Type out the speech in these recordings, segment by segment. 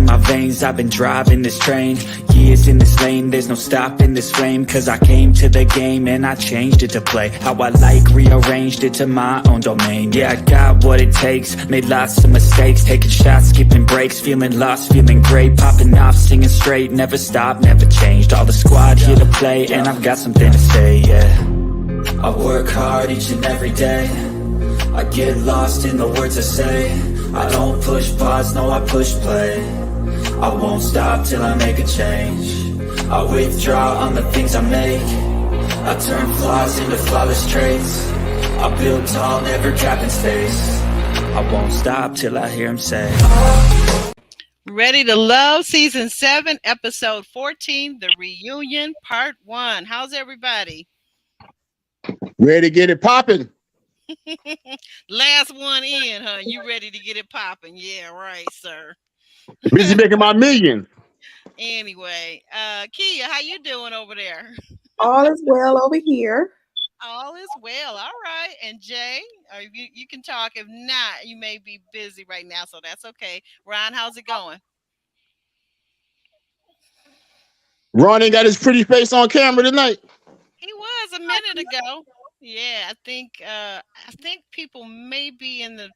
my veins, I've been driving this train. Years in this lane, there's no stopping this flame. Cause I came to the game and I changed it to play how I like, rearranged it to my own domain. Yeah, I got what it takes, made lots of mistakes, taking shots, skipping breaks, feeling lost, feeling great, popping off, singing straight, never stopped, never changed. All the squad here to play, and I've got something to say, yeah. I work hard each and every day, I get lost in the words I say. I don't push pause, no I push play. I won't stop till I make a change. I withdraw on the things I make. I turn flaws into flawless traits. I build tall, never capping space. I won't stop till I hear him say, Ready to Love, Season 7, Episode 14, The Reunion, Part 1. How's everybody? Ready to get it popping. Last one in, huh? You ready to get it popping? Yeah, right, sir. Busy making my million. Anyway, Kia, how you doing over there? All is well over here. All is well. All right. And Jay, you can talk. If not, you may be busy right now, so that's okay. Ron, how's it going? Ron ain't got his pretty face on camera tonight. He was a minute ago. Yeah, I think people may be in the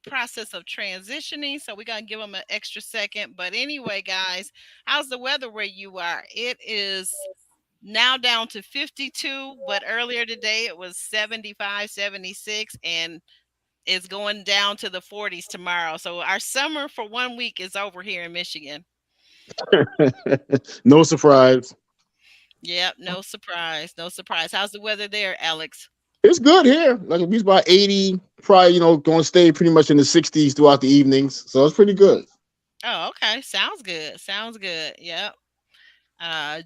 process of transitioning, so we're gonna give them an extra second. But anyway, guys, how's the weather where you are? It is now down to 52, but earlier today it was 75, 76, and it's going down to the 40s tomorrow. So our summer for 1 week is over here in Michigan. No surprise. Yep, no surprise. No surprise. How's the weather there, Alex? It's good here. Like it's about 80, probably, going to stay pretty much in the 60s throughout the evenings. So it's pretty good. Oh, okay. Sounds good. Sounds good. Yep.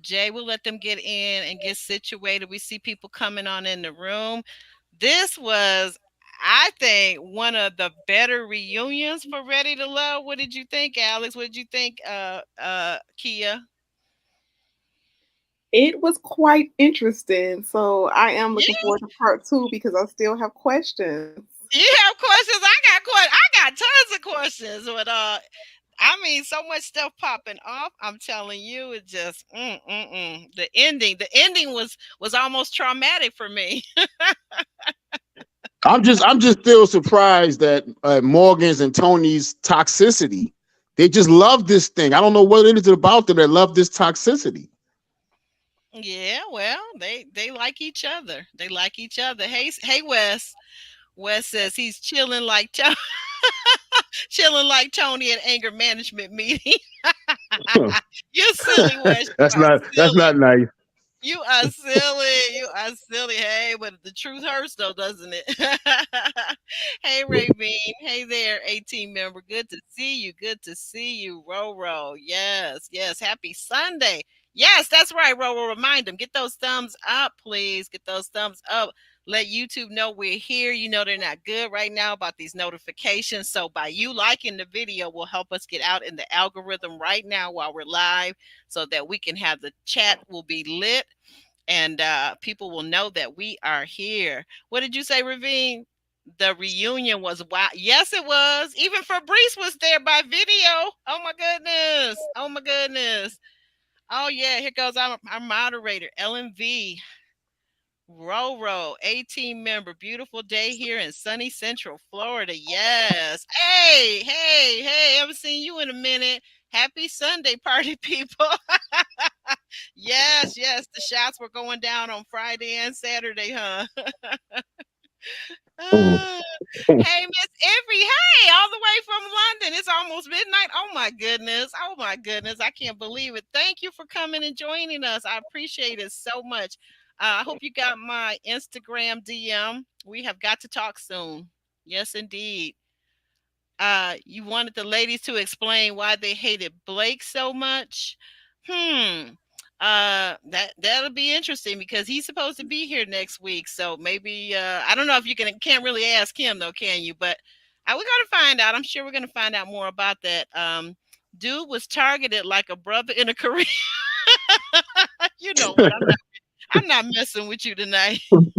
Jay, we'll let them get in and get situated. We see people coming on in the room. This was, I think, one of the better reunions for Ready to Love. What did you think, Alex? What did you think, Kia? It was quite interesting. So I am looking forward to part 2 because I still have questions. You have questions? I got tons of questions. But I mean, so much stuff popping off. I'm telling you, it just the ending was almost traumatic for me. I'm just still surprised that Morgan's and Tony's toxicity. They just love this thing. I don't know what it is about them that love this toxicity. Yeah, well, they like each other. They like each other. Hey, Wes. Wes says he's chilling like chilling like Tony at anger management meeting. You're silly, Wes. That's not nice. You are silly. You are silly. Hey, but the truth hurts though, doesn't it? Hey, Ravine. Hey there, 18 member. Good to see you. Good to see you, Roro. Yes. Happy Sunday. Yes, that's right, Roro. Remind them. Get those thumbs up, please. Get those thumbs up. Let YouTube know we're here. You know they're not good right now about these notifications. So by you liking the video will help us get out in the algorithm right now while we're live so that we can have the chat will be lit and people will know that we are here. What did you say, Ravine? The reunion was wild. Yes, it was. Even Febreze was there by video. Oh, my goodness. Oh, my goodness. Oh, yeah. Here goes our moderator, LMV. Roro, 18 member, beautiful day here in sunny Central Florida. Yes. Hey, haven't seen you in a minute. Happy Sunday, party people. Yes, the shots were going down on Friday and Saturday, huh? Hey, Miss Every. Hey, all the way from London. It's almost midnight. Oh my goodness. I can't believe it. Thank you for coming and joining us. I appreciate it so much. I hope you got my Instagram DM. We have got to talk soon. Yes, indeed. You wanted the ladies to explain why they hated Blake so much. That'll be interesting because he's supposed to be here next week. So maybe I don't know if you can't really ask him though, can you? But we're gonna find out. I'm sure we're gonna find out more about that. Dude was targeted like a brother in a career. You know what? I'm not messing with you tonight. I'm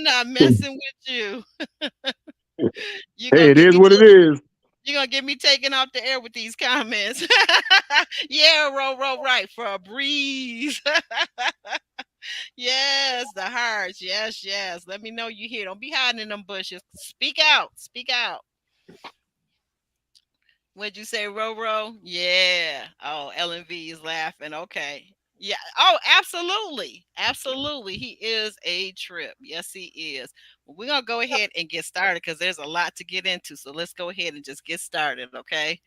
not messing with you. Hey, it is what it is. You're gonna get me taken off the air with these comments. Yeah, roll, right for a breeze. Yes, the hearts. Yes. Let me know you here. Don't be hiding in them bushes. Speak out. Speak out. What'd you say, Roro? Yeah. Oh, LNV is laughing. Okay. Yeah. Oh, absolutely. Absolutely. He is a trip. Yes, he is. Well, we're going to go ahead and get started because there's a lot to get into. So let's go ahead and just get started. Okay.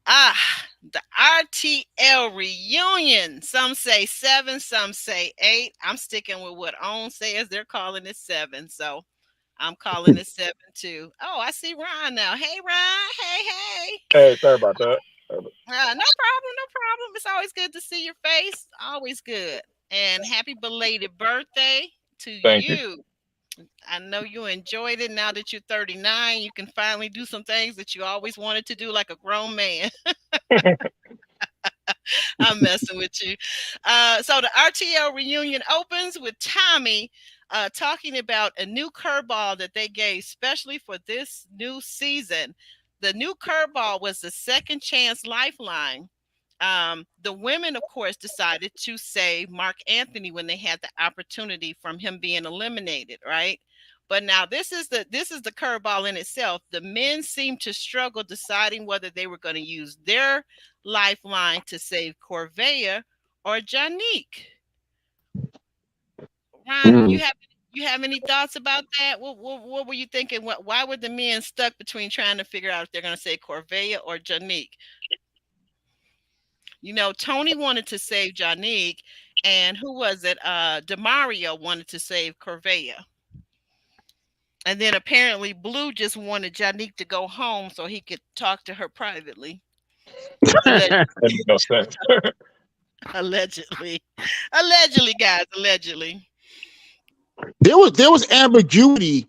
Ah, the RTL reunion. Some say 7, some say 8. I'm sticking with what OWN says. They're calling it 7. So I'm calling it 7 too. Oh, I see Ron now. Hey, Ron. Hey. Hey, sorry about that. No problem. No problem. It's always good to see your face. Always good. And happy belated birthday to Thank you. you. I know you enjoyed it. Now that you're 39, you can finally do some things that you always wanted to do like a grown man. I'm messing with you. So the RTL reunion opens with Tommy talking about a new curveball that they gave specially for this new season. The new curveball was the second chance lifeline. The women, of course, decided to save Mark Anthony when they had the opportunity from him being eliminated, right? But now this is the curveball in itself. The men seemed to struggle deciding whether they were going to use their lifeline to save Corvair or Janique. Ron, you have any thoughts about that? What were you thinking? Why were the men stuck between trying to figure out if they're going to say Corvair or Janique? You know, Tony wanted to save Janique, and who was it? Demario wanted to save Corvair. And then apparently Blue just wanted Janique to go home so he could talk to her privately. That makes no sense. Allegedly. Allegedly, guys, allegedly. There was ambiguity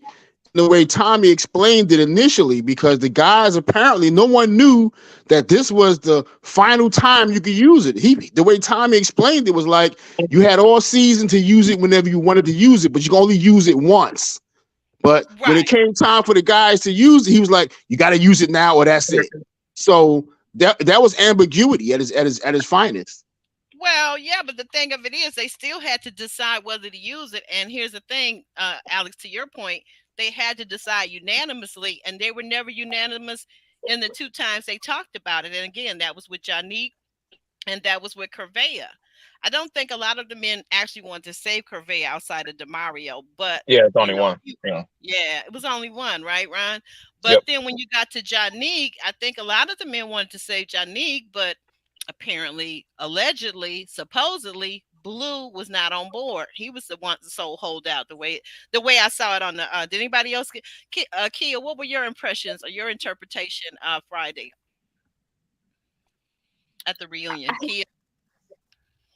in the way Tommy explained it initially, because the guys, apparently no one knew that this was the final time you could use it. The way Tommy explained it was like you had all season to use it whenever you wanted to use it, but you can only use it once. But when it came time for the guys to use it, he was like, "You got to use it now, or that's it." So that was ambiguity at his finest. Well, yeah, but the thing of it is, they still had to decide whether to use it. And here's the thing, Alex, to your point, they had to decide unanimously, and they were never unanimous in the 2 times they talked about it. And again, that was with Janique, and that was with Corvair. I don't think a lot of the men actually wanted to save Corvair outside of Demario, but Yeah, it's only one. yeah, it was only one, right, Ron? But then when you got to Janique, I think a lot of the men wanted to save Janique, but apparently, allegedly, supposedly, Blue was not on board. He was the one, the sole holdout. The way I saw it on the. Did anybody else Kia? What were your impressions or your interpretation Friday at the reunion, Kia?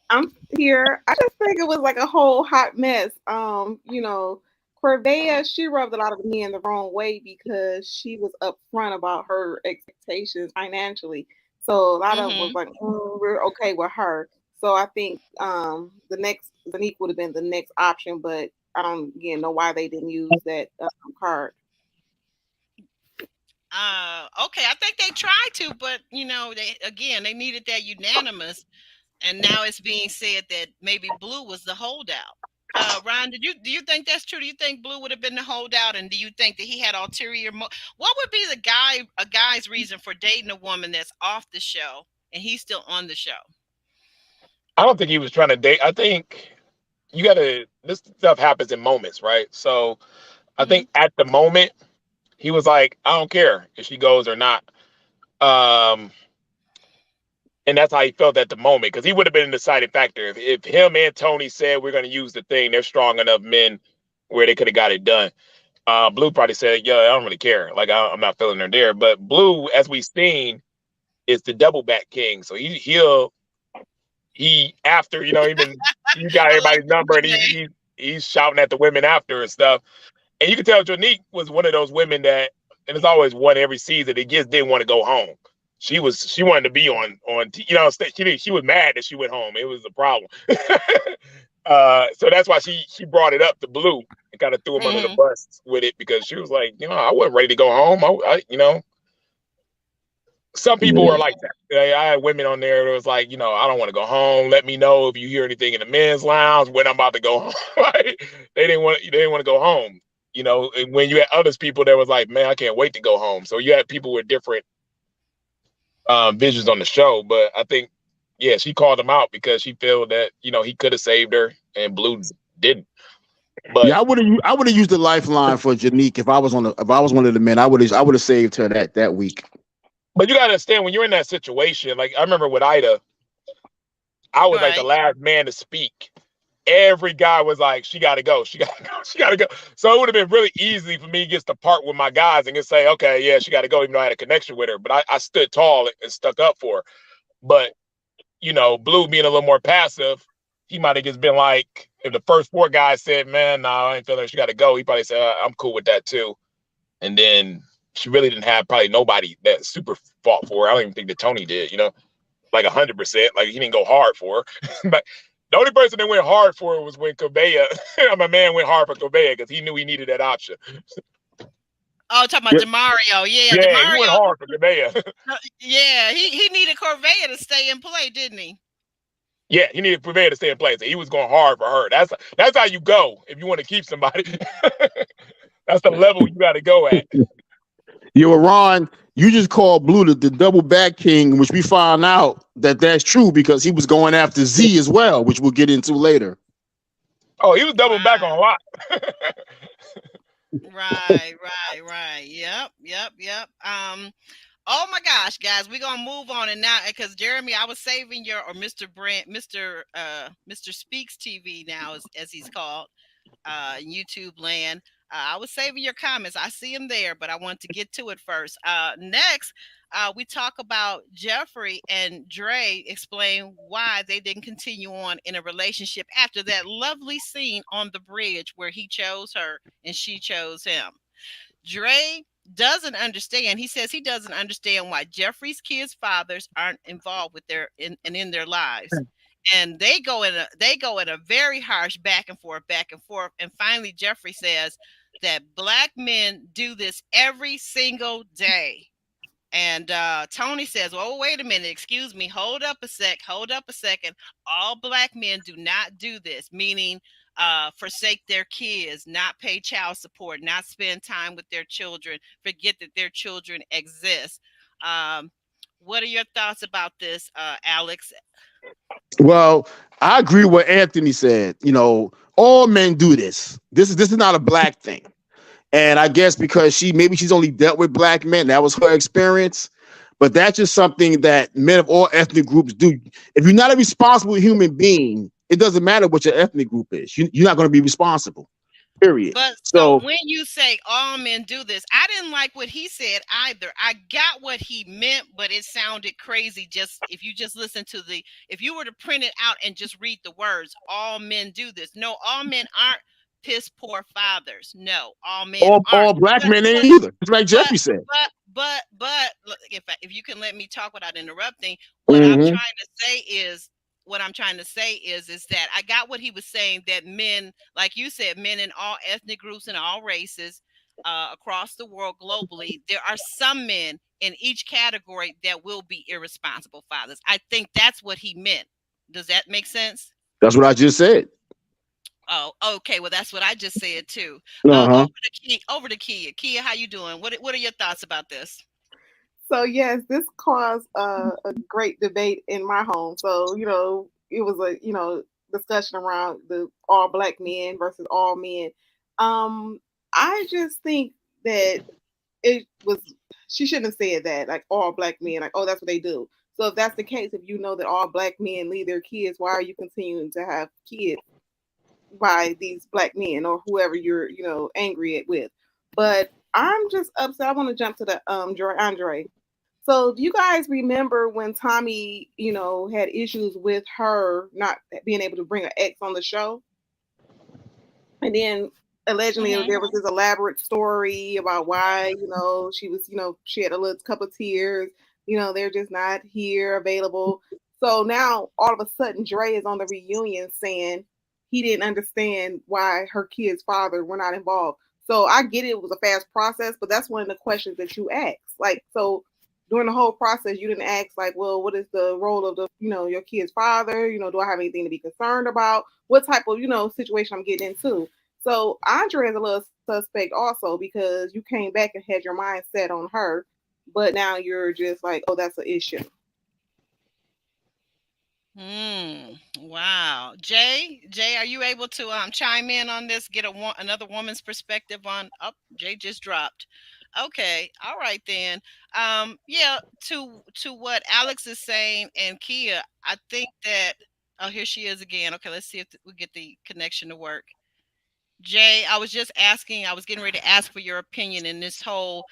I'm here. I just think it was like a whole hot mess. Corvea, she rubbed a lot of men the wrong way because she was upfront about her expectations financially. So a lot of them was like, we're okay with her. So I think the next Zanique would have been the next option, but I don't again know why they didn't use that card. Okay, I think they tried to, but they needed that unanimous. And now it's being said that maybe Blue was the holdout. Ron, do you think that's true? Do you think Blue would have been the holdout? And do you think that he had ulterior what would be a guy's reason for dating a woman that's off the show and he's still on the show? I don't think he was trying to date. I think this stuff happens in moments, right? So I think at the moment he was like, I don't care if she goes or not. And that's how he felt at the moment, because he would have been a deciding factor. If him and Tony said we're going to use the thing, they're strong enough men where they could have got it done. Blue probably said, yeah, I don't really care. Like, I'm not feeling her there. But Blue, as we've seen, is the double back king. So after, you got everybody's number, and he's shouting at the women after and stuff. And you can tell Janique was one of those women that, and it's always one every season, that just didn't want to go home. She wanted to be on, she was mad that she went home. It was a problem. So that's why she brought it up to Blue and kind of threw him under the bus with it, because she was like, I wasn't ready to go home. Some people were like that. I had women on there that was like, I don't want to go home. Let me know if you hear anything in the men's lounge when I'm about to go home. They didn't want to go home. And when you had other people that was like, man, I can't wait to go home. So you had people with different visions on the show. But I think, yeah, she called him out because she felt that, he could have saved her and Blue didn't. But yeah, I would have used the lifeline for Janique if I was one of the men. I would have saved her that week. But you gotta understand, when you're in that situation, like I remember with Ida, I was like the last man to speak. Every guy was like, she gotta go, she gotta go, she gotta go. So it would have been really easy for me just to part with my guys and just say, okay, yeah, she gotta go, even though I had a connection with her. But I stood tall and stuck up for her. But Blue being a little more passive, he might have just been like, if the first 4 guys said, man, no, I ain't feeling her, she gotta go, he probably said, I'm cool with that too. And then she really didn't have probably nobody that super fought for her. I don't even think that Tony did, like 100%. Like he didn't go hard for her. But the only person that went hard for her was when Corvair, my man went hard for Corvair because he knew he needed that option. Oh, talking about DeMario. Yeah, DeMario. He went hard for Corvair. Yeah, he needed Corvair to stay in play, didn't he? Yeah, he needed Corvair to stay in place. So he was going hard for her. That's how you go if you want to keep somebody. That's the level you got to go at. Yeah, well, Ron, you just called Blue the double back king, which we found out that's true because he was going after Z as well, which we'll get into later. Oh, he was doubling back on a lot. Right. Yep. Oh my gosh, guys, we're gonna move on and now because Jeremy, I was saving your or Mr. Brent, Mr. Speaks TV now as he's called, YouTube land. I was saving your comments. I see them there, but I want to get to it first. Next, we talk about Jeffrey and Dre explain why they didn't continue on in a relationship after that lovely scene on the bridge where he chose her and she chose him. Dre doesn't understand. He says he doesn't understand why Jeffrey's kids' fathers aren't involved with in their lives. And they go in a very harsh back and forth. And finally, Jeffrey says that Black men do this every single day. And Tony says, "Oh, wait a minute, excuse me, hold up a second. All Black men do not do this," meaning forsake their kids, not pay child support, not spend time with their children, forget that their children exist. What are your thoughts about this, Alex? Well, I agree with what Anthony said. All men do this. This is not a Black thing. And I guess because she's only dealt with Black men, that was her experience. But that's just something that men of all ethnic groups do. If you're not a responsible human being, it doesn't matter what your ethnic group is. You're not going to be responsible. Period. But so when you say all men do this, I didn't like what he said either. I got what he meant, but it sounded crazy. Just if you just listen to if you were to print it out and just read the words, all men do this. No, all men aren't piss poor fathers. No, all men aren't. All Black men ain't either. It's like Jeffrey said. But if you can let me talk without interrupting, what I'm trying to say is that I got what he was saying, that men, like you said, men in all ethnic groups and all races across the world globally, there are some men in each category that will be irresponsible fathers. I think that's what he meant. Does that make sense? That's what I just said. Oh, okay. Well, that's what I just said too. Over to Kia. Kia, how you doing? What are your thoughts about this? So yes, this caused a great debate in my home. So it was a discussion around the all Black men versus all men. I just think that she shouldn't have said that, like all Black men, like, oh, that's what they do. So if that's the case, if you know that all Black men leave their kids, why are you continuing to have kids by these Black men or whoever you're angry with? But I'm just upset. I want to jump to the Andre. So do you guys remember when Tommy, had issues with her not being able to bring her ex on the show? And then allegedly there was this elaborate story about why, she was, she had a little cup of tears, they're just not here available. So now all of a sudden Dre is on the reunion saying he didn't understand why her kid's father were not involved. So I get it was a fast process, but that's one of the questions that you ask. Like, so during the whole process, you didn't ask like, well, what is the role of the, your kid's father? Do I have anything to be concerned about? What type of, situation I'm getting into? So Andre is a little suspect also because you came back and had your mind set on her, but now you're just like, oh, that's an issue. Wow. Jay, are you able to chime in on this? Get another woman's perspective on. Oh, Jay just dropped. Okay. All right then. Yeah. To what Alex is saying and Kia, I think that. Oh, here she is again. Okay, let's see if we get the connection to work. Jay, I was just asking. I was getting ready to ask for your opinion in this whole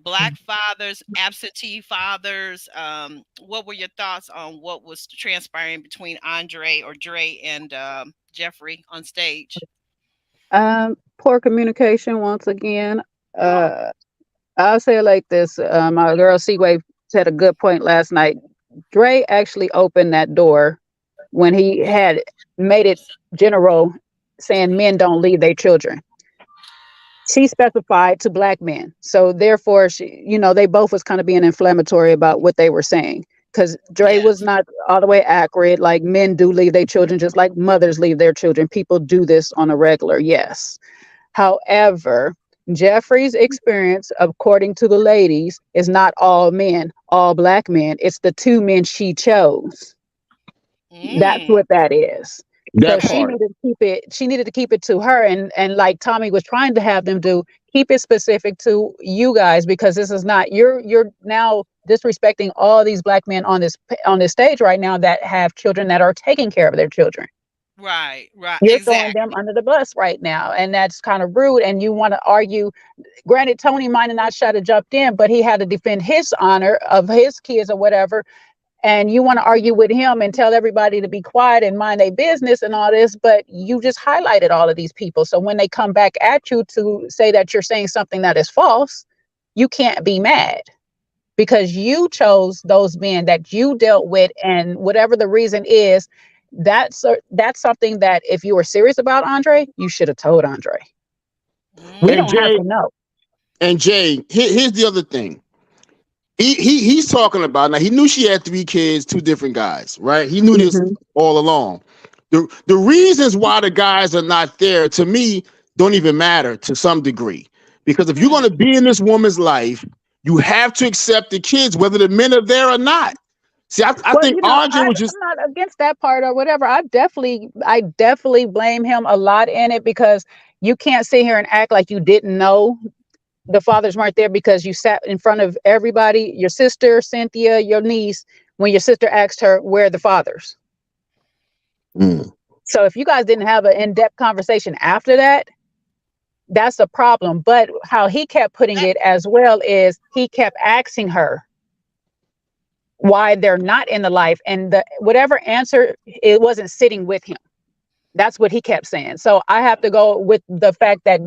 black fathers, absentee fathers. What were your thoughts on what was transpiring between Andre or Dre and Jeffrey on stage? Poor communication once again. I'll say it like this. My girl Seaway said a good point last night. Dre actually opened that door when he had made it general saying men don't leave their children. She specified to black men. So therefore they both was kind of being inflammatory about what they were saying. Because Dre was Yes. not all the way accurate. Like men do leave their children just like mothers leave their children. People do this on a regular, yes. However, Jeffrey's experience, according to the ladies, is not all men, all black men. It's the two men she chose. That's Mm, what that is. So That she part. needed to keep it. She needed to keep it to her, and like Tommy was trying to have them do, keep it specific to you guys because this is not you're now disrespecting all these black men on this stage right now that have children that are taking care of their children. right. Right. You're throwing them Exactly. under the bus right now, and that's kind of rude. And you want to argue. Granted, Tony might have not should have jumped in, but he had to defend his honor of his kids or whatever. And you want to argue with him and tell everybody to be quiet and mind their business and all this, but you just highlighted all of these people. So when they come back at you to say that you're saying something that is false, you can't be mad because you chose those men that you dealt with, and whatever the reason is, that's something that if you were serious about Andre, you should have told Andre. We And don't have Jay, to know. Here's the other thing. He's talking about now. He knew she had 3 kids, 2 different guys, right? He knew this Hmm. all along. The reasons why the guys are not there to me don't even matter to some degree, because if you're going to Hmm. be in this woman's life, you have to accept the kids, whether the men are there or not. See, I Well, think Andre was just I'm not against that part or whatever. I definitely blame him a lot in it because you can't sit here and act like you didn't know the fathers weren't there because you sat in front of everybody, your sister, Cynthia, your niece, when your sister asked her where are the fathers. Mm. So if you guys didn't have an in-depth conversation after that, that's a problem. But how he kept putting That, it as well is he kept asking her why they're not in the life, and whatever answer, it wasn't sitting with him. That's what he kept saying. So I have to go with the fact that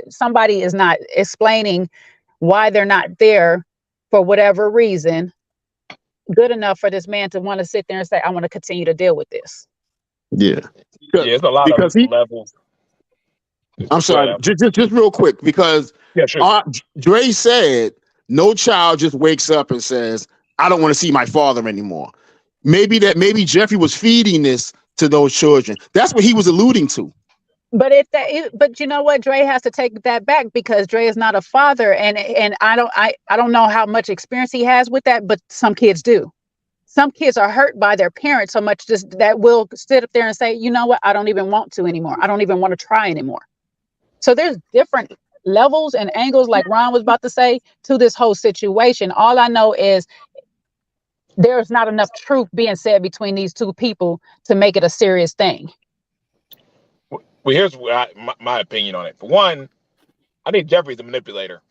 somebody is not explaining why they're not there for whatever reason good enough for this man to want to sit there and say, I want to continue to deal with this. Yeah, Yeah, it's a lot of because he. levels. I'm Go sorry, ahead. just real quick, because Yeah, sure. Dre said no child just wakes up and says, "I don't want to see my father anymore." Maybe Jeffrey was feeding this to those children. That's what he was alluding to. But you know what? Dre has to take that back because Dre is not a father, and I don't know how much experience he has with that, but some kids do. Some kids are hurt by their parents so much just that will sit up there and say, you know what? I don't even want to anymore. I don't even want to try anymore. So there's different levels and angles, like Ron was about to say, to this whole situation. All I know is there's not enough truth being said between these two people to make it a serious thing. Well, here's my opinion on it. For one, I think Jeffrey's a manipulator,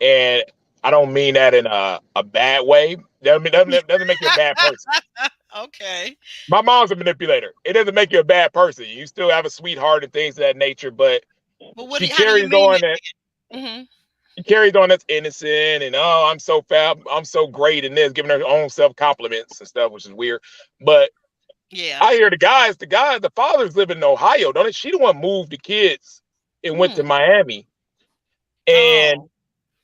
and I don't mean that in a bad way. Doesn't make you a bad person. okay. My mom's a manipulator. It doesn't make you a bad person. You still have a sweetheart and things of that nature, but But she how do you carries mean on it? that Hmm. she carries on that's innocent and oh, I'm so fab, I'm so great in this, giving her own self compliments and stuff, which is weird. But Yeah. I hear the fathers live in Ohio, don't it? She the one moved the kids and went to Hmm. Miami. And Oh.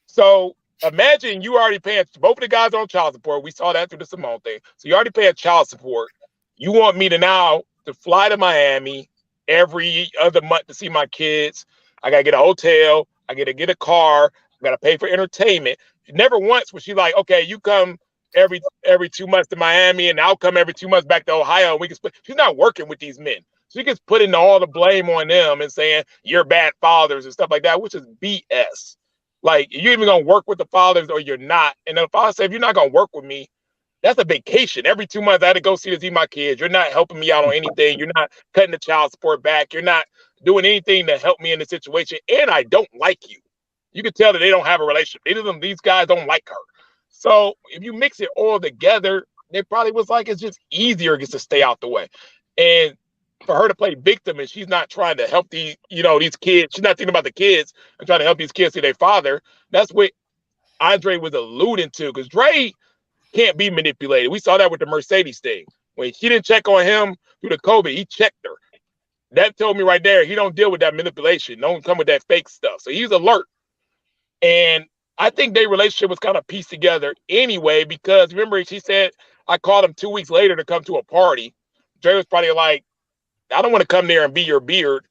so imagine you already paying both of the guys on child support. We saw that through the Simone thing. So you already paying child support. You want me to now to fly to Miami every other month to see my kids. I gotta get a hotel. I gotta get a car. I gotta pay for entertainment. Never once was she like, okay, you come every 2 months to Miami, and I'll come every 2 months back to Ohio. And we can split. She's not working with these men. She gets putting all the blame on them and saying you're bad fathers and stuff like that, which is BS. Like, you're even gonna work with the fathers or you're not. And the father said, if you're not gonna work with me, that's a vacation. Every 2 months I had to go see my kids. You're not helping me out on anything. You're not cutting the child support back. You're not doing anything to help me in the situation. And I don't like you. You can tell that they don't have a relationship. These guys don't like her. So if you mix it all together, it probably was like it's just easier just to stay out the way. And for her to play victim and she's not trying to help these kids, she's not thinking about the kids and trying to help these kids see their father. That's what Andre was alluding to, because Dre can't be manipulated. We saw that with the Mercedes thing. When she didn't check on him through the COVID, he checked her. That told me right there, he don't deal with that manipulation. Don't come with that fake stuff. So he's alert. And I think their relationship was kind of pieced together anyway, because remember, she said, I called him 2 weeks later to come to a party. Dre was probably like, I don't want to come there and be your beard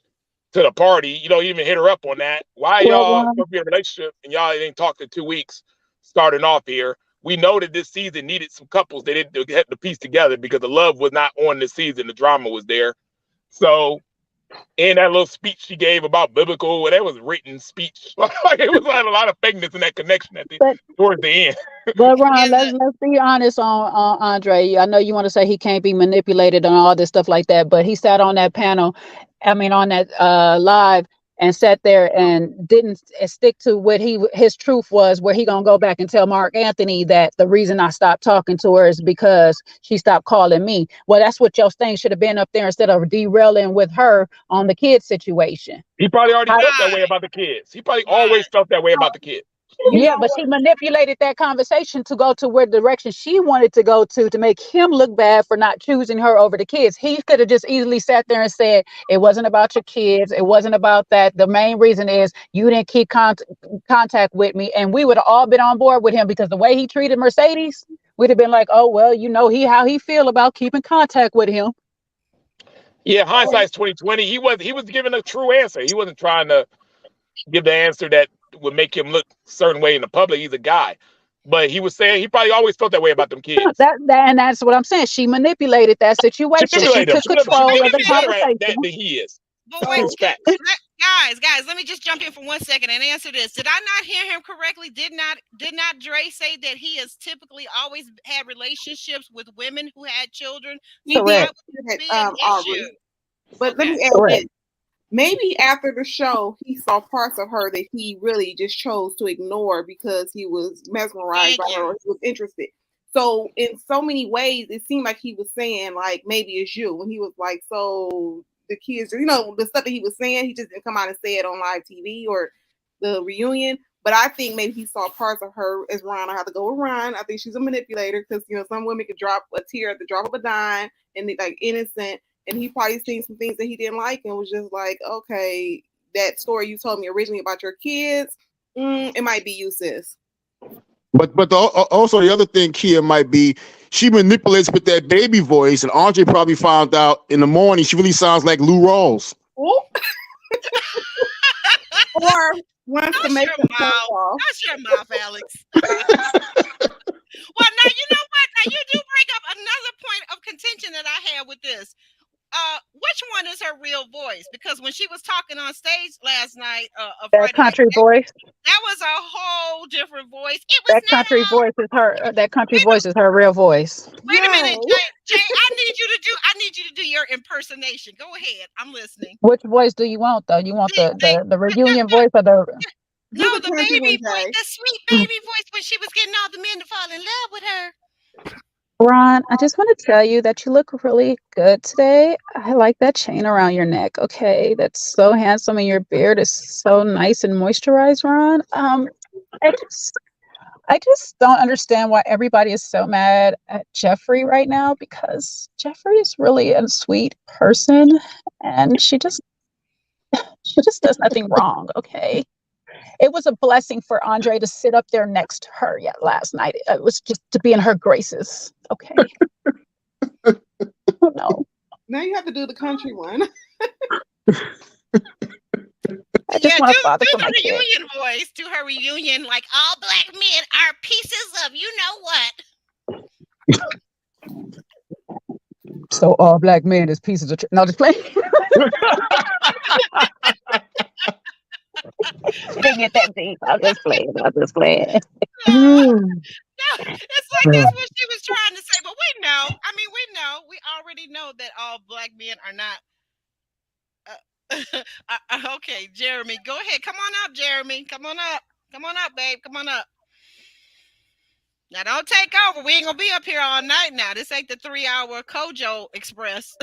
to the party. You don't even hit her up on that. Why y'all supposed to be in a relationship and y'all ain't talked in 2 weeks starting off here? We know that this season needed some couples. They didn't have to piece together because the love was not on this season. The drama was there. So, and that little speech she gave about biblical, that was written speech. Like, it was like a lot of fakeness in that connection towards the end. But Ron, let's be honest on Andre. I know you want to say he can't be manipulated and all this stuff like that, but he sat on that panel, on that live, and sat there and didn't stick to what his truth was, where he gonna go back and tell Mark Anthony that the reason I stopped talking to her is because she stopped calling me. Well, that's what your thing should have been up there, instead of derailing with her on the kid situation. He probably already felt that way about the kids. He probably always felt that way about the kids. Yeah, but she manipulated that conversation to go to where direction she wanted to go to make him look bad for not choosing her over the kids. He could have just easily sat there and said, it wasn't about your kids. It wasn't about that. The main reason is you didn't keep contact with me. And we would have all been on board with him, because the way he treated Mercedes, we'd have been like, oh, well, how he feel about keeping contact with him. Yeah, hindsight's 2020. He was giving a true answer. He wasn't trying to give the answer that would make him look a certain way in the public. He's a guy. But he was saying he probably always felt that way about them kids. And that's what I'm saying. She manipulated that situation. She took control of the conversation. That he is. But wait, guys, let me just jump in for 1 second and answer this. Did I not hear him correctly? Did not Dre say that he has typically always had relationships with women who had children? Correct. But let me add this. Maybe after the show, he saw parts of her that he really just chose to ignore because he was mesmerized by her, or he was interested. So in so many ways, it seemed like he was saying, like, maybe it's you. When he was like, so the kids, the stuff that he was saying, he just didn't come out and say it on live TV or the reunion. But I think maybe he saw parts of her as Ron. I have to go with Ron. I think she's a manipulator, because, some women could drop a tear at the drop of a dime and they like innocent. And he probably seen some things that he didn't like and was just like, okay, that story you told me originally about your kids, it might be you, sis. But also the other thing, Kia, might be she manipulates with that baby voice, and Andre probably found out in the morning she really sounds like Lou Rawls. Or wants to make your mouth. That's your mouth, Alex. Well, now you know what? Now you do bring up another point of contention that I had with this. Which one is her real voice? Because when she was talking on stage last night, that country voice, that was a whole different voice. That country voice is her real voice. Wait a minute, Jay. I need you to do your impersonation. Go ahead. I'm listening. Which voice do you want, though? You want the reunion voice or the? No, the baby voice, the sweet baby voice when she was getting all the men to fall in love with her. Ron, I just want to tell you that you look really good today. I like that chain around your neck. Okay, that's so handsome, and your beard is so nice and moisturized, Ron. I just don't understand why everybody is so mad at Jeffrey right now, because Jeffrey is really a sweet person, and she just does nothing wrong. Okay. it was a blessing for Andre to sit up there next to her last night. It was just to be in her graces. Okay. Oh, no. Now you have to do the country one. I just want a father do for the my kid. reunion voice. Do her reunion like all black men are pieces of you know what. So all black men is pieces of no, just playing. Didn't get that deep. I'm just playing. I'm just playing. No, it's like that's what she was trying to say, but we know. I mean, we know. We already know that all black men are not. Okay, Jeremy, go ahead. Come on up, Jeremy. Come on up. Come on up, babe. Come on up. Now don't take over. We ain't gonna be up here all night now. This ain't the 3-hour Kojo Express.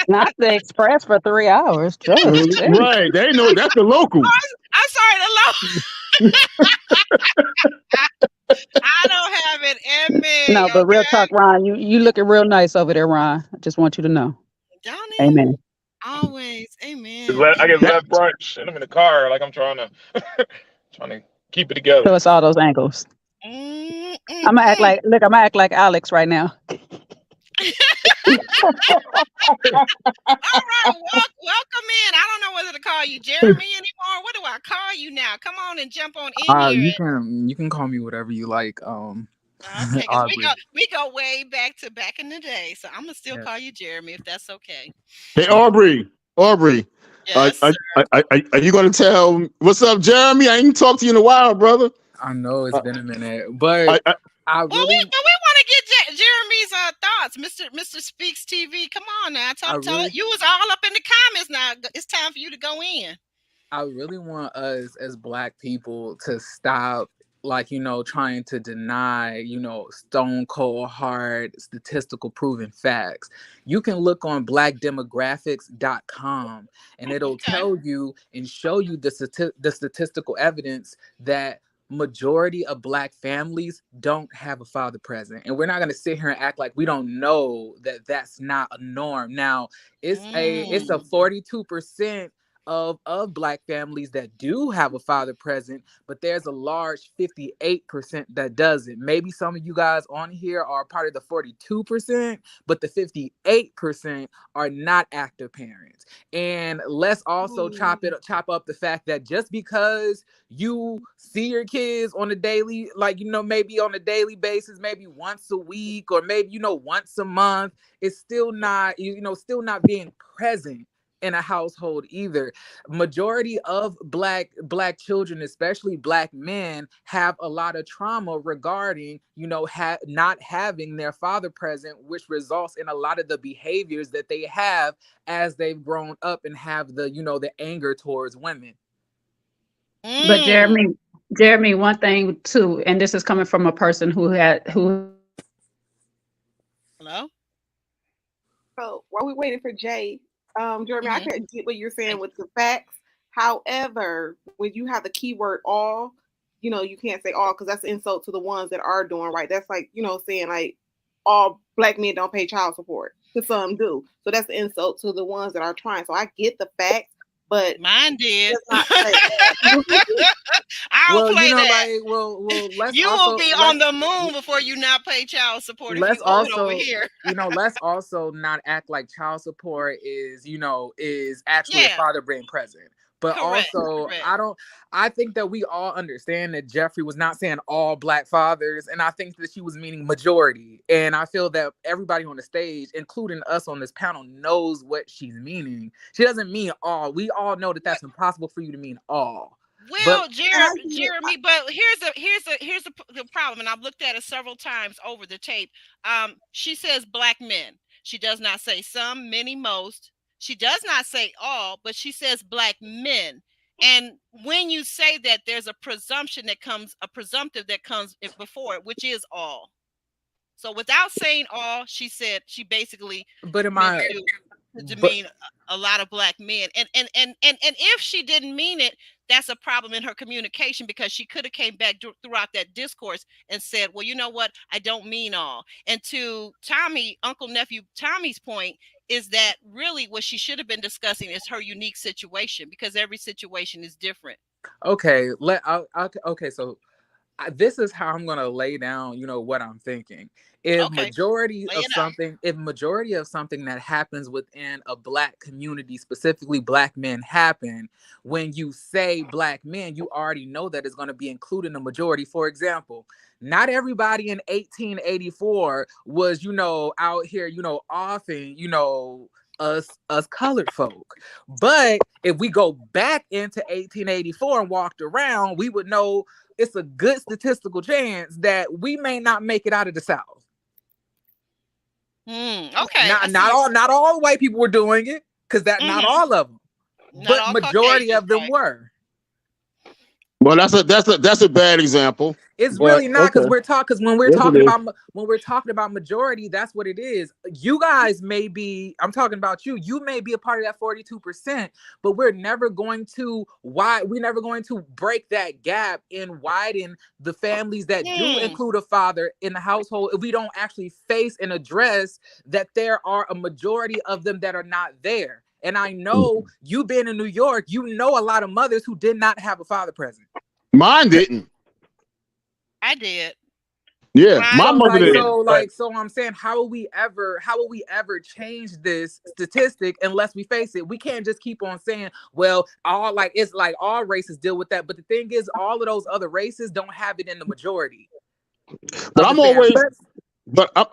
Not the express for 3 hours. Just Right. They know that's the local. I'm sorry, the I don't have it in me. no, but real Okay? talk, Ron. You looking real nice over there, Ron. I just want you to know. Don't it? Amen. Always. Amen. I guess Amen. left brunch and I'm in the car like I'm trying to keep it together. Show us all those angles. I'm gonna act like I'm gonna act like Alex right now. All right, welcome in. I don't know whether to call you Jeremy anymore. What do I call you now? Come on and jump on in here. You can call me whatever you like. Okay, because we go way back in the day, so I'm gonna still Yeah. call you Jeremy if that's okay. Hey, Aubrey. Yes, are you going to tell what's up, Jeremy? I ain't talked to you in a while, brother. I know it's been a minute, but we want to get Jeremy's thoughts, Mr. Speaks TV. Come on now, tell you was all up in the comments. Now it's time for you to go in. I really want us as Black people to stop, trying to deny, stone cold hard statistical proven facts. You can look on blackdemographics.com and it'll tell you and show you the statistical evidence that majority of Black families don't have a father present. And we're not going to sit here and act like we don't know that that's not a norm. Now, it's a 42% of Black families that do have a father present, but there's a large 58% that doesn't. Maybe some of you guys on here are part of the 42%, but the 58% are not active parents. And let's also chop up the fact that just because you see your kids on a daily, maybe on a daily basis, maybe once a week, or maybe, once a month, it's still not, still not being present in a household either. Majority of black children, especially Black men, have a lot of trauma regarding, not having their father present, which results in a lot of the behaviors that they have as they've grown up and have the, the anger towards women. But Jeremy, one thing too, and this is coming from a person who Hello? So while we're waiting for Jay, Jeremy, I can get what you're saying with the facts. However, when you have the keyword all, you can't say all because that's an insult to the ones that are doing right. That's like, saying like all Black men don't pay child support, because some do. So that's an insult to the ones that are trying. So I get the facts, but mine did. I don't play that. You will be on the moon before you not pay child support if you owe it over here. Let's also not act like child support is actually a father being present. But correct. I think that we all understand that Jeffrey was not saying all Black fathers, and I think that she was meaning majority. And I feel that everybody on the stage, including us on this panel, knows what she's meaning. She doesn't mean all. We all know that that's impossible for you to mean all. Well, Jeremy, but here's the problem, and I've looked at it several times over the tape. She says Black men. She does not say some, many, most. She does not say all, but she says Black men. And when you say that, there's a presumptive that comes before it, which is all. So without saying all, she said she basically to mean a lot of Black men. And if she didn't mean it, that's a problem in her communication, because she could have came back throughout that discourse and said, well, you know what? I don't mean all. And to Uncle Nephew Tommy's point, is that really what she should have been discussing is her unique situation, because every situation is different. Okay, okay, so this is how I'm going to lay down, what I'm thinking. If Okay, majority lay of it out. something that happens within a Black community, specifically Black men, happen, when you say Black men, you already know that it's going to be including the majority. For example, not everybody in 1884 was, out here, offing, us colored folk. But if we go back into 1884 and walked around, we would know it's a good statistical chance that we may not make it out of the South. Okay. Not all white people were doing it, because not all of them, but majority of them were. Well, that's a bad example. It's really not, because when we're talking about majority, that's what it is. You guys may be, I'm talking about you may be a part of that 42%, but we're never going to break that gap and widen the families that do include a father in the household if we don't actually face and address that there are a majority of them that are not there. And I know you being in New York, a lot of mothers who did not have a father present. Mine didn't. I did. Yeah, my mother did. So I'm saying, how will we ever change this statistic unless we face it? We can't just keep on saying, well, all races deal with that. But the thing is, all of those other races don't have it in the majority. But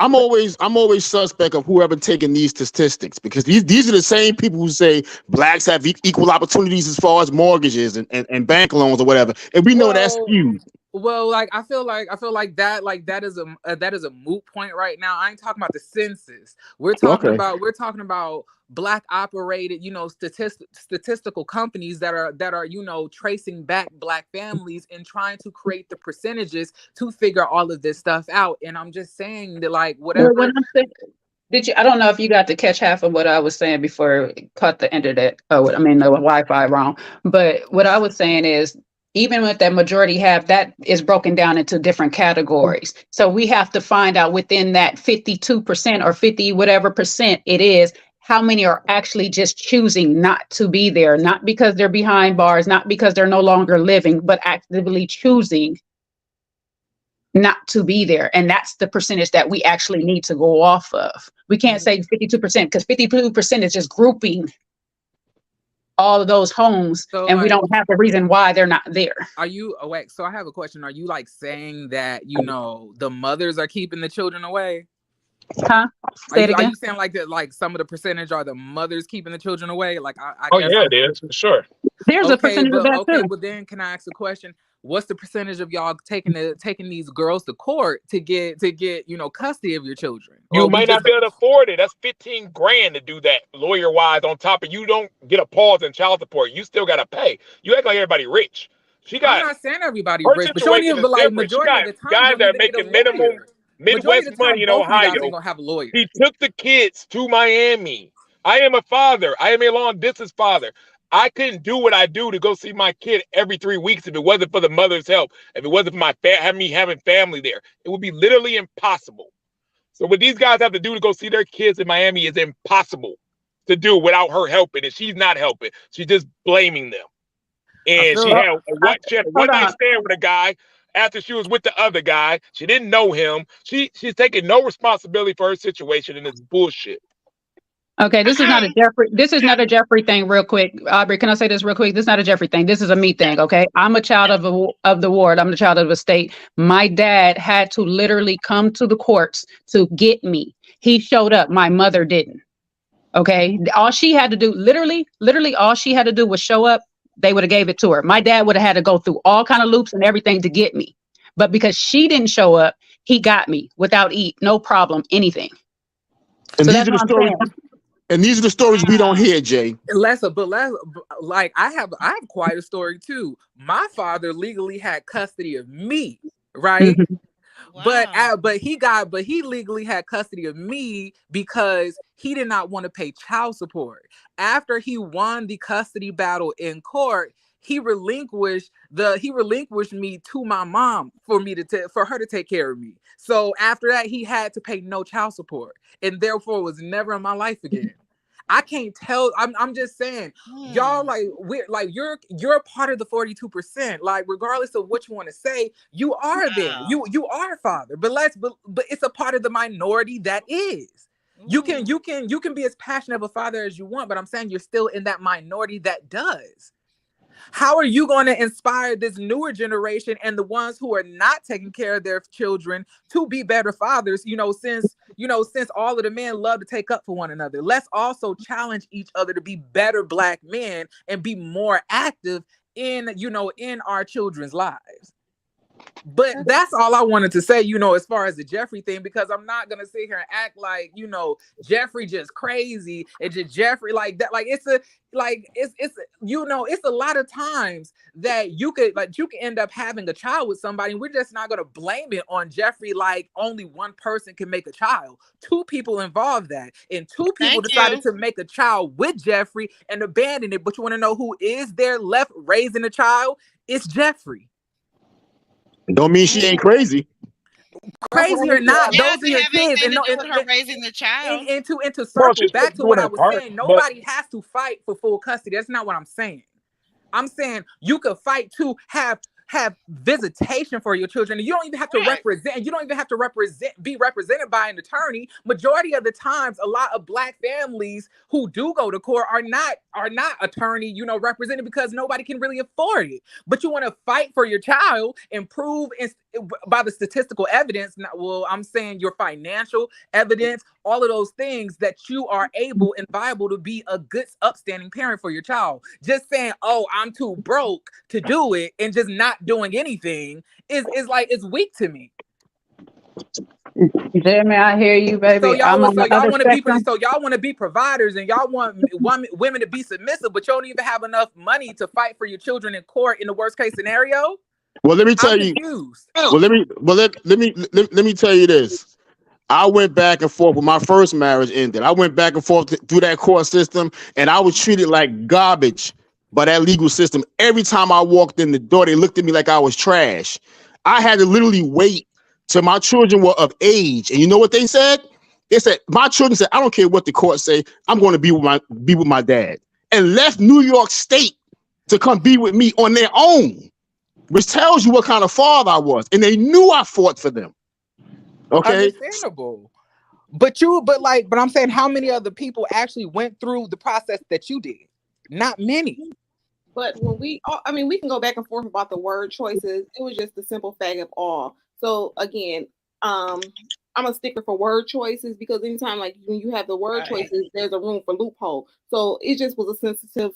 I'm always suspect of whoever taking these statistics, because these are the same people who say Blacks have equal opportunities as far as mortgages and bank loans or whatever, and we know that's skewed. Well, I feel like that is a moot point right now. I ain't talking about the census. We're talking about Black operated, statistical companies that are tracing back Black families and trying to create the percentages to figure all of this stuff out. And I'm just saying that, whatever. Well, I don't know if you got to catch half of what I was saying before cut the internet. The Wi-Fi wrong. But what I was saying is, even with that majority have, that is broken down into different categories. So we have to find out within that 52% or 50 whatever percent it is, how many are actually just choosing not to be there, not because they're behind bars, not because they're no longer living, but actively choosing not to be there. And that's the percentage that we actually need to go off of. We can't say 52%, because 52% is just grouping all of those homes, and we don't have the reason why they're not there. So I have a question. Are you saying that, the mothers are keeping the children away? Huh? Say it again. Are you saying that, some of the percentage are the mothers keeping the children away? It is, for sure. There's a percentage of that too. But then can I ask a question? What's the percentage of y'all taking these girls to court to get custody of your children? You might not be able to afford it. That's $15,000 to do that, lawyer wise. On top of, you don't get a pause in child support, you still gotta pay. You act like everybody rich. I'm not saying everybody rich, but majority of the time, guys that are making minimum Midwest money in Ohio. He took the kids to Miami. I am a father. I am a long distance father. I couldn't do what I do to go see my kid every 3 weeks if it wasn't for the mother's help. If it wasn't for me having family there, it would be literally impossible. So what these guys have to do to go see their kids in Miami is impossible to do without her helping, and she's not helping. She's just blaming them. And she had one night stand with a guy after she was with the other guy. She didn't know him. She's taking no responsibility for her situation, and it's bullshit. Okay, this is not a Jeffrey thing. Real quick, Aubrey, can I say this real quick? This is not a Jeffrey thing. This is a me thing. Okay, I'm a child of the ward. I'm the child of the state. My dad had to literally come to the courts to get me. He showed up. My mother didn't. Okay, all she had to do, literally, all she had to do was show up. They would have gave it to her. My dad would have had to go through all kind of loops and everything to get me. But because she didn't show up, he got me without no problem, anything. And these are the stories. And these are the stories we don't hear, Jay. I have quite a story too. My father legally had custody of me, right? Wow. But he legally had custody of me because he did not want to pay child support. After he won the custody battle in court, he relinquished me to my mom for her to take care of me. So after that, he had to pay no child support, and therefore was never in my life again. I can't tell. I'm just saying, y'all, like, we're like, you're a part of the 42%. Like, regardless of what you want to say, you are there. You are a father. But it's a part of the minority that is. You can be as passionate of a father as you want, but I'm saying you're still in that minority that does. How are you going to inspire this newer generation and the ones who are not taking care of their children to be better fathers? Since all of the men love to take up for one another, let's also challenge each other to be better Black men and be more active in our children's lives. But that's all I wanted to say, as far as the Jeffrey thing, because I'm not going to sit here and act like, Jeffrey just crazy and just Jeffrey like that. Like, it's a lot of times that you can end up having a child with somebody, and we're just not going to blame it on Jeffrey. Like, only one person can make a child. Two people involved that, and two people decided to make a child with Jeffrey and abandon it. But you want to know who is there left raising a child? It's Jeffrey. Don't mean she ain't crazy. Crazy or not, those are your kids. And her raising the child. And to circle back to what I was saying, nobody has to fight for full custody. That's not what I'm saying. I'm saying you could fight to have visitation for your children. You don't even have to represent. You don't even have to be represented by an attorney. Majority of the times, a lot of Black families who do go to court are not attorney, represented, because nobody can really afford it. But you want to fight for your child and prove by the statistical evidence. Well, I'm saying your financial evidence, all of those things, that you are able and viable to be a good, upstanding parent for your child. Just saying, oh, I'm too broke to do it, and just not doing anything is like, it's weak to me. Jimmy, I hear you, baby. So y'all want to be providers, and y'all want women to be submissive, but you don't even have enough money to fight for your children in court in the worst case scenario. Well, let me tell you. Well, let me tell you this. I went back and forth when my first marriage ended. I went back and forth through that court system, and I was treated like garbage by that legal system. Every time I walked in the door, they looked at me like I was trash. I had to literally wait till my children were of age. And you know what they said? They said, my children said, I don't care what the court say, I'm going to be with my dad. And left New York State to come be with me on their own, which tells you what kind of father I was. And they knew I fought for them. Okay. Understandable. But I'm saying, how many other people actually went through the process that you did? Not many. But when we can go back and forth about the word choices. It was just the simple fact of all. So again, I'm a sticker for word choices, because anytime, like, when you have the word choices, there's a room for loophole. So it just was a sensitive,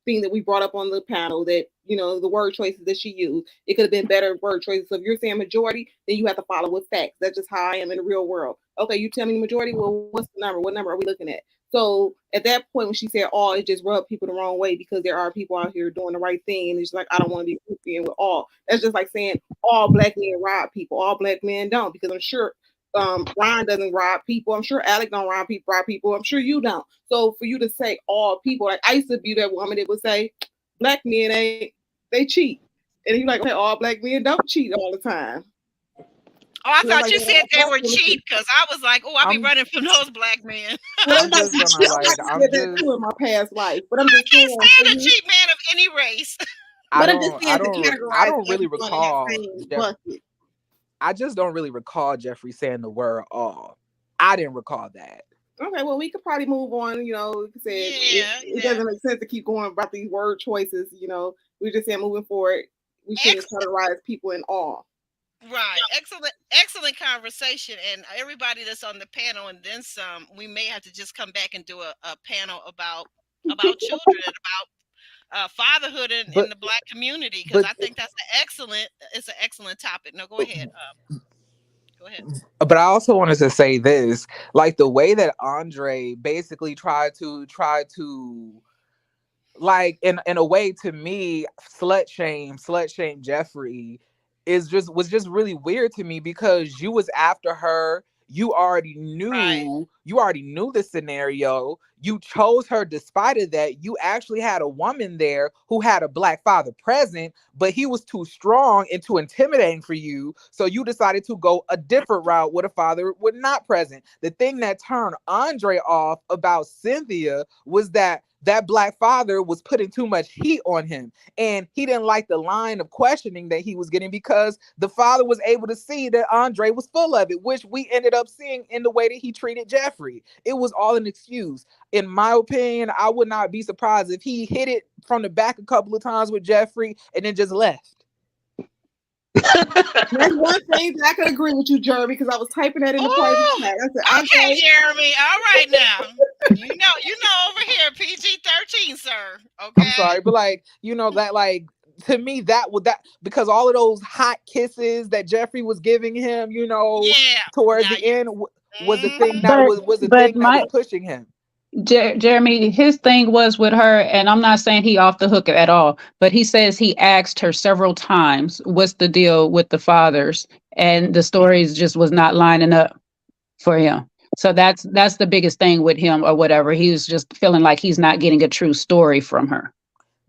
thing that we brought up on the panel, that the word choices that she used, it could have been better word choices. So if you're saying majority, then you have to follow with facts. That's just how I am in the real world. Okay, you tell me the majority. Well, what's the number? What number are we looking at? So at that point, when she said all, it just rubbed people the wrong way, because there are people out here doing the right thing, and it's like, I don't want to be goofy with all. That's just like saying all Black men rob people, all Black men don't, because I'm sure Ron doesn't rob people. I'm sure Alec don't rob people. I'm sure you don't. So for you to say all people, like, I used to be that woman that would say Black men they cheat, and you're like, okay, all Black men don't cheat all the time. Oh, I thought you said they were cheap, because I was like, oh, I'll be running from those Black men. I'm just in my past life, but I'm just saying, stand a cheap man of any race. I don't really recall. I just don't really recall Jeffrey saying the word all. I didn't recall that. Okay, well, we could probably move on. It doesn't make sense to keep going about these word choices. We're just saying, moving forward, we shouldn't categorize people in all. Right. Excellent conversation. And everybody that's on the panel and then some, we may have to just come back and do a panel about children and about fatherhood in the Black community, because I think that's an excellent topic. No, go ahead. Go ahead. But I also wanted to say this, like, the way that Andre basically tried to like, in a way, to me, slut shame Jeffrey was just really weird to me, because you was after her. You already knew, you already knew the scenario. You chose her despite of that. You actually had a woman there who had a black father present, but he was too strong and too intimidating for you. So you decided to go a different route with a father with not present. The thing that turned Andre off about Cynthia was that black father was putting too much heat on him. And he didn't like the line of questioning that he was getting because the father was able to see that Andre was full of it, which we ended up seeing in the way that he treated Jeffrey. It was all an excuse. In my opinion, I would not be surprised if he hit it from the back a couple of times with Jeffrey and then just left. That's one thing that I could agree with you, Jeremy, because I was typing that in the private chat. I said, okay, Jeremy. All right now. You know over here, PG-13, sir. Okay. I'm sorry, but like, that like to me that because all of those hot kisses that Jeffrey was giving him, towards the end was the thing that was the thing that was pushing him. Jeremy, his thing was with her, and I'm not saying he off the hook at all, but he says he asked her several times, what's the deal with the fathers? And the stories just was not lining up for him. So that's the biggest thing with him or whatever. He was just feeling like he's not getting a true story from her.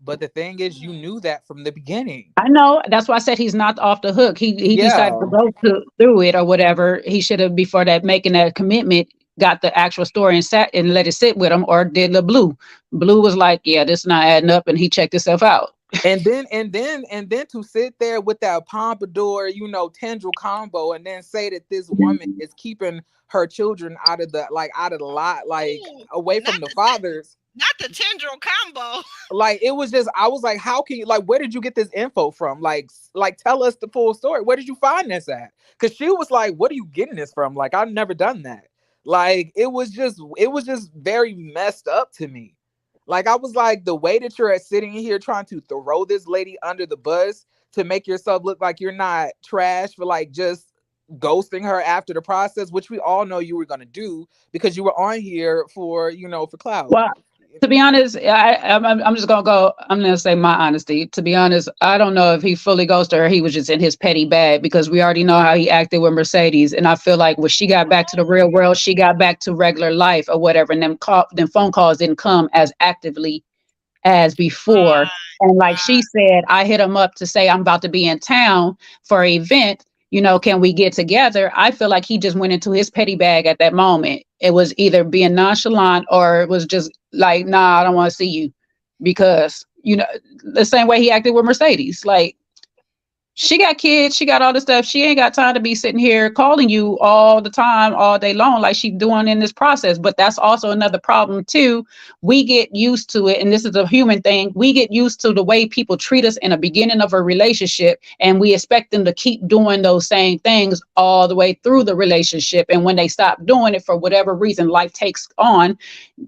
But the thing is, you knew that from the beginning. I know. That's why I said he's not off the hook. He decided to go through it or whatever. He should have, before that, making that commitment, got the actual story and sat and let it sit with him, or did the Blue. Blue was like, yeah, this is not adding up, and he checked himself out. And then to sit there with that pompadour, tendril combo, and then say that this woman is keeping her children out of the lot, like away from the fathers. Not the tendril combo. Like, it was just, I was like, how can you, like, where did you get this info from? Like tell us the full story. Where did you find this at? Because she was like, what are you getting this from? Like, I've never done that. Like, it was just very messed up to me. Like, I was like, the way that you're sitting here trying to throw this lady under the bus to make yourself look like you're not trash for like just ghosting her after the process, which we all know you were going to do because you were on here for clout. Well, to be honest, I'm just gonna go. I'm gonna say my honesty. To be honest, I don't know if he fully ghosted her. He was just in his petty bag because we already know how he acted with Mercedes, and I feel like when she got back to the real world, she got back to regular life or whatever, and them phone calls didn't come as actively as before. And like she said, I hit him up to say I'm about to be in town for an event. Can we get together? I feel like he just went into his petty bag at that moment. It was either being nonchalant or it was just like, nah, I don't want to see you. Because, the same way he acted with Mercedes. Like, she got kids, she got all this stuff. She ain't got time to be sitting here calling you all the time, all day long, like she's doing in this process. But that's also another problem too. We get used to it, and this is a human thing. We get used to the way people treat us in the beginning of a relationship, and we expect them to keep doing those same things all the way through the relationship. And when they stop doing it for whatever reason life takes on,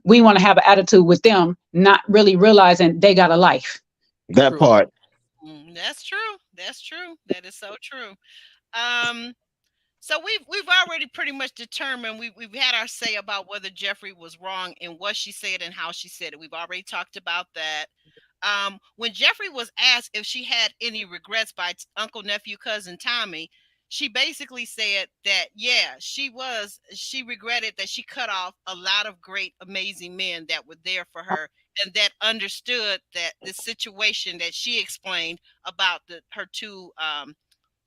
we want to have an attitude with them, not really realizing they got a life. That part. That's true. That's true. That is so true. So we've already pretty much determined we've had our say about whether Jeffrey was wrong in what she said and how she said it. We've already talked about that. When Jeffrey was asked if she had any regrets by uncle, nephew, cousin Tommy, she basically said that she regretted that she cut off a lot of great, amazing men that were there for her and that understood that the situation that she explained about the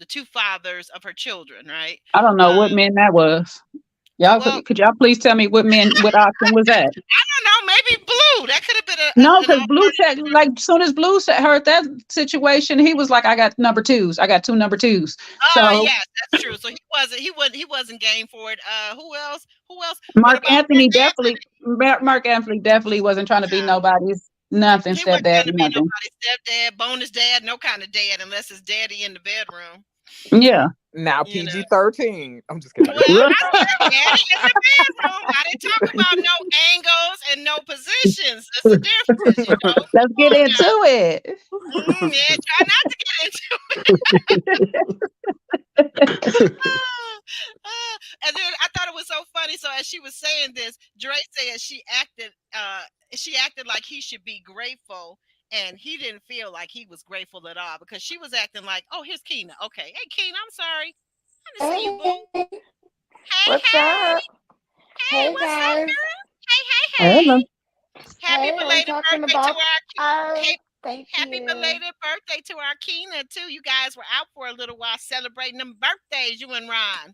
two fathers of her children, right? I don't know what men that was. Y'all could y'all please tell me what option was that? I don't know, maybe Blue. That could have been no, because Blue checked, like, as soon as Blue heard that situation, he was like, I got number twos. I got two number twos. Oh, yes, that's true. So he wasn't game for it. Who else? Mark Anthony definitely wasn't trying to be nobody's nothing he stepdad. Wasn't be nobody's stepdad, bonus dad, no kind of dad unless it's daddy in the bedroom. Yeah. Now PG-13. I'm just kidding. Well, I said daddy in the bedroom. I didn't talk about no angles and no positions. That's the difference, Let's get into it. Yeah, try not to get into it. And then I thought it was so funny. So as she was saying this, Dre said she acted like he should be grateful. And he didn't feel like he was grateful at all because she was acting like, oh, here's Keena. Okay. Hey, Keena, I'm sorry. I didn't see you, boo. What's Hey. up? Hey, Hey what's up, guys. girl? Hey. Hello. Happy Hey, are we belated talking birthday to about our hey, thank happy you. belated birthday to our Keena too. You guys were out for a little while celebrating them birthdays, you and Ron.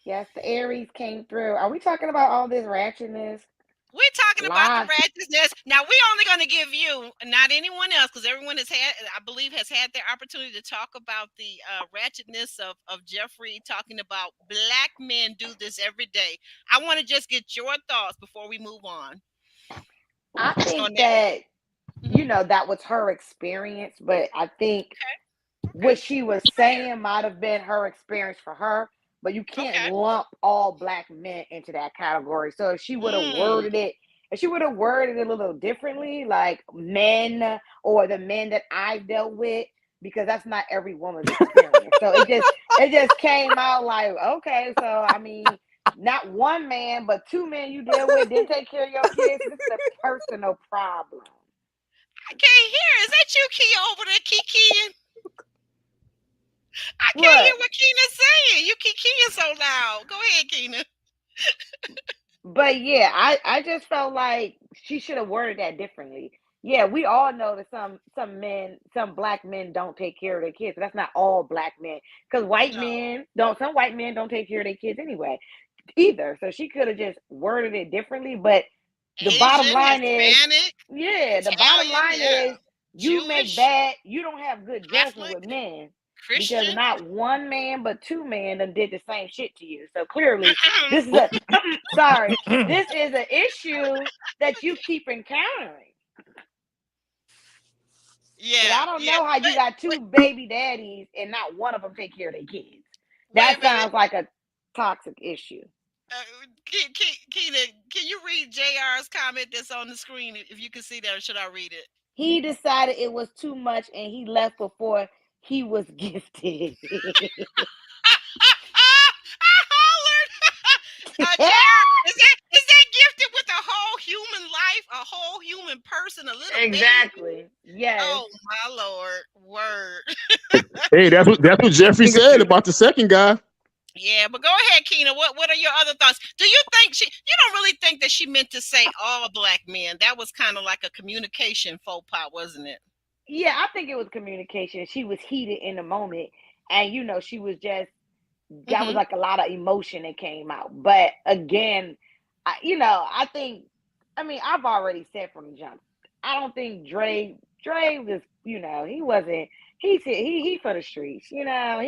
Yes, the Aries came through. Are we talking about all this ratchetness? We're talking about the Live. ratchetness. Now we're only going to give you, not anyone else, because everyone has had, I believe, has had their opportunity to talk about the ratchetness of Jeffrey talking about black men do this every day. I want to just get your thoughts before we move on. I So think now, that, mhm. that was her experience, but I think Okay, what she was saying might have been her experience for her, but you can't okay. lump all black men into that category. So Mm. if she would have worded it a little differently, like men or the men that I've dealt with, because that's not every woman's experience. So it just came out like, okay, so I mean, not one man, but two men you deal with didn't take care of your kids. This is a personal problem. I can't hear. Is that you, Kia, over there, Kiki? I can't hear What? what Keena's saying. You keep Kia so loud. Go ahead, Keena. But yeah, I just felt like she should have worded that differently. Yeah, we all know that some black men don't take care of their kids. But that's not all black men, because No. some white men don't take care of their kids anyway either. So she could have just worded it differently. But the bottom Asian, line is, Hispanic, yeah, the bottom Italian, line yeah. is Jewish, you don't have good judgment Catholic, with men, because Christian. not one man but two men done did the same shit to you. So clearly, this is a sorry, this is an issue that you keep encountering. Because Yeah, I don't yeah. know how you got two baby daddies and not one of them take care of their kids. Wait That a minute. sounds like a toxic issue. Keena, can you read JR's comment that's on the screen if you can see that, or should I read it? He decided it was too much and he left before he was gifted. I hollered. JR, is that gifted with a whole human life, a whole human person, a little baby? Exactly. Yes. Oh my Lord, word. Hey, that's what Jeffrey said about the second guy. Yeah, but go ahead, Keena. What are your other thoughts? Do you think you don't really think that she meant to say all black men? That was kind of like a communication faux pas, wasn't it? Yeah, I think it was communication. She was heated in the moment. And, she was just, that was Mm-hmm. like a lot of emotion that came out. But again, I think, I've already said from the jump, I don't think Dre was, he wasn't, he for the streets, he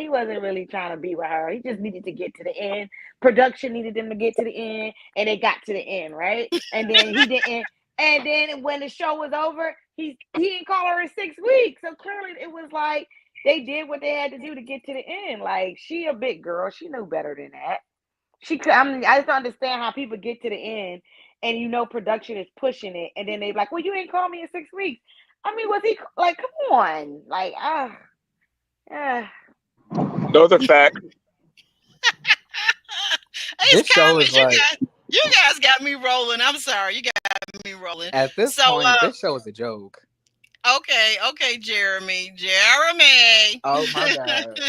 wasn't really trying to be with her. He just needed to get to the end. Production needed them to get to the end, and they got to the end, right? And then he didn't. And then when the show was over, he didn't call her in 6 weeks. So clearly it was like they did what they had to do to get to the end. Like, she a big girl. She knew better than that. I just don't understand how people get to the end and production is pushing it, and then they like, well, you ain't called me in 6 weeks. Was he like, come on, like, Those are facts. These This show is comments, like, you guys got me rolling. I'm sorry, you got me rolling. at this So, point, this show is a joke. okay, Jeremy. Oh my God.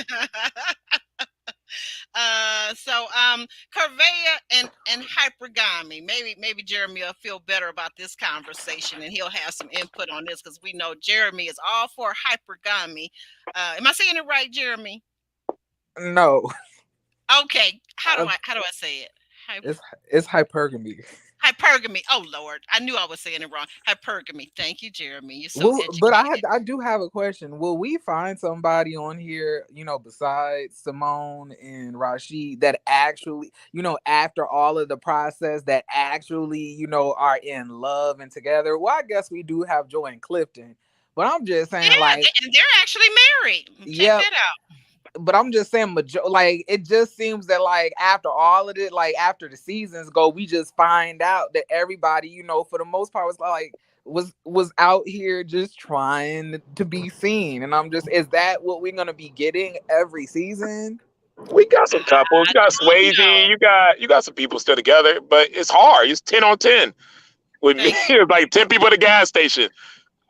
Corvair and hypergamy. Maybe Jeremy will feel better about this conversation and he'll have some input on this, because we know Jeremy is all for hypergamy. Am I saying it right, Jeremy? No. Okay. How do I say it? It's hypergamy. Hypergamy. Oh Lord, I knew I was saying it wrong. Hypergamy. Thank you, Jeremy. You're so educated. But I do have a question. Will we find somebody on here, besides Simone and Rashid, that actually, after all of the process, that actually, are in love and together? Well, I guess we do have Joy and Clifton, but I'm just saying, and they're actually married. Check that out. But I'm just saying, it just seems that after all of it, after the seasons go, we just find out that everybody, for the most part, was out here just trying to be seen. And I'm just, is that what we're gonna be getting every season? We got some couples. You got Swayze. You got some people still together, but it's hard. It's 10 on 10 with me. It's like 10 people at the gas station.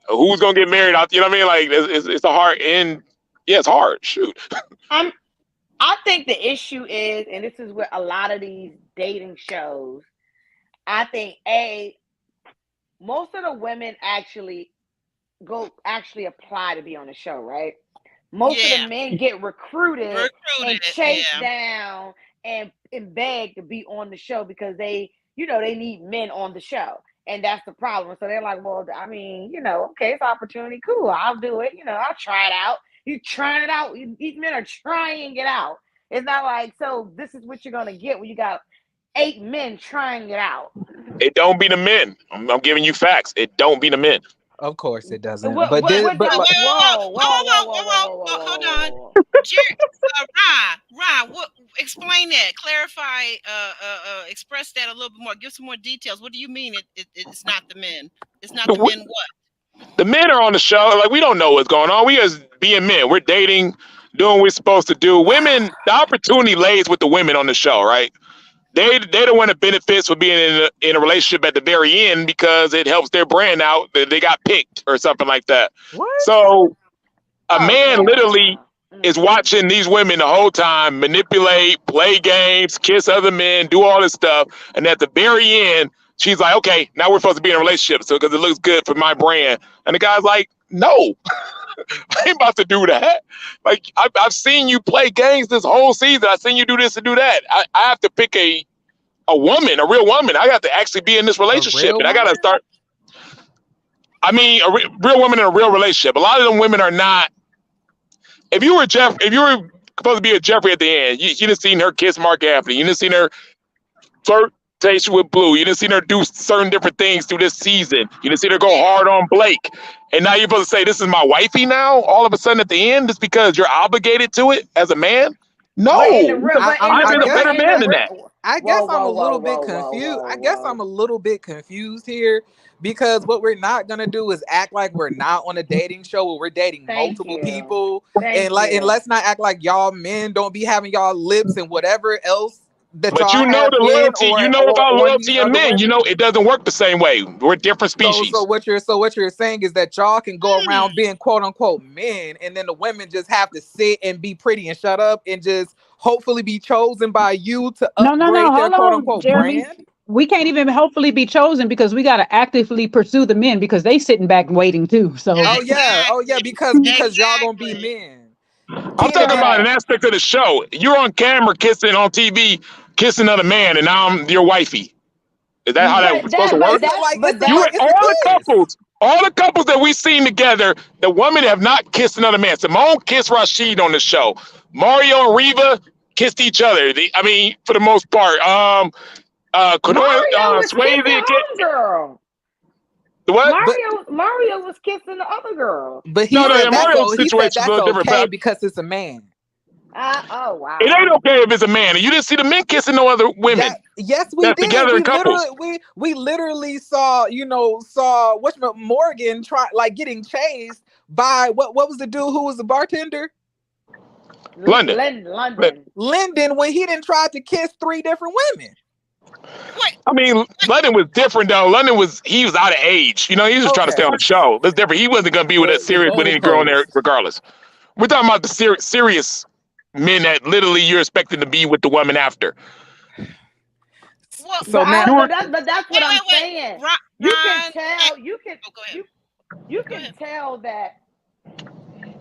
Who's gonna get married out? You know what I mean? Like, it's a hard end. Yeah, it's hard. Shoot. I think the issue is, and this is where a lot of these dating shows, I think most of the women actually apply to be on the show, right? Most of the Yeah, men get recruited and recruited. chased Yeah. down and begged to be on the show because they need men on the show. And that's the problem. So they're like, well, I mean, okay, it's opportunity. Cool. I'll do it. I'll try it out. You trying it out. These men are trying it out. It's not like, so this is what you're going to get when you got 8 men trying it out. It don't be the men. I'm giving you facts. It don't be the men. Of course it doesn't. What, But what, this, what, but whoa, like, whoa, whoa, Hold whoa, on, whoa, whoa, whoa, hold whoa, on. whoa. Ron, what? Explain that. Clarify. Express that a little bit more. Give some more details. What do you mean? It's not the men. It's not the men. What? The men are on the show. Like, we don't know what's going on. We as being men, we're dating, doing what we're supposed to do. Women, the opportunity lays with the women on the show, right? They don't want the benefits for being in a relationship at the very end because it helps their brand out that they got picked or something like that. what? So a man yeah. literally is watching these women the whole time manipulate, play games, kiss other men, do all this stuff, and at the very end, she's like, "Okay, now we're supposed to be in a relationship, so because it looks good for my brand." And the guy's like, "No, I ain't about to do that. Like, I've seen you play games this whole season. I've seen you do this and do that. I have to pick a woman, a real woman. I got to actually be in this relationship, and I got to start. I mean, a real woman in a real relationship. A lot of them women are not. If you were supposed to be a Jeffrey at the end, you didn't seen her kiss Mark Anthony. You didn't seen her flirtation with Blue. You didn't seen her do certain different things through this season. You didn't see her go hard on Blake. And now you're supposed to say, this is my wifey now, all of a sudden at the end, just because you're obligated to it as a man? No. I've been a better man than that. I guess I'm a little bit confused. I guess I'm a little bit confused here because what we're not gonna do is act like we're not on a dating show where we're dating multiple people. And let's not act like y'all men don't be having y'all lips and whatever else. But you know the loyalty. You know about loyalty in men. You know it doesn't work the same way. We're different species. So what you're saying is that y'all can go around being quote unquote men, and then the women just have to sit and be pretty and shut up and just hopefully be chosen by you to upgrade their quote unquote brand. We can't even hopefully be chosen because we got to actively pursue the men because they sitting back waiting too. So oh yeah, because y'all gonna be men. I'm talking about an aspect of the show. You're on camera kissing on TV, kissing another man, and now I'm your wifey. Is that how that's supposed to work? All the couples that we've seen together, the women have not kissed another man. Simone kissed Rashid on the show. Mario and Reva kissed each other. I mean, for the most part. Mario was kissing the girl. The what? Mario was kissing the other girl. But Mario's situation is a little different because it's a man. Oh wow! It ain't okay if it's a man. You didn't see the men kissing no other women. Yes, we did. Together in couples. We literally saw Morgan getting chased by what was the dude who was the bartender? Linden when he didn't try to kiss 3 different women. I mean, Linden was different though. He was out of age. You know, he was just trying to stay on the show. That's different. He wasn't gonna be with any girl in there regardless. We're talking about the serious men that literally you're expecting to be with the woman after. Well, so now, but that's what I'm saying. You can tell. You can tell that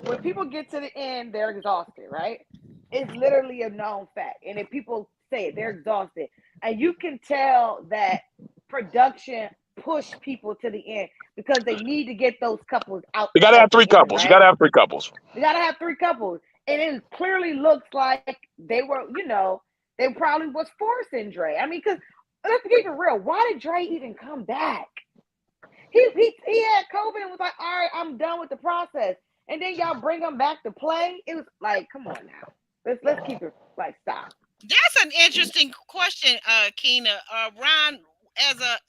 when people get to the end, they're exhausted, right? It's literally a known fact, and if people say it, they're exhausted, and you can tell that production push people to the end because they need to get those couples out. You gotta have 3 couples. Right? You gotta have 3 couples. You gotta have 3 couples. And it clearly looks like they were, they probably was forcing Dre. I mean, because let's keep it real. Why did Dre even come back? He had COVID and was like, all right, I'm done with the process. And then y'all bring him back to play. It was like, come on now. Let's keep it stop. That's an interesting question, Keena. Ron, as a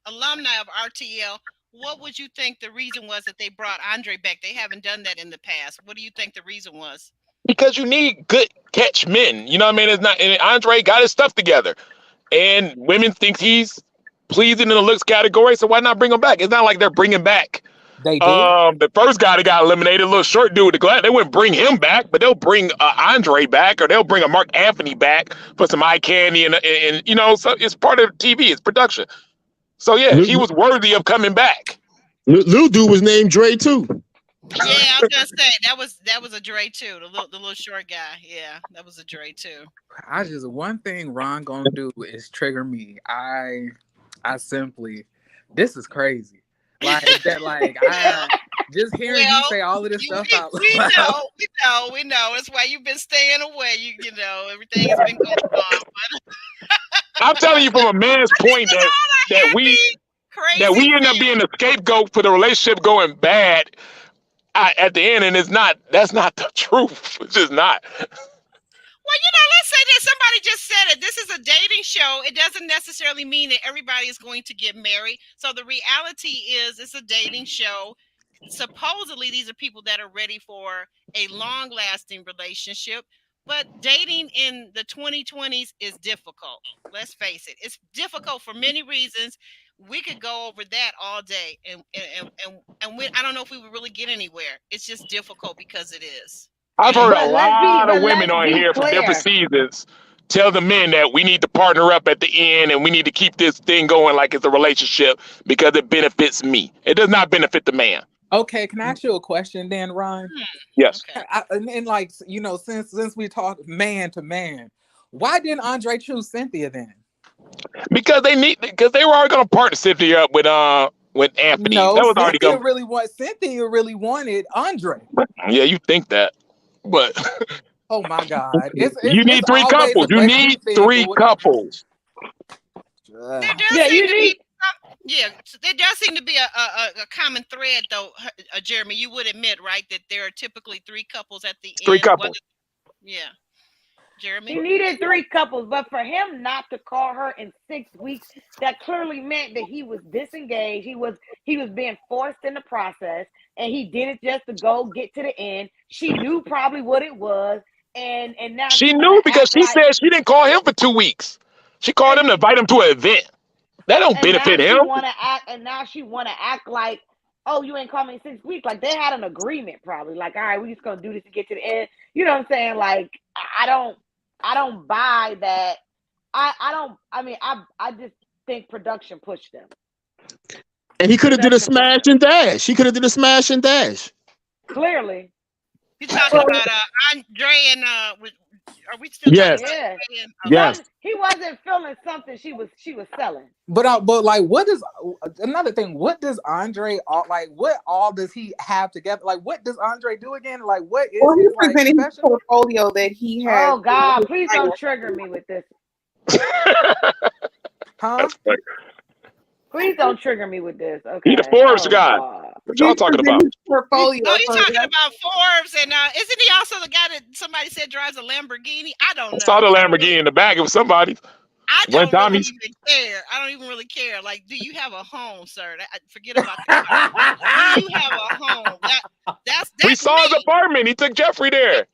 alumni of RTL, what would you think the reason was that they brought Andre back? They haven't done that in the past. What do you think the reason was? Because you need good catch men. You know what I mean? It's not. And Andre got his stuff together, and women think he's pleasing in the looks category. So why not bring him back? It's not like they're bringing back They did. The first guy that got eliminated, a little short dude with the glass, they wouldn't bring him back, but they'll bring Andre back, or they'll bring a Mark Anthony back for some eye candy, and you know, so it's part of TV, it's production. So yeah, he was worthy of coming back. Little dude was named Dre too. Yeah, I was gonna say that was a Dre too. The little short guy. Yeah, that was a Dre too. One thing Ron gonna do is trigger me. I simply, this is crazy. Like that, like I just hearing you say all of this stuff out loud. We know. That's why you've been staying away. You know, everything has been going on. I'm telling you from a man's point that we end up being the scapegoat for the relationship going bad at the end, and that's not the truth. It's just not. Well, you know, let's say that somebody just said it. This is a dating show. It doesn't necessarily mean that everybody is going to get married. So the reality is it's a dating show. Supposedly, these are people that are ready for a long-lasting relationship. But dating in the 2020s is difficult. Let's face it. It's difficult for many reasons. We could go over that all day. And I don't know if we would really get anywhere. It's just difficult because it is. I've heard a lot of women on here from different seasons tell the men that we need to partner up at the end and we need to keep this thing going like it's a relationship because it benefits me. It does not benefit the man. Okay, can I ask you a question then, Ron? Yes. Okay. And like, you know, since we talk man to man, why didn't Andre choose Cynthia then? Because they were already going to partner Cynthia up with Anthony. No, that was already Cynthia really wanted Andre. Yeah, you think that. But oh my God! You need three couples. You need three couples. There does seem to be a common thread, though, Jeremy. You would admit, right, that there are typically three couples at the end. Three couples. Yeah, Jeremy. He needed three couples, but for him not to call her in 6 weeks, that clearly meant that he was disengaged. He was being forced in the process. And he did it just to go get to the end. She knew probably what it was, and now she knew because she said she didn't call him for 2 weeks. She called him to invite him to an event. That don't benefit him. Now she want to act like, oh, you ain't called me in 6 weeks. Like they had an agreement, probably. Like, all right, we're just gonna do this to get to the end. You know what I'm saying? Like, I don't buy that. I just think production pushed them. And he could have did a smash and dash. Clearly. You talking about Andre and are we still? Yes. Yes. He wasn't feeling something she was selling. But like, what is another thing? What does Andre what all does he have together? Like, what does Andre do again? Like, what is he's his presenting his portfolio that he has? Oh God, please don't trigger me with this. Huh? Please don't trigger me with this. Okay. He the Forbes guy. What y'all talking about? Portfolio. Oh, you're talking about Forbes, and isn't he also the guy that somebody said drives a Lamborghini? I don't know. I saw the Lamborghini in the back. It was somebody. I don't really even care. I don't even really care. Like, do you have a home, sir? Forget about that. Do you have a home? That's we saw his apartment. He took Jeffrey there.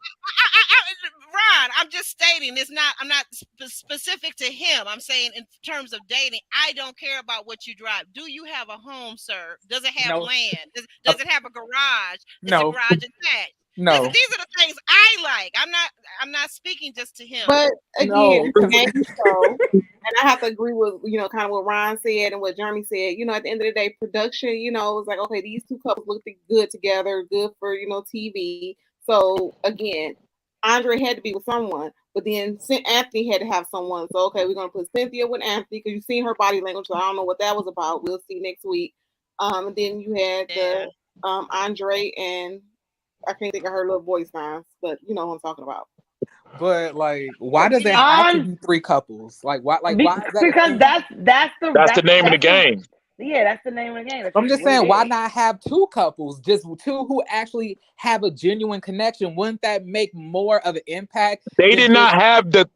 Ron, I'm just stating I'm not specific to him. I'm saying in terms of dating, I don't care about what you drive. Do you have a home, sir? Does it have land? Does it have a garage? Is the garage attached? No. These are the things I like. I'm not speaking just to him. But again, and I have to agree with kind of what Ron said and what Jeremy said. At the end of the day, production, it's like, okay, these two couples look good together, good for TV. So again, Andre had to be with someone, but then Anthony had to have someone. So, okay, we're going to put Cynthia with Anthony because you've seen her body language. So I don't know what that was about. We'll see next week. And then you had the Andre and I can't think of her little voice signs, but you know who I'm talking about. But like, why does there have to be three couples? Like, why? Like, why? Is that because that's the name of the game. Yeah, that's the name of the game. I'm just saying, why not have two couples, just two who actually have a genuine connection? Wouldn't that make more of an impact? They did not have the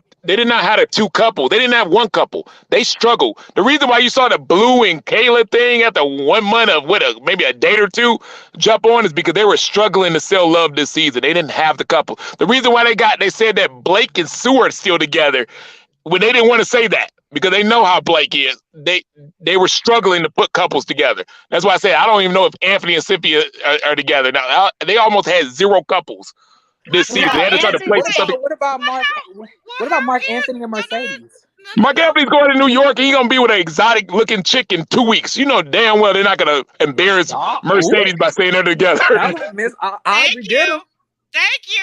two couple. They didn't have one couple. They struggled. The reason why you saw the Blue and Kayla thing after 1 month of maybe a date or two jump on is because they were struggling to sell love this season. They didn't have the couple. The reason why they said that Blake and Sue are still together when they didn't want to say that because they know how Blake is. They were struggling to put couples together. That's why I say I don't even know if Anthony and Cynthia are together now. They almost had 0 couples this season. They had to try to place something. What about Mark? What about Mark Anthony and Mercedes? Mark Anthony's going to New York. He's gonna be with an exotic looking chick in 2 weeks. You know damn well they're not gonna embarrass Mercedes by saying they're together. Miss Aubrey did them. Thank you.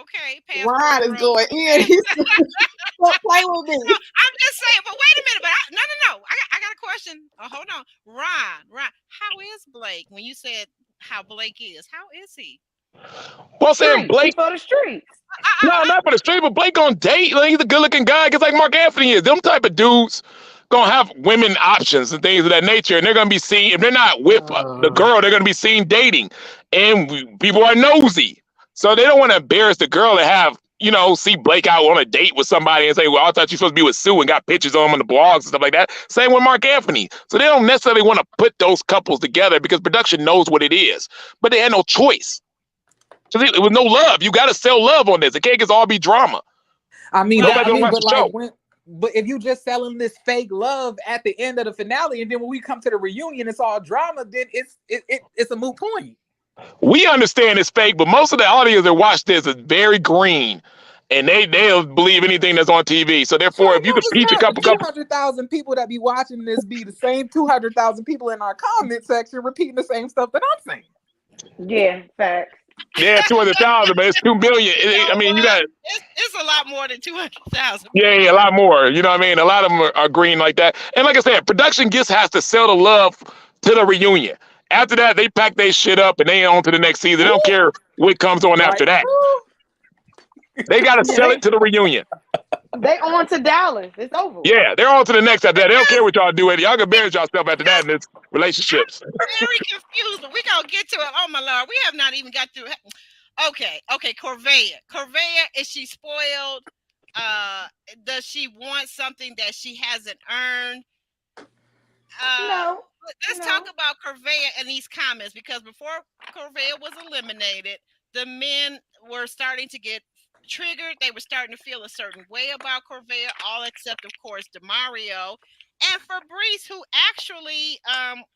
Okay, Ron is going in. Play with me. No, I'm just saying, but wait a minute. But no. I got a question. Hold on, Ron. How is Blake? When you said how Blake is, how is he? Well, saying Blake for the streets. No, not for the street, but Blake gonna date. Like, he's a good-looking guy, just like Mark Anthony is. Them type of dudes gonna have women options and things of that nature, and they're gonna be seen. If they're not with the girl, they're gonna be seen dating, and people are nosy, so they don't want to embarrass the girl to have see Blake out on a date with somebody and say, "Well, I thought you were supposed to be with Sue," and got pictures of him on the blogs and stuff like that. Same with Mark Anthony, so they don't necessarily want to put those couples together because production knows what it is, but they had no choice. So it was no love. You got to sell love on this. It can't just all be drama. But if you just selling this fake love at the end of the finale, and then when we come to the reunion, it's all drama. Then it's a moot point. We understand it's fake, but most of the audience that watch this is very green, and they'll believe anything that's on TV. So therefore, if you could peach a couple 200,000 people that be watching this be the same 200,000 people in our comment section repeating the same stuff that I'm saying. Yeah, facts. Yeah, 200,000, but it's 2 billion. I mean, you got it's a lot more than 200,000. Yeah, a lot more. You know what I mean? A lot of them are green like that. And like I said, production just has to sell the love to the reunion. After that, they pack their shit up and they on to the next season. They don't care what comes on after that. They got to sell it to the reunion. They on to Dallas. It's over. Yeah, they're on to the next after that. They don't care what y'all do. Y'all can embarrass yourself after that in this relationships. I'm very confused, but we're going to get to it. Oh, my Lord. We have not even got through. Okay, Corvair, is she spoiled? Does she want something that she hasn't earned? No. Let's talk about Corvair and these comments, because before Corvair was eliminated, the men were starting to get triggered. They were starting to feel a certain way about Corvair, all except, of course, DeMario and Febreze, who actually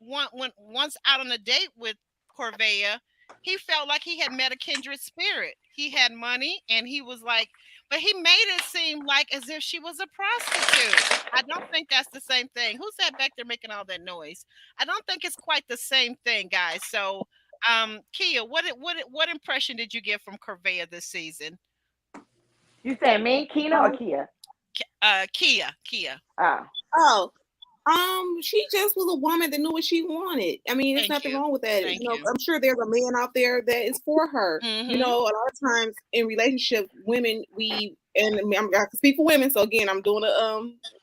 once out on a date with Corvair, he felt like he had met a kindred spirit. He had money, and he was like, but he made it seem like as if she was a prostitute. I don't think that's the same thing. Who's that back there making all that noise? I don't think it's quite the same thing, guys. So, Kia, what impression did you get from Corvair this season? You said me, Kina, or Kia? Kia. She just was a woman that knew what she wanted. I mean, there's nothing wrong with that. I'm sure there's a man out there that is for her. Mm-hmm. A lot of times in relationships, women, I can speak for women. So again, I'm doing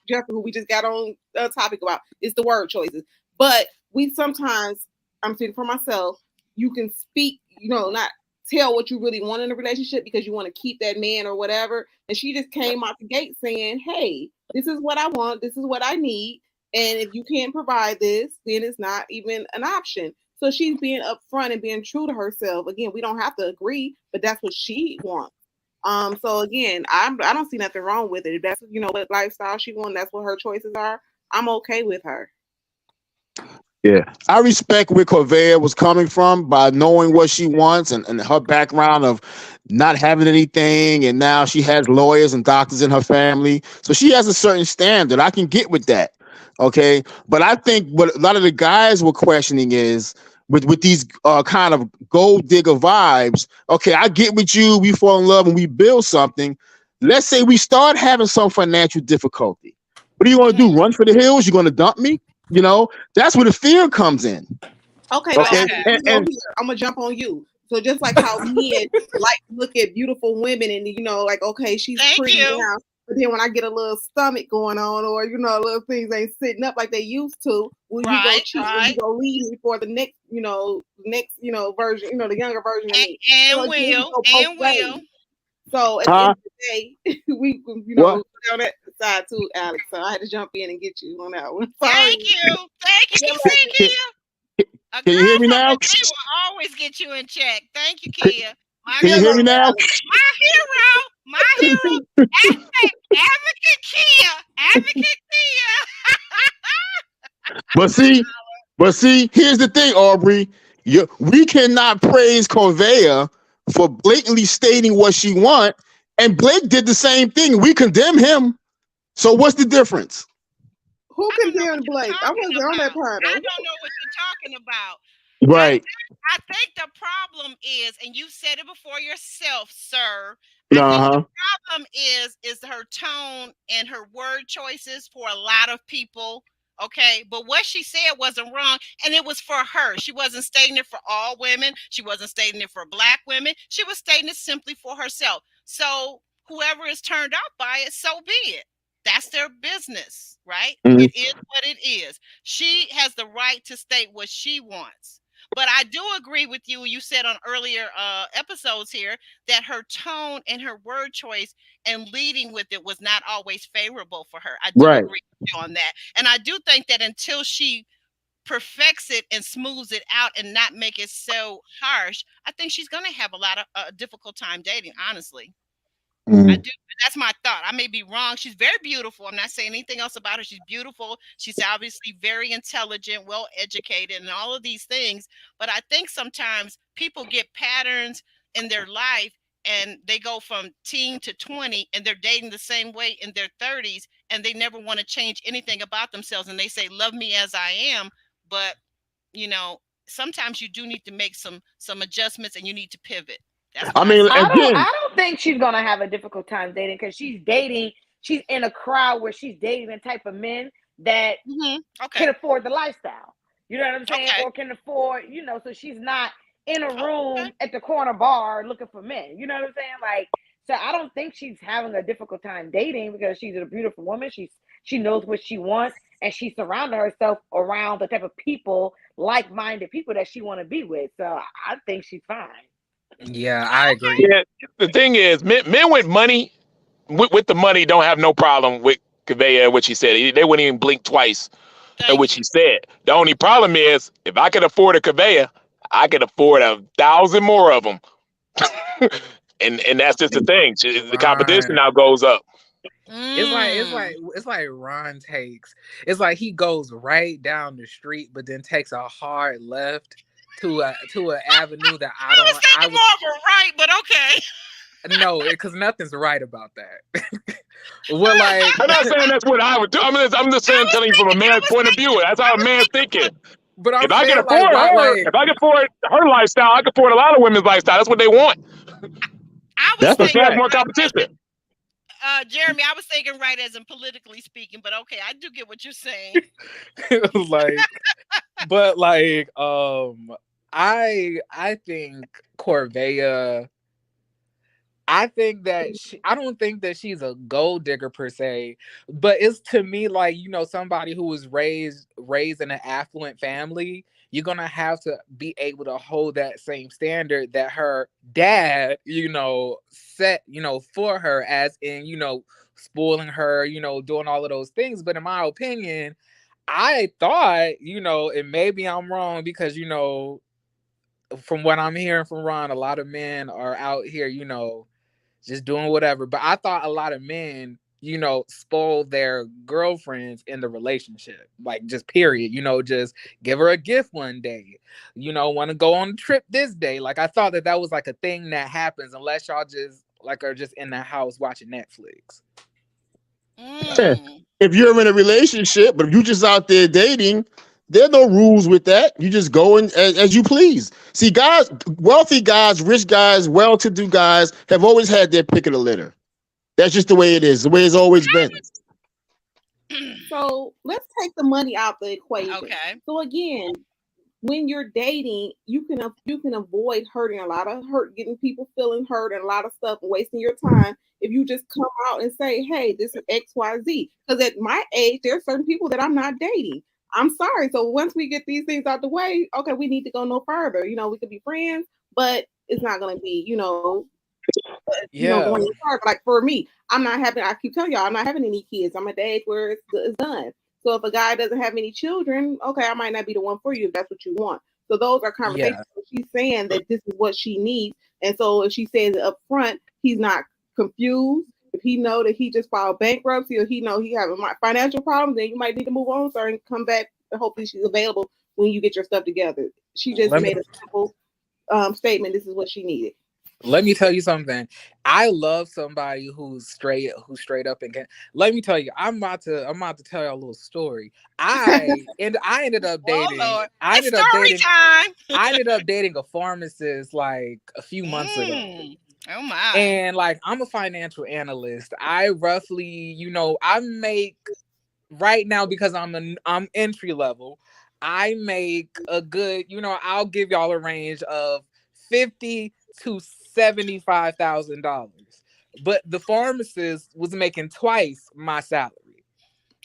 Jeffrey, who we just got on a topic about, is the word choices. But we sometimes, I'm speaking for myself, you can speak, not tell what you really want in a relationship because you want to keep that man or whatever. And she just came out the gate saying, hey, this is what I want. This is what I need. And if you can't provide this, then it's not even an option. So she's being upfront and being true to herself. Again, we don't have to agree, but that's what she wants. So again, I don't see nothing wrong with it. If that's what lifestyle she wants, that's what her choices are, I'm okay with her. Yeah, I respect where Corvair was coming from by knowing what she wants and her background of not having anything, and now she has lawyers and doctors in her family, so she has a certain standard. I can get with that, okay? But I think what a lot of the guys were questioning is with these kind of gold digger vibes. Okay, I get with you, we fall in love and we build something. Let's say we start having some financial difficulty. What are you going to do? Run for the hills? You're going to dump me? That's where the fear comes in. Okay. And I'm gonna jump on you. So just like how men like to look at beautiful women and like, okay, she's pretty now, but then when I get a little stomach going on, or little things ain't sitting up like they used to, will you go cheat? Will you go lead me for the next version, the younger version of me? Will. So at the end of the day, we on that side too, Alex. So I had to jump in and get you on that one. Thank you. Can you hear me now? They will always get you in check. Thank you, Kia. Can you hear me now? My hero, advocate Kia, advocate Kia. But see, here's the thing, Aubrey. We cannot praise Corvair for blatantly stating what she wants, and Blake did the same thing. We condemn him. So what's the difference? Who condemned Blake? I wasn't on that part. I don't know what you're talking about. Right. I think the problem is, and you said it before yourself, sir. I think the problem is her tone and her word choices for a lot of people. Okay, but what she said wasn't wrong, and it was for her. She wasn't stating it for all women. She wasn't stating it for Black women. She was stating it simply for herself. So whoever is turned off by it, so be it. That's their business, right? Mm-hmm. It is what it is. She has the right to state what she wants. But I do agree with you. You said on earlier episodes here that her tone and her word choice and leading with it was not always favorable for her. I do agree with you on that. And I do think that until she perfects it and smooths it out and not make it so harsh, I think she's going to have a lot of difficult time dating, honestly. I do. That's my thought. I may be wrong. She's very beautiful. I'm not saying anything else about her. She's beautiful. She's obviously very intelligent, well educated, and all of these things. But I think sometimes people get patterns in their life and they go from teen to 20 and they're dating the same way in their 30s and they never want to change anything about themselves. And they say, love me as I am. But, you know, sometimes you do need to make some adjustments and you need to pivot. I don't think she's gonna have a difficult time dating because she's in a crowd where she's dating the type of men that can afford the lifestyle. You know what I'm saying? Or can afford, so she's not in a room at the corner bar looking for men. You know what I'm saying? Like, so I don't think she's having a difficult time dating because she's a beautiful woman. She knows what she wants and she surrounded herself around the type of people, like-minded people that she want to be with. So I think she's fine. Yeah, I agree. Yeah, the thing is, men with money, with the money, don't have no problem with Corvair, what she said. They wouldn't even blink twice at what she said. The only problem is, if I could afford a Corvair, I could afford 1,000 more of them. and that's just the thing. The competition now goes up. It's like Ron takes. It's like he goes right down the street, but then takes a hard left to an avenue that I was more of a right, but okay. No, because nothing's right about that. Well, like, I'm not saying that's what I would do. I'm just saying, telling you from a man's point of view. That's how a man's thinking. But if I can afford her lifestyle, I can afford a lot of women's lifestyle. That's what they want. That's she has more competition. Jeremy, I was thinking right as in politically speaking, but okay, I do get what you're saying. I think Corvair. I think that I don't think that she's a gold digger per se, but it's to me like, somebody who was raised in an affluent family, you're going to have to be able to hold that same standard that her dad, set, for her, as in, spoiling her, doing all of those things. But in my opinion, I thought, and maybe I'm wrong because, from what I'm hearing from Ron, a lot of men are out here, just doing whatever. But I thought a lot of men, spoil their girlfriends in the relationship. Like, just period. Just give her a gift one day. Want to go on a trip this day. Like, I thought that was like a thing that happens unless y'all just are just in the house watching Netflix. If you're in a relationship, but if you just out there dating, there are no rules with that. You just go in as you please. See, guys, wealthy guys, rich guys, well-to-do guys have always had their pick of the litter. That's just the way it is. The way it's always been. So let's take the money out the equation. Okay. So again, when you're dating, you can avoid hurting getting people feeling hurt and a lot of stuff, and wasting your time if you just come out and say, hey, this is XYZ. Because at my age, there are certain people that I'm not dating. I'm sorry. So once we get these things out the way, okay, we need to go no further. We could be friends, but it's not going to be, going further. Like for me, I'm not having, I keep telling y'all, I'm not having any kids. I'm at the age where it's done. So if a guy doesn't have any children, okay, I might not be the one for you if that's what you want. So those are conversations. She's saying that this is what she needs. And so if she says it up front, he's not confused, if he know that he just filed bankruptcy, or he know he having financial problems, then you might need to move on, sir, and come back. And hopefully she's available when you get your stuff together. She just made a simple statement. This is what she needed. Let me tell you something. I love somebody who's straight up and can. Let me tell you, I'm about to tell you a little story. I ended up dating. Oh, Lord. I ended up story dating. time. I ended up dating a pharmacist like a few months ago. Oh my! And like, I'm a financial analyst. I roughly, I make right now, because I'm entry level. I make a good, I'll give y'all a range of $50,000 to $75,000. But the pharmacist was making twice my salary.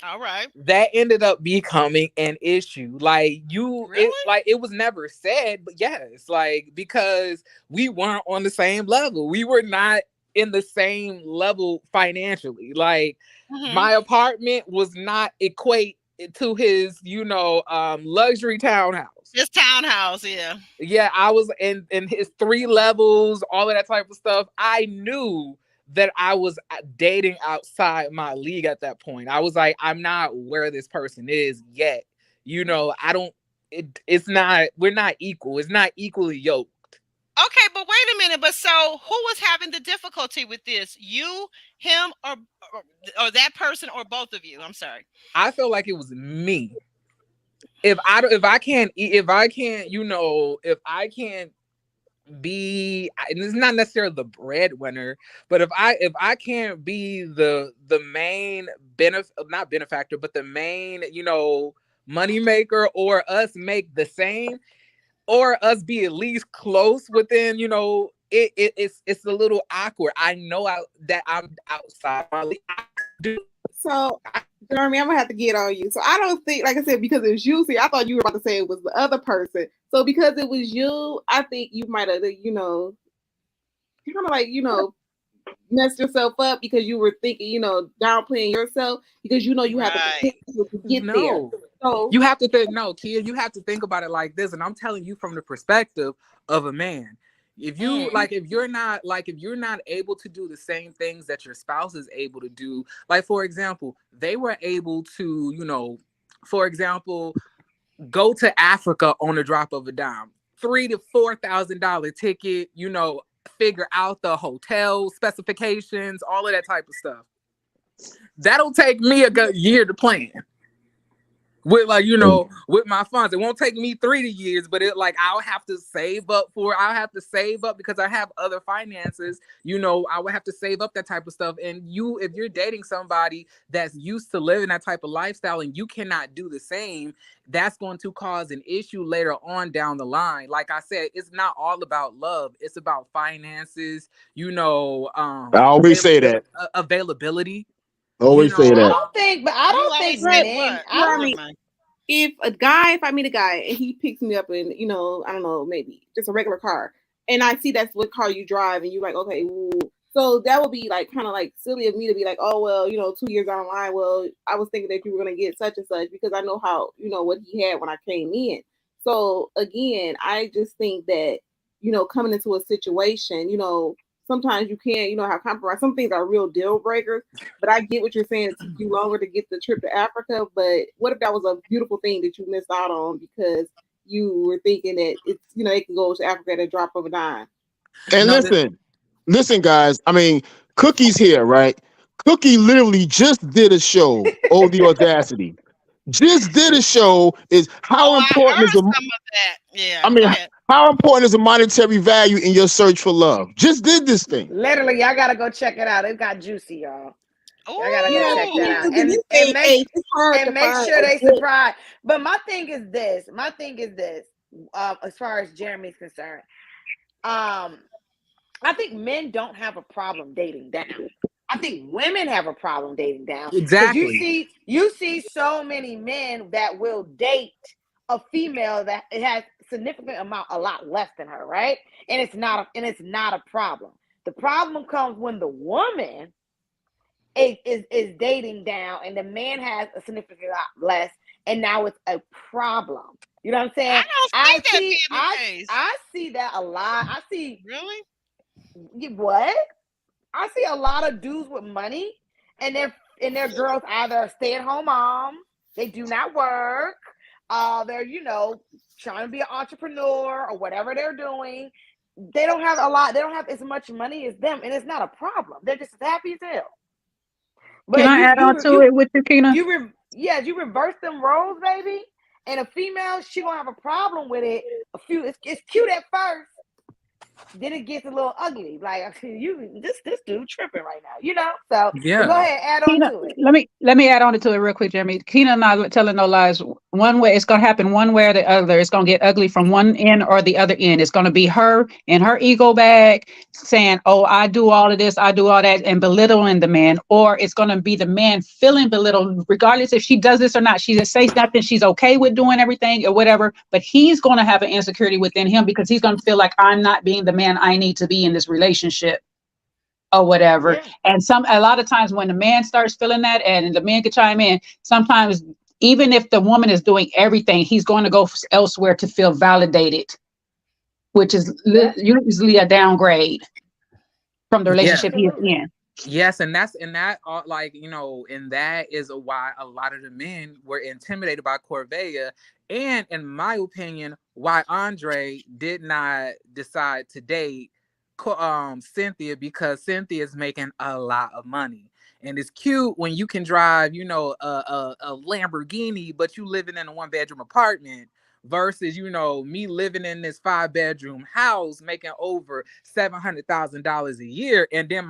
All right. That ended up becoming an issue. Like Really? it was never said, but yes, like, because we weren't on the same level. We were not in the same level financially. Like, my apartment was not equate to his, luxury townhouse. His townhouse, yeah. Yeah, I was in his 3 levels, all of that type of stuff. I knew that I was dating outside my league at that point. I was like, I'm not where this person is yet. We're not equal. It's not equally yoked. Okay, but wait a minute. But so who was having the difficulty with this? You, him, or that person, or both of you? I'm sorry. I feel like it was me. If I can't be, and it's not necessarily the breadwinner, but if I can't be the main not benefactor, but the main, money maker, or us make the same, or us be at least close within, it's a little awkward. I know that I'm outside my league. So, Jeremy, I'm gonna have to get on you. So I don't think, like I said, because it was you. See, I thought you were about to say it was the other person. So because it was you, I think you might have, kind of like, messed yourself up because you were thinking, downplaying yourself because you have the potential to get there. So you have to think, kid, you have to think about it like this, and I'm telling you from the perspective of a man. If you if you're not able to do the same things that your spouse is able to do, like, for example, they were able to, go to Africa on a drop of a dime, $3,000 to $4,000 ticket, figure out the hotel specifications, all of that type of stuff. That'll take me a good year to plan. With with my funds, it won't take me 3 years, but I'll have to save up because I have other finances. I would have to save up that type of stuff. And if you're dating somebody that's used to living that type of lifestyle and you cannot do the same, that's going to cause an issue later on down the line. Like I said, it's not all about love; it's about finances. I always say that. Availability. Always say that. I don't think men. If I meet a guy and he picks me up in, I don't know, maybe just a regular car, and I see that's what car you drive, and you're like, okay, ooh. So that would be like kind of like silly of me to be like, oh well, 2 years down the line, well, I was thinking that you were gonna get such and such because I know how, what he had when I came in. So again, I just think that, coming into a situation, sometimes you can't, have compromise. Some things are real deal breakers, but I get what you're saying. It took you longer to get the trip to Africa, but what if that was a beautiful thing that you missed out on because you were thinking that it's, it can go to Africa at a drop of a dime? And listen, guys. I mean, Cookie's here, right? Cookie literally just did a show. Oh, the audacity! Just did a show. Is how important is some of that? Yeah. I mean, how important is the monetary value in your search for love? Just did this thing. Literally, y'all gotta go check it out. It got juicy, y'all. Y'all gotta go check that out. And make sure they surprise. But my thing is this. As far as Jeremy's concerned, I think men don't have a problem dating down. I think women have a problem dating down. Exactly. You see so many men that will date a female that it has significant amount, a lot less than her, right? And it's not a problem. The problem comes when the woman is dating down and the man has a significant lot less, and now it's a problem. You know what I'm saying? I see that a lot. I see. Really? What? I see a lot of dudes with money, and their girls either stay-at-home moms, they do not work, they're trying to be an entrepreneur or whatever they're doing. They don't have they don't have as much money as them, and it's not a problem. They're just as happy as hell. But Can I add on to it with you, Kina? You reverse them roles, baby. And a female, she gonna have a problem with it. It's cute at first, then it gets a little ugly. Like this dude tripping right now, So Yeah. go ahead, add on Kina, to it. let me add on to it real quick, Jeremy. Kina and I telling no lies. One way it's gonna happen, one way or the other. It's gonna get ugly from one end or the other end. It's gonna be her and her ego bag saying, "Oh, I do all of this, I do all that," and belittling the man, or it's gonna be the man feeling belittled, regardless if she does this or not. She just says nothing. She's okay with doing everything or whatever, but he's gonna have an insecurity within him because he's gonna feel like I'm not being the man I need to be in this relationship. Or whatever. Yeah. And a lot of times when the man starts feeling that, and the man could chime in, sometimes even if the woman is doing everything, he's going to go elsewhere to feel validated, which is usually a downgrade from the relationship he is in. Yes, and that and that is why a lot of the men were intimidated by Corvair, and in my opinion, why Andre did not decide to date Cynthia, because Cynthia is making a lot of money, and it's cute when you can drive a Lamborghini, but you living in a 1-bedroom apartment versus me living in this 5-bedroom house making over $700,000 a year, and then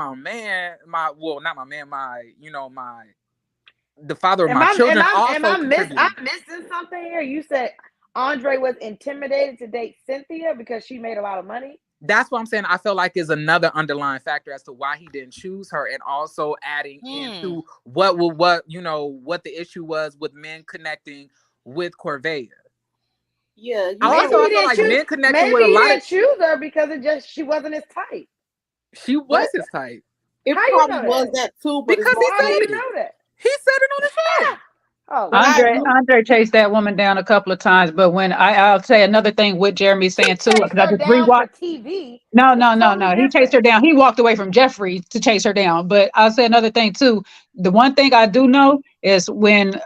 the father of my children also contributing. I'm missing something here. You said Andre was intimidated to date Cynthia because she made a lot of money. That's what I'm saying. I feel like is another underlying factor as to why he didn't choose her, and also adding into what the issue was with men connecting with Corvair. Yeah, I feel like men connecting with a lot of. Choose her because she wasn't his type. She was his type. It probably was that too, but because he said it. He said it on the show. Oh, Andre chased that woman down a couple of times, but when I'll say another thing with Jeremy saying too, because I just rewatched TV. No. He chased her down. He walked away from Jeffrey to chase her down. But I'll say another thing too. The one thing I do know is when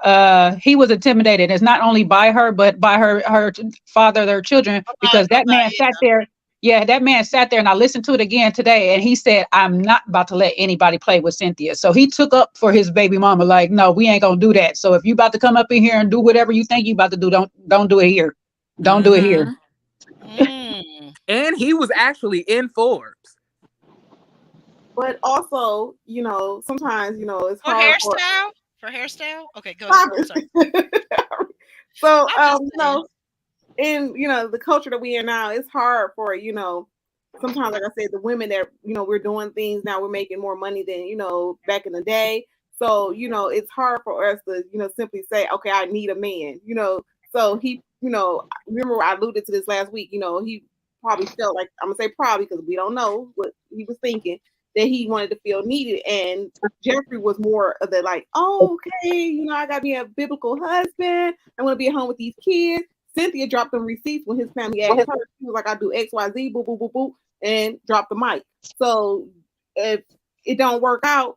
he was intimidated, it's not only by her, but by her father, their children, because that man sat there. Yeah, that man sat there, and I listened to it again today, and he said, "I'm not about to let anybody play with Cynthia." So he took up for his baby mama, like, "No, we ain't gonna do that. So if you about to come up in here and do whatever you think you about to do, don't do it here. Don't do it here." And he was actually in Forbes. But also, sometimes, it's for hard hairstyle. For hairstyle. Okay, go ahead. So, in the culture that we are now, it's hard for sometimes, like I said, the women that we're doing things now, we're making more money than back in the day. So it's hard for us to simply say, okay, I need a man. So he remember I alluded to this last week. He probably felt like, I'm gonna say probably because we don't know what he was thinking, that he wanted to feel needed, and Jeffrey was more of the like, oh, okay, I gotta be a biblical husband. I want to be at home with these kids. Cynthia dropped them receipts when his family asked her. She was like, I do X, Y, Z, boo, boo, boo, boo, and dropped the mic. So if it don't work out,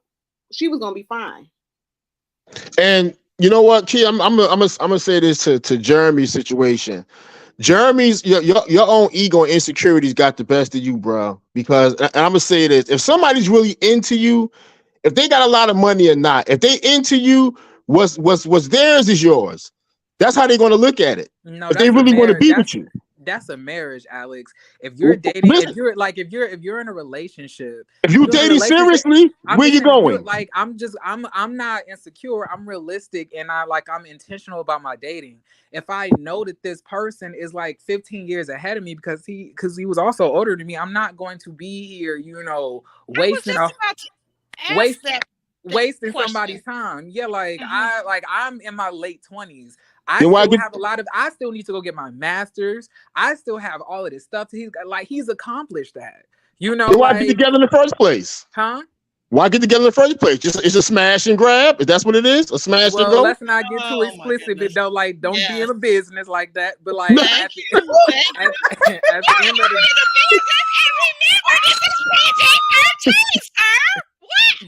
she was gonna be fine. And you know what, Key? I'm gonna say this to Jeremy's situation. Jeremy's your own ego and insecurities got the best of you, bro. Because, and I'm gonna say this: if somebody's really into you, if they got a lot of money or not, if they into you, what's theirs is yours. That's how they're going to look at it. No, if they really want to be with you. That's a marriage, Alex. If you're dating, if you're in a relationship, if you're dating seriously, where you going? I'm not insecure. I'm realistic, and I'm intentional about my dating. If I know that this person is like 15 years ahead of me because he was also older than me, I'm not going to be here, wasting somebody's time. Yeah, I'm in my late 20s. I still need to go get my master's. I still have all of this stuff. He's accomplished that. Why get together in the first place? Huh? Why get together in the first place? It's a smash and grab. Is that what it is? A smash and go? Let's not get too explicit, but though, don't be in a business like that. But at the end of the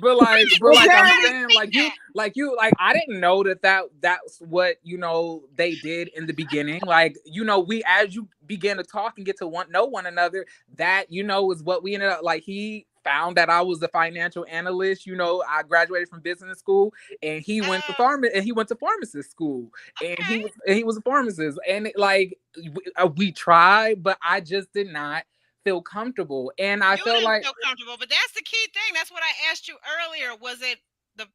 But like I'm Exactly. saying, like I didn't know that's what they did in the beginning. Like we as you begin to talk and get to know one another, that is what we ended up like. He found that I was a financial analyst. I graduated from business school, and he went to pharmacist school, and Okay. he was a pharmacist, and we tried, but I just did not feel comfortable, and I You felt didn't like feel comfortable, but that's the key thing. That's what I asked you earlier. Was it the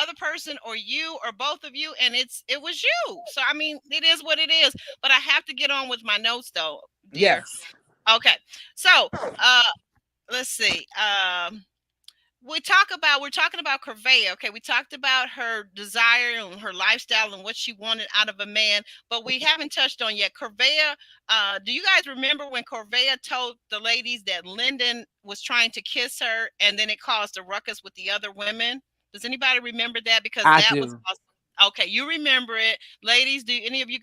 other person, or you, or both of you? And it was you. So I mean, it is what it is. But I have to get on with my notes, though, dear. yes. Okay. So let's see. We're talking about Corvair. Okay, we talked about her desire and her lifestyle and what she wanted out of a man, but we haven't touched on yet Corvair. Do you guys remember when Corvair told the ladies that Linden was trying to kiss her, and then it caused a ruckus with the other women? Does anybody remember that? Because I that was do. awesome. Okay, you remember it, ladies. Do any of you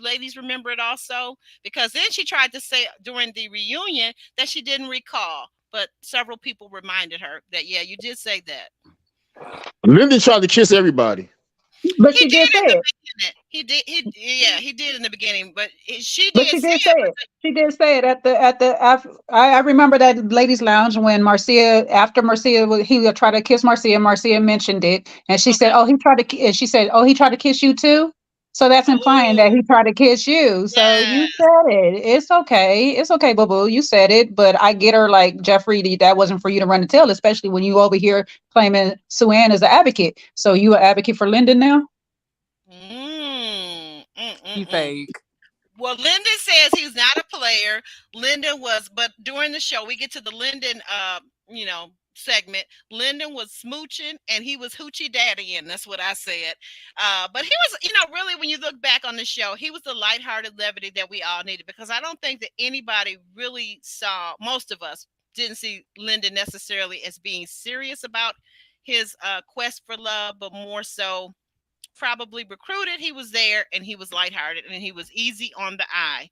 ladies remember it also? Because then she tried to say during the reunion that she didn't recall, but several people reminded her that, yeah, you did say that. Linden tried to kiss everybody. But He she did did say in the it. beginning. He did in the beginning, but she But did she say did say it. it. She did say it I remember that ladies' lounge when after he would try to kiss Marcia. Marcia mentioned it, and she said, Okay. "Oh, he tried to." And she said, "Oh, he tried to kiss you too." So that's implying that Oh, he tried to kiss you. So yeah. you said it. It's okay. It's okay, boo boo. You said it. But I get her, like Jeffrey. That wasn't for you to run the tell, especially when you over here claiming Sue Ann is an advocate. So you an advocate for Linden now? Mm, mm, He mm, mm. fake. Well, Lyndon says he's not a player. Lyndon was, but during the show, we get to the Lyndon, segment. Lyndon was smooching and he was hoochie daddying. That's what I said. But he was, really, when you look back on the show, he was the lighthearted levity that we all needed, because I don't think that anybody really saw, most of us didn't see Lyndon necessarily as being serious about his quest for love, but more so probably recruited. He was there and he was lighthearted and he was easy on the eye.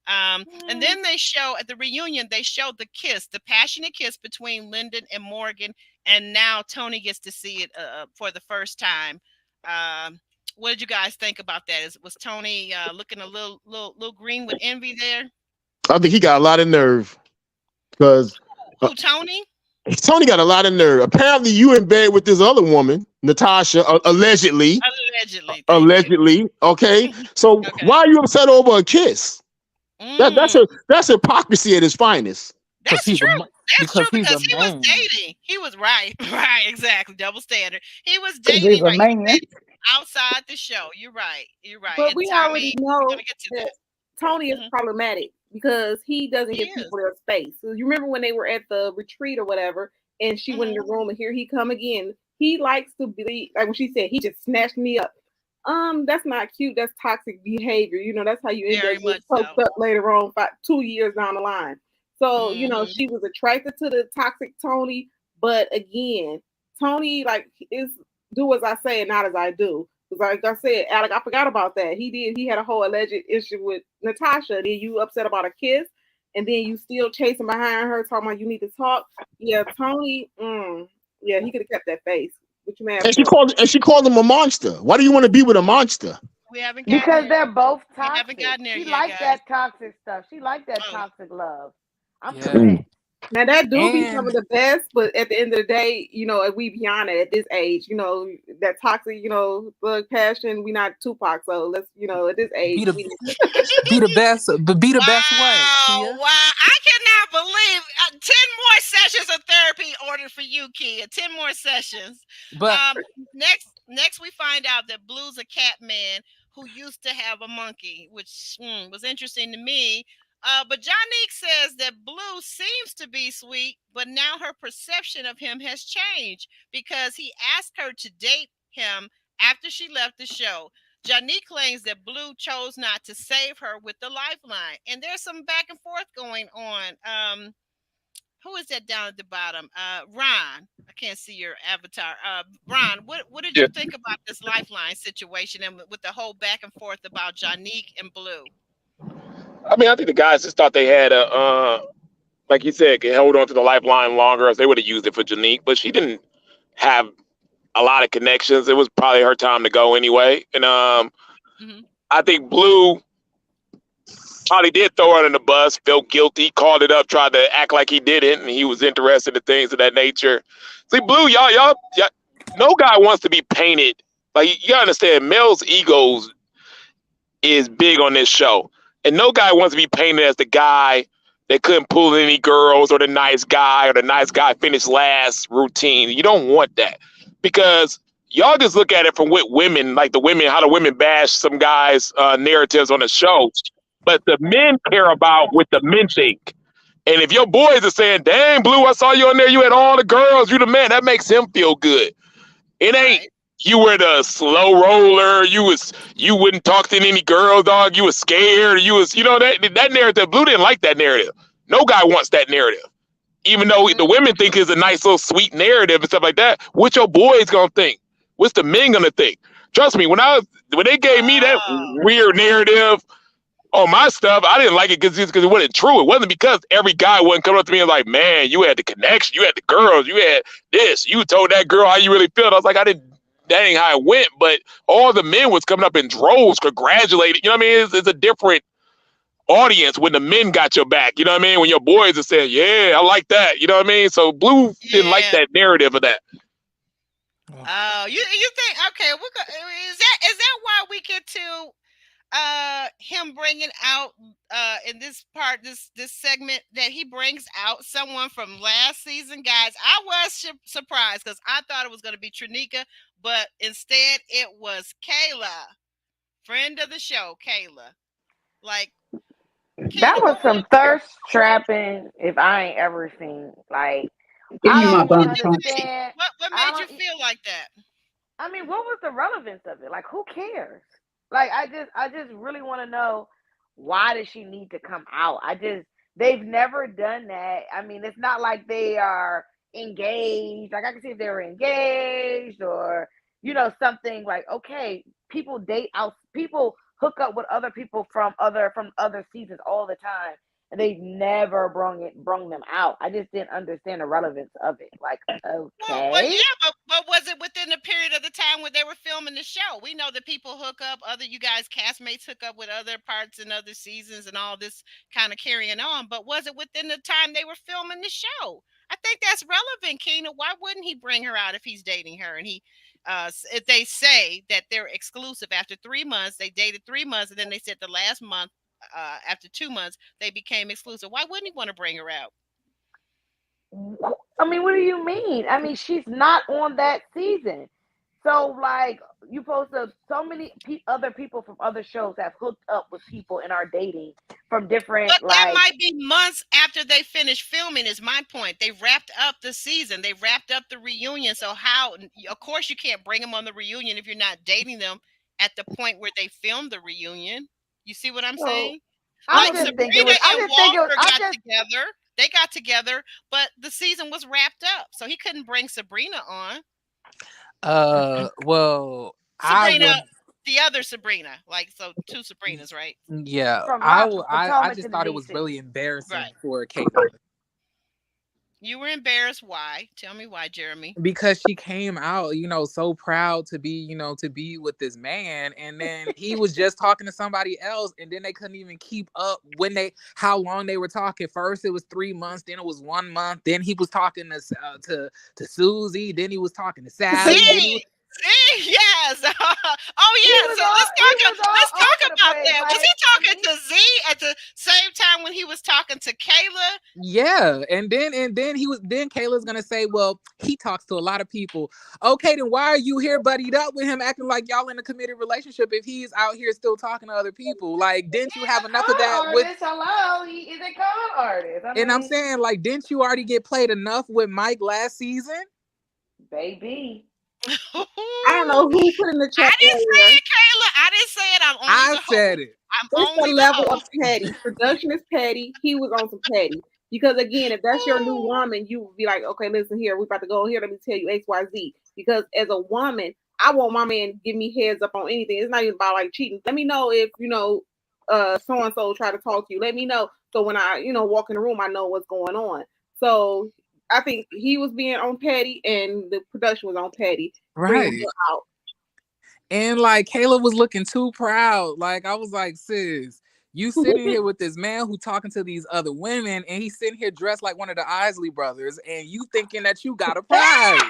And then they show at the reunion, they showed the kiss, the passionate kiss between Lyndon and Morgan. And now Tony gets to see it for the first time. What did you guys think about that? Was Tony looking a little green with envy there? I think he got a lot of nerve because Who, Tony? Tony got a lot of nerve. Apparently, you in bed with this other woman, Natasha, allegedly. Allegedly, thank you. Allegedly, okay. So Okay. why are you upset over a kiss? Mm. That's hypocrisy at its finest. Because That's he's a true. That's true, because he's because a he was man. dating. He was right, right, exactly. Double standard. He was Because he's dating, a right? He was man. dating outside the show. You're right. You're right. But And we Tommy, already we're know gonna get to that that. Tony is Mhm. problematic because he doesn't He give is. people their space. So you remember when they were at the retreat or whatever, and she went in Mhm. the room, and here he come again. He likes to be like when she said he just snatched me up. That's not cute. That's toxic behavior. That's how you end up Very getting much choked so. up later on, 2 years down the line. So Mhm. she was attracted to the toxic Tony, but again, Tony is do as I say and not as I do. Because like I said, Alec, I forgot about that. He had a whole alleged issue with Natasha. Then you upset about a kiss, and then you still chasing behind her, talking about you need to talk. Yeah, Tony. Yeah, he could have kept that face. What you mad for? And she called him a monster. Why do you want to be with a monster? We haven't gotten Because there. they're both We haven't toxic. gotten there She yet, liked guys. that toxic stuff. She liked that Oh, toxic love. I'm Yeah. convinced. Now that do be some And of the best, but at the end of the day, if we beyond it at this age, that toxic, thug passion, we not Tupac, so let's, at this age, be the we be the best, but be the best what, wow, Kia? wow. I cannot believe 10 more sessions of therapy ordered for you, Kia. 10 more sessions. But Um, next we find out that Blue's a cat man who used to have a monkey, which was interesting to me. But Jonique says that Blue seems to be sweet, but now her perception of him has changed because he asked her to date him after she left the show. Janique claims that Blue chose not to save her with the lifeline, and there's some back and forth going on. Who is that down at the bottom? Ron. I can't see your avatar. Ron, what did Yeah. you think about this lifeline situation and with the whole back and forth about Janique and Blue? I mean, I think the guys just thought they had like you said, can hold on to the lifeline longer, as they would have used it for Janique, but she didn't have a lot of connections. It was probably her time to go anyway. And Mm-hmm. I think Blue probably did throw her under the bus, felt guilty, called it up, tried to act like he didn't, and he was interested in things of that nature. See, Blue, y'all, no guy wants to be painted. Like, you gotta understand, males' egos is big on this show. And no guy wants to be painted as the guy that couldn't pull any girls, or the nice guy, or the nice guy finished last routine. You don't want that, because y'all just look at it from what women, like how the women bash some guys' narratives on the show. But the men care about what the men think. And if your boys are saying, dang, Blue, I saw you on there, you had all the girls, you the man, that makes him feel good. It ain't Right. you were the slow roller, you wouldn't talk to any girl, dog, you was scared, that narrative. Blue didn't like that narrative. No guy wants that narrative. Even though the women think it's a nice little sweet narrative and stuff like that, what your boys gonna think? What's the men gonna think? Trust me, when they gave me that Oh. weird narrative on my stuff, I didn't like it because it wasn't true. It wasn't because every guy wasn't coming up to me and like, man, you had the connection, you had the girls, you had this, you told that girl how you really felt. I was like, that ain't how it went. But all the men was coming up in droves, congratulating. You know what I mean? It's a different audience when the men got your back. You know what I mean? When your boys are saying, yeah, I like that. You know what I mean? So Blue didn't like Yeah. that narrative of that. Oh, you think okay? Is that why we get to him bringing out in this part, this segment, that he brings out someone from last season? Guys, I was surprised because I thought it was going to be Trinika, but instead it was Kayla, friend of the show, Kayla. Like, That Keena, was some thirst trapping if I ain't ever seen. Like, Give I me my don't bun. understand. what I made you don't. feel like that? I mean, what was the relevance of it? Like, who cares? Like, I just really want to know, why does she need to come out? They've never done that. I mean, it's not like they are engaged. Like, I can see if they were engaged, or something like, okay, people hook up with other people from other seasons all the time, and they've never brung them out. I just didn't understand the relevance of it. Like, Well, okay. yeah, but was it within the period of the time when they were filming the show? We know that people hook up, you guys castmates hook up with other parts in other seasons and all this kind of carrying on. But was it within the time they were filming the show? I think that's relevant, Keena. Why wouldn't he bring her out if he's dating her? And if they say that they're exclusive after 3 months, they dated 3 months, and then they said the last month, after 2 months, they became exclusive. Why wouldn't he want to bring her out? I mean, what do you mean? I mean, she's not on that season. So, like, you posted so many other people from other shows have hooked up with people and are dating from different, But that like, might be months after they finished filming, is my point. They wrapped up the season. They wrapped up the reunion. So of course you can't bring them on the reunion if you're not dating them at the point where they filmed the reunion. You see what I'm so saying? I Like just Sabrina think it was, I and just think it was, Walter I got just, together. They got together, but the season was wrapped up. So he couldn't bring Sabrina on. Well, Sabrina, the other Sabrina. Like, so 2 Sabrinas, right? yeah, from I Potomac just to the thought it was DC. really embarrassing Right. for Caitlyn. You were embarrassed. Why? Tell me why, Jeremy. Because she came out, so proud to be, to be with this man, and then he was just talking to somebody else, and then they couldn't even keep up how long they were talking. First it was 3 months, then it was 1 month, then he was talking to Susie, then he was talking to Sally, then he was, Yes. Oh He yeah. was So all let's all talk over the about place. that. Was he Like, I talking mean, to Z at the same time when he was talking to Kayla? yeah, and then Kayla's gonna say, well, he talks to a lot of people. Okay, then why are you here buddied up with him, acting like y'all in a committed relationship if he's out here still talking to other people? Like, didn't you have enough of that con with? artist. Hello, he is a con artist. I And I'm mean, saying, like, didn't you already get played enough with Mike last season? baby. I don't know who put in the I chat didn't say earlier. it, Kayla. I didn't say it. I'm only I the said host. it. I'm It's only a the level of host. petty. Production is petty. He was on some petty. Because again, if that's your new woman, you would be like, okay, listen here, we're about to go here. Let me tell you XYZ. Because as a woman, I want my man to give me heads up on anything. It's not even about like cheating. Let me know if so and so try to talk to you. Let me know. So when I, walk in the room, I know what's going on. So I think he was being on petty, and the production was on petty. Right. Out. And like Kayla was looking too proud. Like I was like, sis, you sitting here with this man who talking to these other women, and he's sitting here dressed like one of the Isley brothers, and you thinking that you got a prize. Oh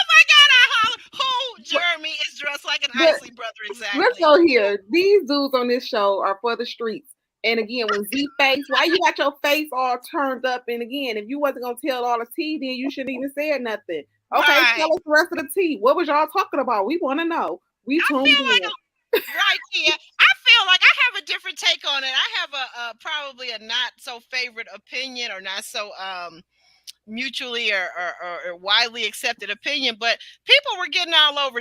my God, I holler. Who, Jeremy, is dressed like an Isley brother exactly? Let's go here. These dudes on this show are for the streets. And again, when Z face, why you got your face all turned up? And again, if you wasn't gonna tell all the tea, then you shouldn't even say nothing. Okay, tell us the rest of the tea. What was y'all talking about? We want to know. We tuned in. Right here. I feel like I have a different take on it. I have a probably a not so favorite opinion, or not so mutually or widely accepted opinion, but people were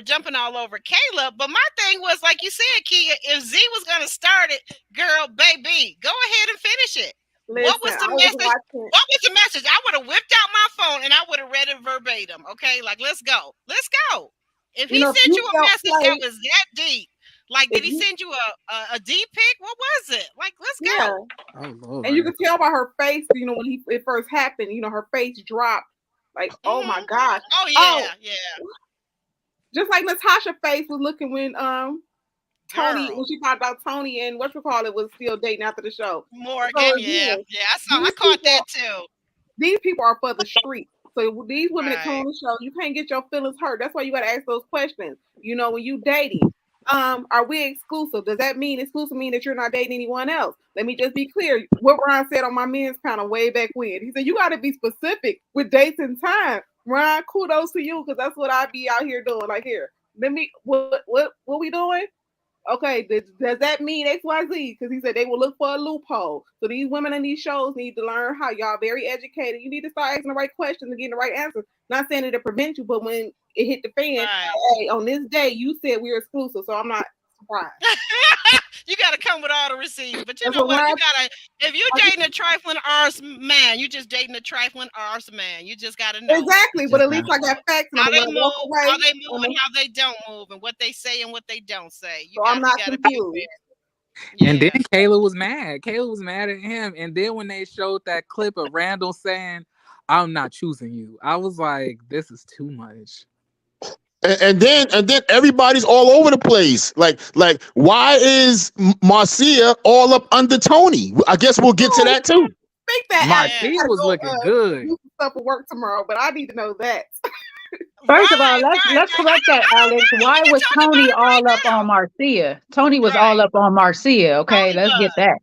jumping all over Caleb. But my thing was, like you said, Kia, if Z was going to start it, girl, baby, go ahead and finish it. Listen, what was the message? What was the message? I would have whipped out my phone and I would have read it verbatim. Okay, like let's go. If he sent you a message that was that deep, like did he send you a deep pic? What was it? Like let's go. Oh, Lord. And you could tell by her face, when it first happened, her face dropped. Like, oh my gosh. Oh yeah. Just like Natasha's face was looking when Tony, when she talked about Tony and whatchamacallit was still dating after the show. Morgan, so, yeah, I caught that too. These people are for the street. So these women that come on the show, you can't get your feelings hurt. That's why you got to ask those questions. When you dating, are we exclusive? Does that mean exclusive mean that you're not dating anyone else? Let me just be clear. What Ron said on my men's panel way back when, he said you got to be specific with dates and time. Ron, kudos to you, because that's what I be out here doing. Like here, what we doing? Okay, does that mean XYZ? Because he said they will look for a loophole. So these women in these shows need to learn how y'all very educated. You need to start asking the right questions and getting the right answers. Not saying it to prevent you, but when it hit the fan, hey, on this day you said we were exclusive, so I'm not surprised. You got to come with all the receipts. But you know what? If you're dating a trifling arse man, you just dating a trifling arse man. You just got to know. Exactly, but at least I got facts. How they move, and how they don't move, and what they say and what they don't say. I'm not confused. And then Kayla was mad. Kayla was mad at him. And then when they showed that clip of Randall saying, "I'm not choosing you," I was like, "This is too much." And then everybody's all over the place. Like why is Marcia all up under Tony? I guess we'll get to that too. Think that Marcia was looking good. Do some stuff for work tomorrow, but I need to know that. First of all, let's correct that, Alex. Why was Tony all up on Marcia? Tony was all up on Marcia. Okay, let's get that.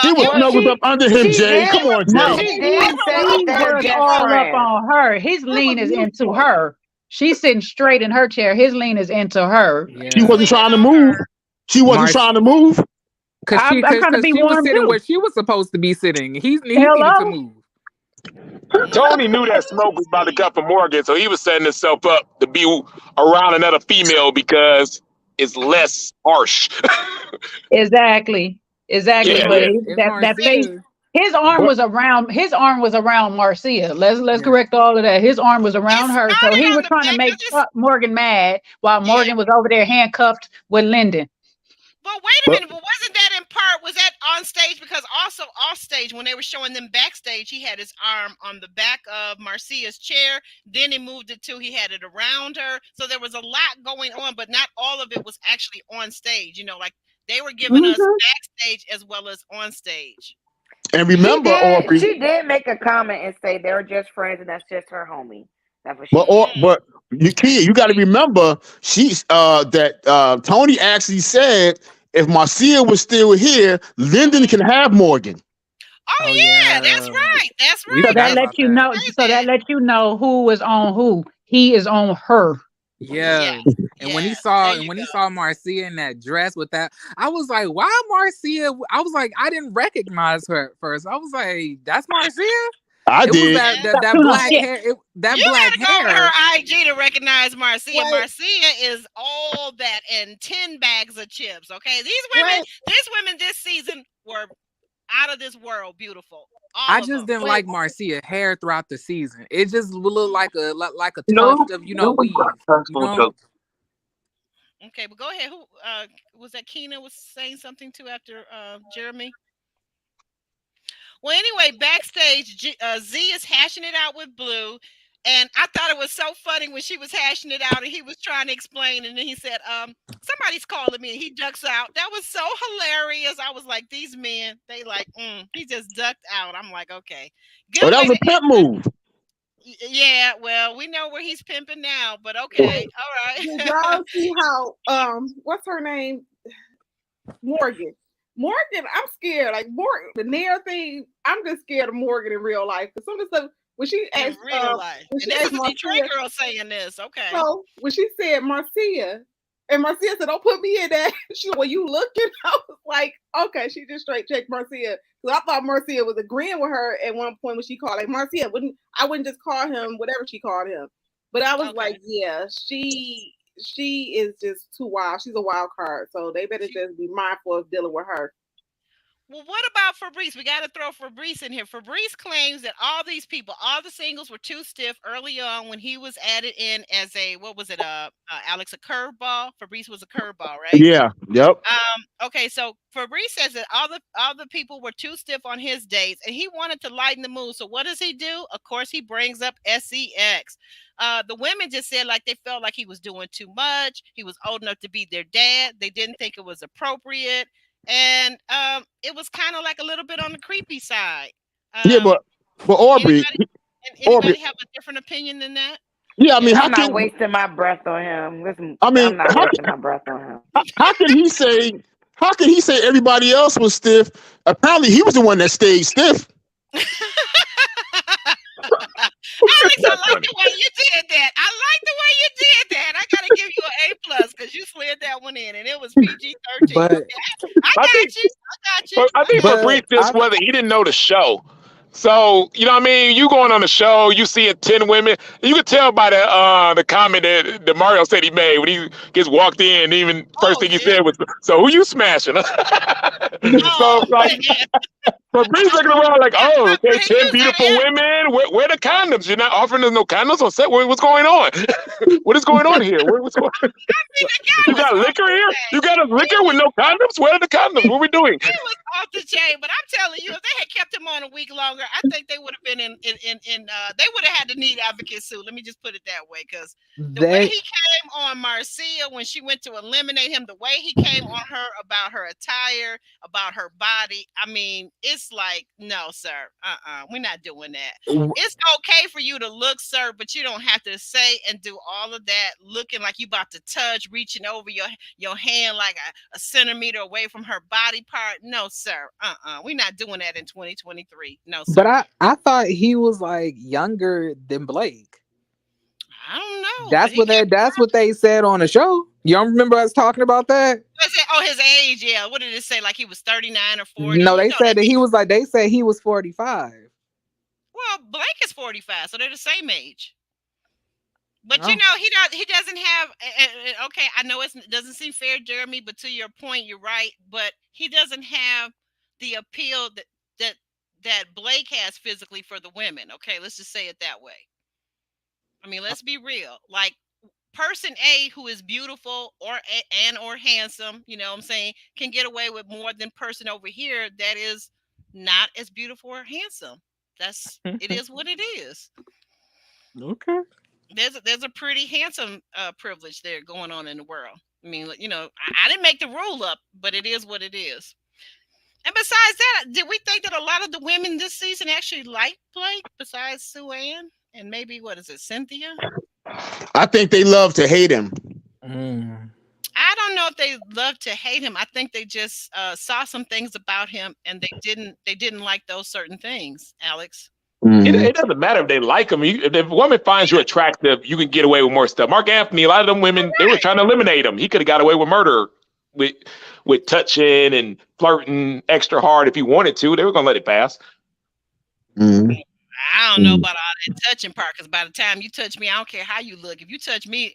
She was up under him, Jay. Come on, Jay. No, he was all up on her. His lean is into her. She's sitting straight in her chair. His lean is into her. Yeah. She wasn't trying to move. She wasn't trying to move. Because she was sitting where she was supposed to be sitting. He needed to move. Tony knew that smoke was about to come from Morgan, so he was setting himself up to be around another female because it's less harsh. Exactly. Yeah. But that face. His arm was around Marcia. Let's correct all of that. His arm was around her, so he was trying to make Morgan mad while Morgan was over there handcuffed with Linden. But wait a minute, but wasn't that in part? Was that on stage? Because also off stage, when they were showing them backstage, he had his arm on the back of Marcia's chair. Then he moved it to he had it around her. So there was a lot going on, but not all of it was actually on stage. Like they were giving us backstage as well as on stage. And remember, Aubrey, she did make a comment and say they were just friends and that's just her homie. That's what she but you got to remember, she's that Tony actually said if Marcia was still here, Linden can have Morgan. Oh yeah, that's right. That's right. So that lets you know. So that lets you know who is on who. He is on her. Yeah. And when he saw Marcia in that dress with that, I was like, why Marcia? I was like, I didn't recognize her at first. I was like, that's Marcia? I did. That black hair. That you black hair. Go to her IG to recognize Marcia. Wait. Marcia is all that and 10 bags of chips. Okay, these women this season were out of this world beautiful. I just didn't like Marcia's hair throughout the season. It just looked like a tuft of weave. Okay, but go ahead. Who was that? Keena was saying something too after Jeremy. Well, anyway, backstage, Z is hashing it out with Blue, and I thought it was so funny when she was hashing it out, and he was trying to explain, and then he said, somebody's calling me," and he ducks out. That was so hilarious. I was like, these men, they like, he just ducked out. I'm like, okay, good Oh, that way was to a pimp move. Yeah, well, we know where he's pimping now, but okay, all Did right. y'all see how what's her name? Morgan. Morgan, I'm scared. Like Morgan, the Nair thing, I'm just scared of Morgan in real life. Because some of the stuff when she In asked, real life, when and she this asked is a Detroit Marcia, girl saying this. Okay. so when she said Marcia, and Marcia said, "Don't put me in that." She said, "Well, you looking?" I was like, "Okay." She just straight checked Marcia. So I thought Marcia was agreeing with her at one point when she called like Marcia. I wouldn't just call him whatever she called him. But I was Okay. like, yeah, she is just too wild. She's a wild card. So they better just be mindful of dealing with her. Well, what about Febreze? We got to throw Febreze in here. Febreze claims that all these people, all the singles were too stiff early on when he was added in as a, what was it, Alex, a curveball? Febreze was a curveball, right? Yeah. Yep. Okay, so Febreze says that all the people were too stiff on his dates, and he wanted to lighten the mood. So what does he do? Of course, he brings up sex. The women just said like they felt like he was doing too much. He was old enough to be their dad. They didn't think it was appropriate, and it was kind of like a little bit on the creepy side. Yeah, but Aubrey, Anybody have a different opinion than that? yeah, I mean, I'm not wasting my breath on him. Listen, I mean, I'm not wasting my breath on him. how can he say? How can he say everybody else was stiff? Apparently, he was the one that stayed stiff. Alex, I like the way you did that. I like the way you did that. I gotta give you an A+ because you slid that one in, and it was PG-13. But Okay, I got you. I got you. I think Febreze just wasn't. He didn't know the show. So, you know what I mean? You going on the show, you see 10 women. You can tell by the comment that Mario said he made when he gets walked in. Even first thing he said was, "So who you smashing?" So like, Febreze looking around like, "Oh, okay, 10 beautiful women. Where the condoms? You're not offering us no condoms on set. What's going on? What is going on here? What's going on? You got liquor here? You got a liquor with no condoms? Where are the condoms? What are we doing?" It was off the chain, but I'm telling you, if they had kept him on a week longer, I think they would have been they would have had the need advocate suit. Let me just put it that way, because the way he came on Marcia when she went to eliminate him, the way he came on her about her attire, about her body, I mean, it's like, no, sir, we're not doing that. It's okay for you to look, sir, but you don't have to say and do all of that looking like you about to touch, reaching over your hand like a centimeter away from her body part. No, sir. We're not doing that in 2023. No, sir. But I thought he was like younger than Blake. I don't know. That's what they said on the show. You don't remember us talking about that? His age, yeah. What did it say? Like he was 39 or 40? No, they said that he was like, they said he was 45. Well, Blake is 45, so they're the same age. But you know, he doesn't have okay, I know it doesn't seem fair, Jeremy, but to your point, you're right, but he doesn't have the appeal that Blake has physically for the women. Okay, let's just say it that way. I mean, let's be real. Like person A who is beautiful or handsome, you know what I'm saying, can get away with more than person over here that is not as beautiful or handsome. It is what it is. Okay. There's a pretty handsome privilege there going on in the world. I mean, you know, I didn't make the rule up, but it is what it is. And besides that, did we think that a lot of the women this season actually liked Blake besides Sue Ann and maybe Cynthia? I think they love to hate him. I don't know if they love to hate him. I think they just saw some things about him and they didn't like those certain things, Alex. It doesn't matter if they like him. If the woman finds you attractive, you can get away with more stuff. Mark Anthony, a lot of them women, they were trying to eliminate him. He could have got away with murder with touching and flirting extra hard if he wanted to. They were going to let it pass. I don't know about all that touching part, because by the time you touch me, I don't care how you look. If you touch me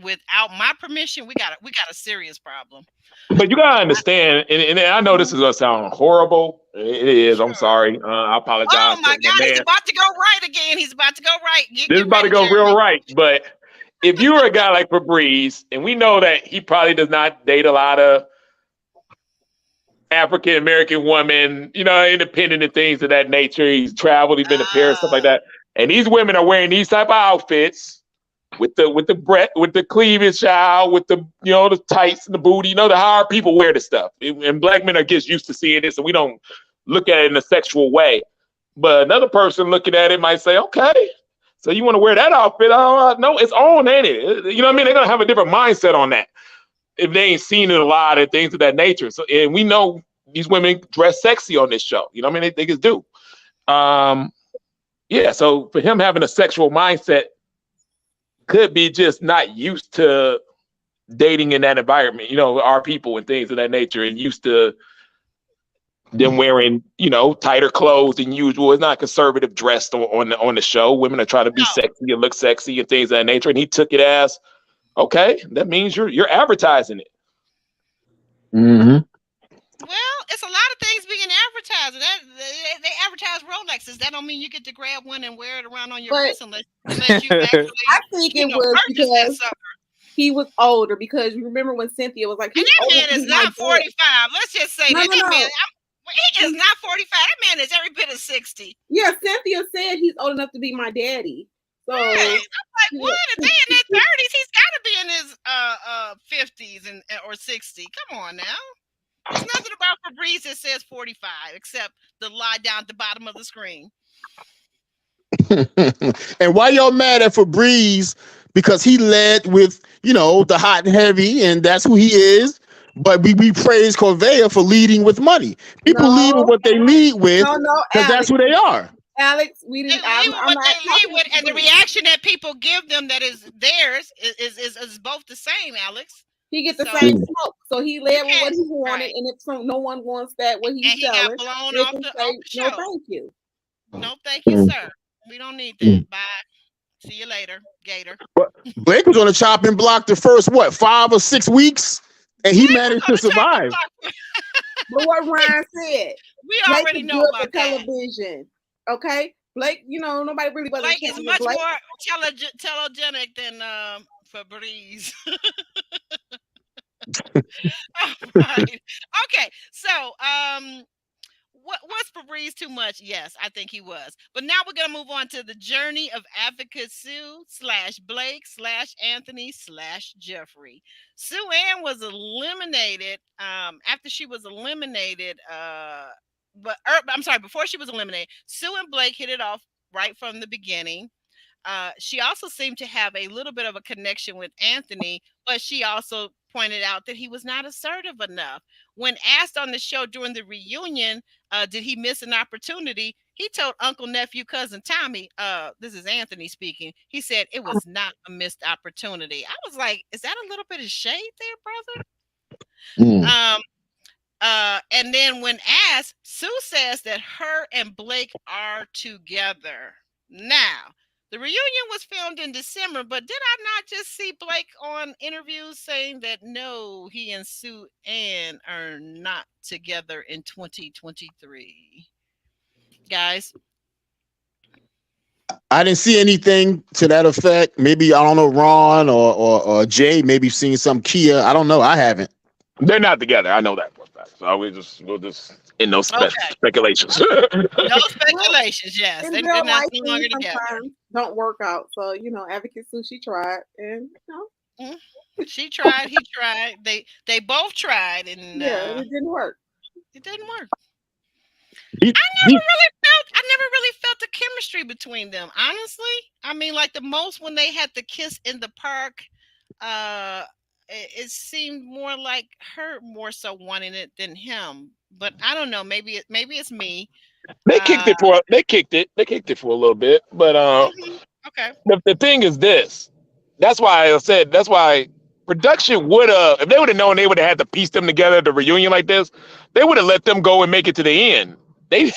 without my permission, we got a serious problem. But you gotta understand, and I know this is gonna sound horrible. It is. I'm sorry. I apologize. Oh my God, he's about to go right again. He's about to go right. This is about to go real right. But if you were a guy like Febreze, and we know that he probably does not date a lot of African American women, independent and things of that nature. He's traveled, he's been to Paris, stuff like that. And these women are wearing these type of outfits with the cleavage out, with the the tights and the booty. The how people wear this stuff. And black men are just used to seeing this, so we don't look at it in a sexual way. But another person looking at it might say, okay, so you want to wear that outfit? No, it's on, ain't it? You know what I mean? They're gonna have a different mindset on that if they ain't seen it a lot and things of that nature. So, and we know these women dress sexy on this show. You know what I mean? They just do. Yeah. So for him having a sexual mindset could be just not used to dating in that environment, our people and things of that nature, and used to them wearing, tighter clothes than usual. It's not conservative dressed on the show. Women are trying to be sexy and look sexy and things of that nature. And he took it as, okay, that means you're advertising it. Mm-hmm. Well, it's a lot of things being advertised. They advertise Rolexes. That don't mean you get to grab one and wear it around on your wrist unless you actually. I think it was because he was older. Because you remember when Cynthia was like, and that man is not 45. Let's just say that man. He is not 45. That man is every bit of 60. Yeah, Cynthia said he's old enough to be my daddy. So right. I'm like, what? If they in their 30s, he's got to be in his 50s or 60. Come on now. There's nothing about Febreze that says 45 except the lie down at the bottom of the screen. And why y'all mad at Febreze? Because he led with, the hot and heavy, and that's who he is. But we praise Corvair for leading with money. People lead with what they lead with because that's who they are. Alex, we didn't. They lead with, and the reaction that people give them that is theirs is both the same, Alex. He gets the same smoke, so he led with what he wanted, right. And if no one wants that, what he's selling, got blown off the show. No, thank you. No, thank you, sir. We don't need that. Bye. See you later, Gator. Blake was on the chopping block the first 5 or 6 weeks, and he managed to survive. But what Ryan said, we already know about television. Okay, Blake, nobody really was. Blake is much more telegenic than Febreze. Right. Okay, so what's Febreze too much? Yes, I think he was. But now we're gonna move on to the journey of advocate Sue / Blake / Anthony / Jeffrey. Sue Ann was eliminated after she was eliminated. Before she was eliminated, Sue and Blake hit it off right from the beginning. She also seemed to have a little bit of a connection with Anthony, but she also pointed out that he was not assertive enough. When asked on the show during the reunion, did he miss an opportunity? He told Uncle, Nephew, Cousin Tommy, this is Anthony speaking. He said it was not a missed opportunity. I was like, is that a little bit of shade there, brother? And then when asked, Sue says that her and Blake are together. Now, the reunion was filmed in December, but did I not just see Blake on interviews saying that no, he and Sue Ann are not together in 2023? Guys? I didn't see anything to that effect. Maybe, I don't know, Ron or Jay, maybe seeing some Kia. I don't know. I haven't. They're not together. I know that for a fact. So we'll just in no speculations. No speculations, yes. And they're not no longer together. Don't work out. So, Advocate Sue, she tried. And, she tried, he tried. They both tried. And it didn't work. It didn't work. I never really felt the chemistry between them, honestly. I mean, like the most when they had the kiss in the park, it seemed more like her more so wanting it than him. But I don't know. Maybe it's me. They kicked it for a little bit. But okay. The thing is this. That's why I said. That's why production would have. If they would have known, they would have had to piece them together at the reunion like this. They would have let them go and make it to the end. They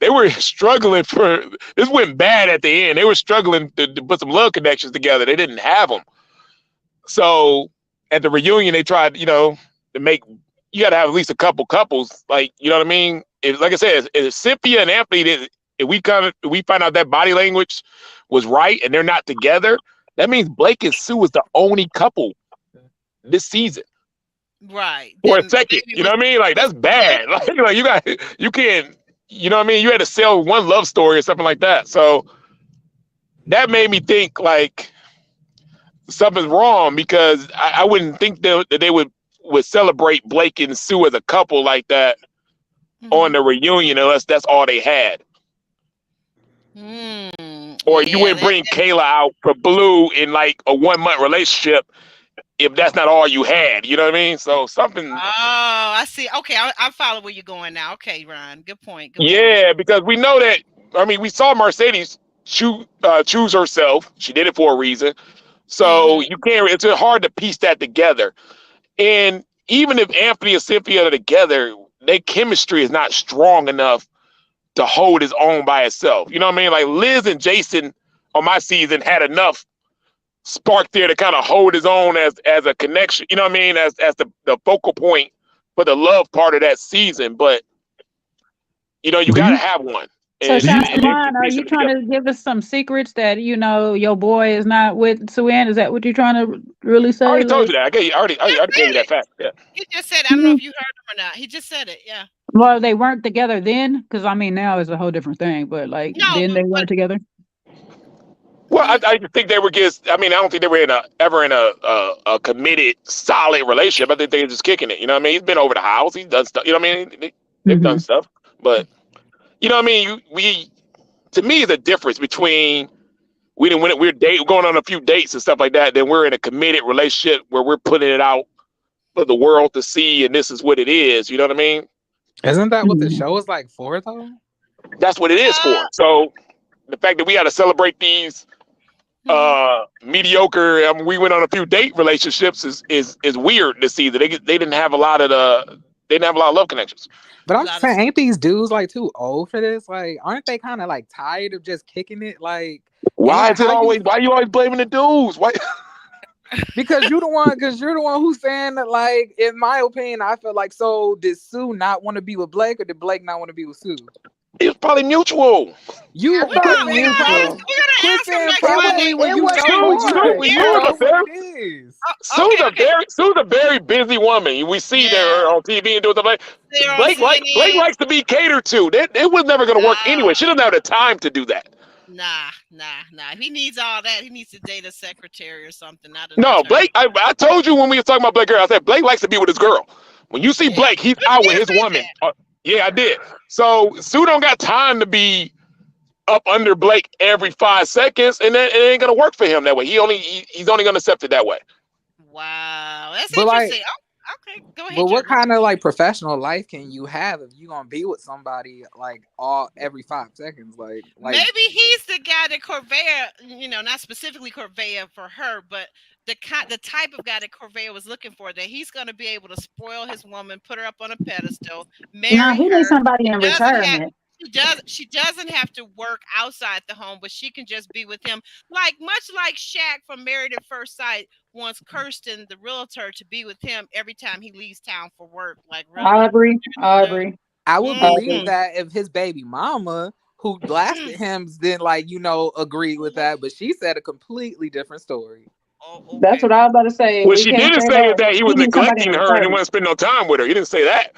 were struggling for. This went bad at the end. They were struggling to put some love connections together. They didn't have them. So at the reunion, they tried, to make. You got to have at least a couple couples, like, you know what I mean? If, like I said, if Cynthia and Anthony, if we find out that body language was right and they're not together, That means Blake and Sue is the only couple this season Right. for a Then second. baby You know what I mean? Like was that's bad. Like you can't. You know what I mean? You had to sell one love story or something like that. So that made me think like something's wrong because I wouldn't think that they would celebrate Blake and Sue as a couple like that on the reunion unless that's all they had. Or you Yeah, wouldn't bring Kayla out for Blue in like a 1 month relationship if that's not all you had. You know what I mean? So something. oh, I see. Okay, I follow where you're going now. Okay, Ron. Good point. Good point. Yeah, because we know that. I mean, we saw Mercedes choose herself. She did it for a reason. So you can't. It's hard to piece that together. And even if Anthony and Cynthia are together, their chemistry is not strong enough to hold his own by itself. You know what I mean? Like Liz and Jason on my season had enough spark there to kind of hold his own as a connection. You know what I mean? As the focal point for the love part of that season. But you got to have one, So, and Shasta they Ron, are piece you it trying together. to give us some secrets that your boy is not with Suanne? Is that what you're trying to really I say? already told Like, you that. I already gave you that fact. Yeah. He just said, I don't know if you heard him or not. He just said it. Yeah. well, they weren't together then, because I mean now is a whole different thing. But like No, then they but weren't together. Well, I think they were just. I mean, I don't think they were ever in a committed, solid relationship. I think they were just kicking it. You know what I mean? He's been over the house. He's done stuff. You know what I mean? They've done Hmm. stuff, but you know what I mean. We to me is a difference between we're going on a few dates and stuff like that. Then we're in a committed relationship where we're putting it out for the world to see, and this is what it is. You know what I mean? Isn't that what the show is like for though? That's what it is for. So the fact that we got to celebrate these mediocre. I mean, we went on a few date relationships is weird to see that they didn't have a lot of love connections. But a I'm just lot of saying, ain't these dudes like too old for this? Like, aren't they kind of like tired of just kicking it? Like, Why ain't is it how you always? Why you always blaming the dudes? Why? because you're the one who's saying that. Like, in my opinion, I feel like so did Sue not want to be with Blake, or did Blake not want to be with Sue? It's probably mutual. You I thought quit it was saying probably. mutual. we're gonna Quit ask him saying next probably Monday. when It you was know Sue, more. Sue, When more. you Sue's a know what very it is. Sue's Okay, a okay. very busy woman. We see Yeah, her on TV and doing stuff like they're on Blake CNN. likes to be catered to. It was never going to work anyway. She doesn't have the time to do that. Nah. If he needs all that, he needs to date a secretary or something, not an No, attorney. Blake. I told you when we were talking about Blake girl. I said Blake likes to be with his girl. When you see Yeah. Blake, he's But out you with did his say woman. that. Yeah, I did. So Sue don't got time to be up under Blake every 5 seconds, and then it ain't gonna work for him that way. He's only gonna accept it that way. Wow, that's But like, interesting. Oh, okay. Go but ahead, what Jeremy. kind of like professional life can you have if you gonna be with somebody like all every 5 seconds? Like Maybe he's the guy that Corvair, not specifically Corvair for her, but the type of guy that Corvair was looking for, that he's going to be able to spoil his woman, put her up on a pedestal, No, marry he needs her. somebody She in doesn't have retirement. she doesn't have to work outside the home, but she can just be with him. Much like Shaq from Married at First Sight wants Kirsten, the realtor, to be with him every time he leaves town for work. Like, really? Aubrey, Aubrey, I would believe Mhm. Aubrey. that if his baby mama who blasted him didn't agree with that, but she said a completely different story. Oh, That's okay. what I was about to say. What We she can't didn't say say is that. that he He was needs somebody in neglecting her and didn't retirement. want to spend no time with her. He didn't say that.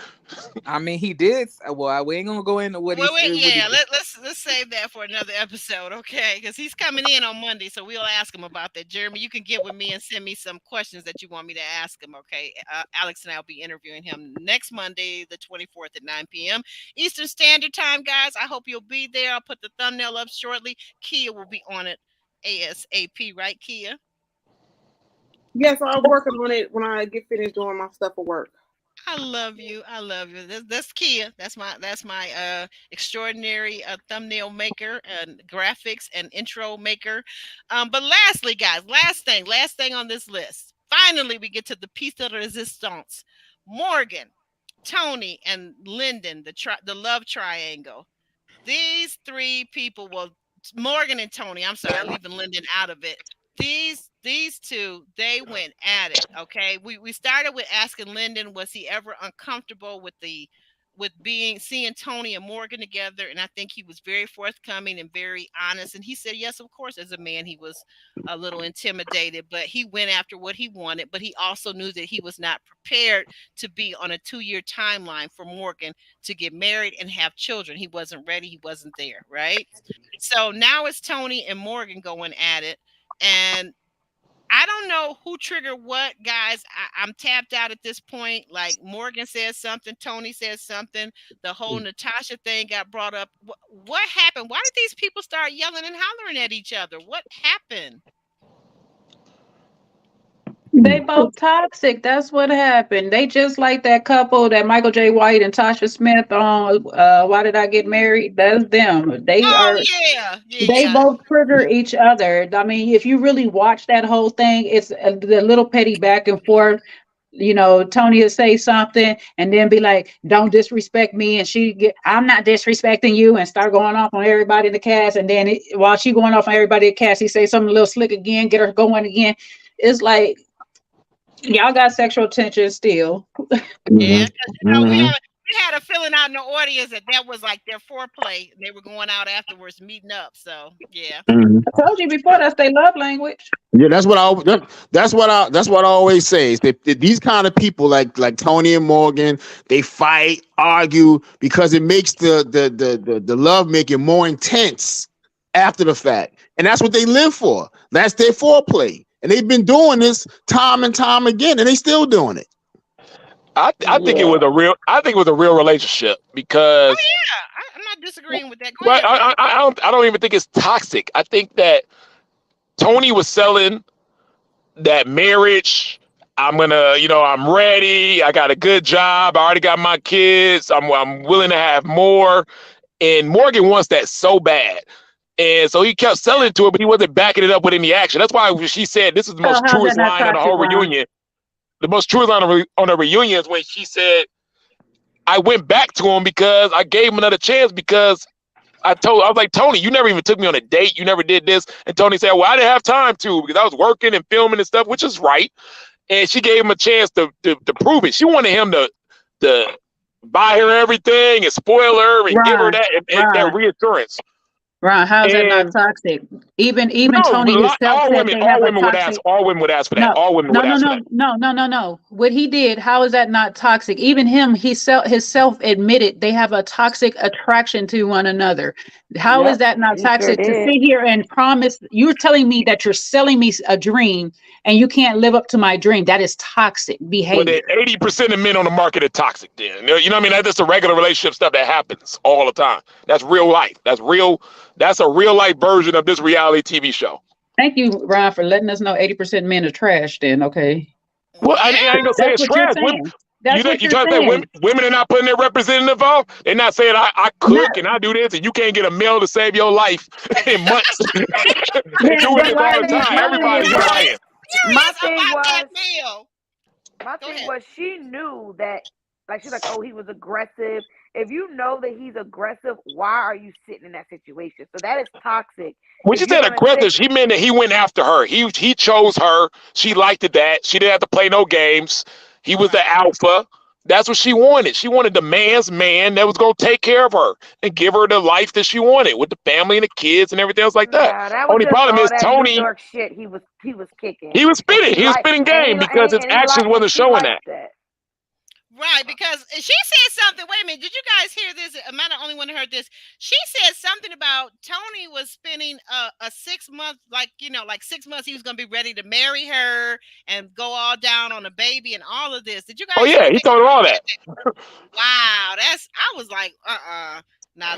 I mean, he did. Well, we ain't gonna go into what he Wait, said. What he yeah. did. Let's save that for another episode, okay? Because he's coming in on Monday, so we'll ask him about that. Jeremy, you can get with me and send me some questions that you want me to ask him, okay? Alex and I'll be interviewing him next Monday, the 24th at 9 p.m. Eastern Standard Time, guys. I hope you'll be there. I'll put the thumbnail up shortly. Kia will be on it ASAP, right, Kia? Yes, I'm working on it when I get finished doing my stuff at work. I love you. I love you. That's Kia. That's my extraordinary thumbnail maker and graphics and intro maker. But lastly, guys, last thing on this list. Finally, we get to the piece de resistance. Morgan, Tony, and Linden, the love triangle. These three people, well, Morgan and Tony, I'm sorry, leaving Linden out of it. These two, they went at it. Okay. We started with asking Linden, was he ever uncomfortable with with seeing Tony and Morgan together, and I think he was very forthcoming and very honest. And he said, yes, of course, as a man, he was a little intimidated, but he went after what he wanted. But he also knew that he was not prepared to be on a 2-year timeline for Morgan to get married and have children. He wasn't ready. He wasn't there, right? So now it's Tony and Morgan going at it, and I don't know who triggered what, guys. I'm tapped out at this point. Like Morgan says something, Tony says something. The whole Natasha thing got brought up. What happened? Why did these people start yelling and hollering at each other? What happened? They both toxic. That's what happened. They just like that couple, that Michael J. White and Tasha Smith on Why Did I Get Married? That's them. They both trigger each other. I mean, if you really watch that whole thing, it's the little petty back and forth. You know, Tony will say something and then be like, don't disrespect me. And I'm not disrespecting you, and start going off on everybody in the cast. And then while she going off on everybody in the cast, he say something a little slick again, get her going again. It's like, y'all got sexual tension still. Yeah, we had a feeling out in the audience that was like their foreplay. They were going out afterwards, meeting up. So yeah, I told you before, that's their love language. Yeah, that's what I always say. Is that these kind of people like Tony and Morgan, they fight, argue because it makes the love making more intense after the fact, and that's what they live for. That's their foreplay. And they've been doing this time and time again, and they still doing it. I think it was a real relationship because. Oh yeah, I'm not disagreeing with that. Go ahead. I don't even think it's toxic. I think that Tony was selling that marriage. I'm ready. I got a good job. I already got my kids. I'm willing to have more. And Morgan wants that so bad. And so he kept selling to her, but he wasn't backing it up with any action. That's why she said this is the most truest line on the whole reunion. The most truest line on the reunion is when she said, I went back to him because I gave him another chance because I was like, Tony, you never even took me on a date. You never did this. And Tony said, well, I didn't have time to because I was working and filming and stuff, which is right. And she gave him a chance to prove it. She wanted him to buy her everything and spoil her and give her that reassurance. Ron, how's that not toxic? Even Tony himself all said women would ask. All women would ask for that. All women would ask for that. No. What he did, how is that not toxic? Even him, his self admitted they have a toxic attraction to one another. How is that not toxic to sit here and promise? You're telling me that you're selling me a dream and you can't live up to my dream. That is toxic behavior. Well, 80% of men on the market are toxic. Then you know what I mean? That's the regular relationship stuff that happens all the time. That's real life. That's a real life version of this reality TV show. Thank you, Ron, for letting us know 80% men are trash. Then, okay. Well, I ain't gonna say it's trash. You trying to say women are not putting their representative on? They're not saying I cook and I do this, and you can't get a meal to save your life in months. They're doing this all the time. Everybody's lying. My thing was she knew that, like, she's like, oh, he was aggressive. If you know that he's aggressive, why are you sitting in that situation? So that is toxic. When she said aggressive, she meant that he went after her. He chose her. She liked it that. She didn't have to play no games. He was the alpha. That's what she wanted. She wanted the man's man that was going to take care of her and give her the life that she wanted with the family and the kids and everything else like that. Only problem is Tony. New York shit he was kicking. He was spitting. He was spitting game because his actions wasn't showing that. Right, because she said something. Wait a minute, did you guys hear this? Am I the only one who heard this? She said something about Tony was spending a 6 month, like 6 months he was going to be ready to marry her and go all down on a baby and all of this. Did you guys? Oh yeah, he told her all that. Wow, I was like, Now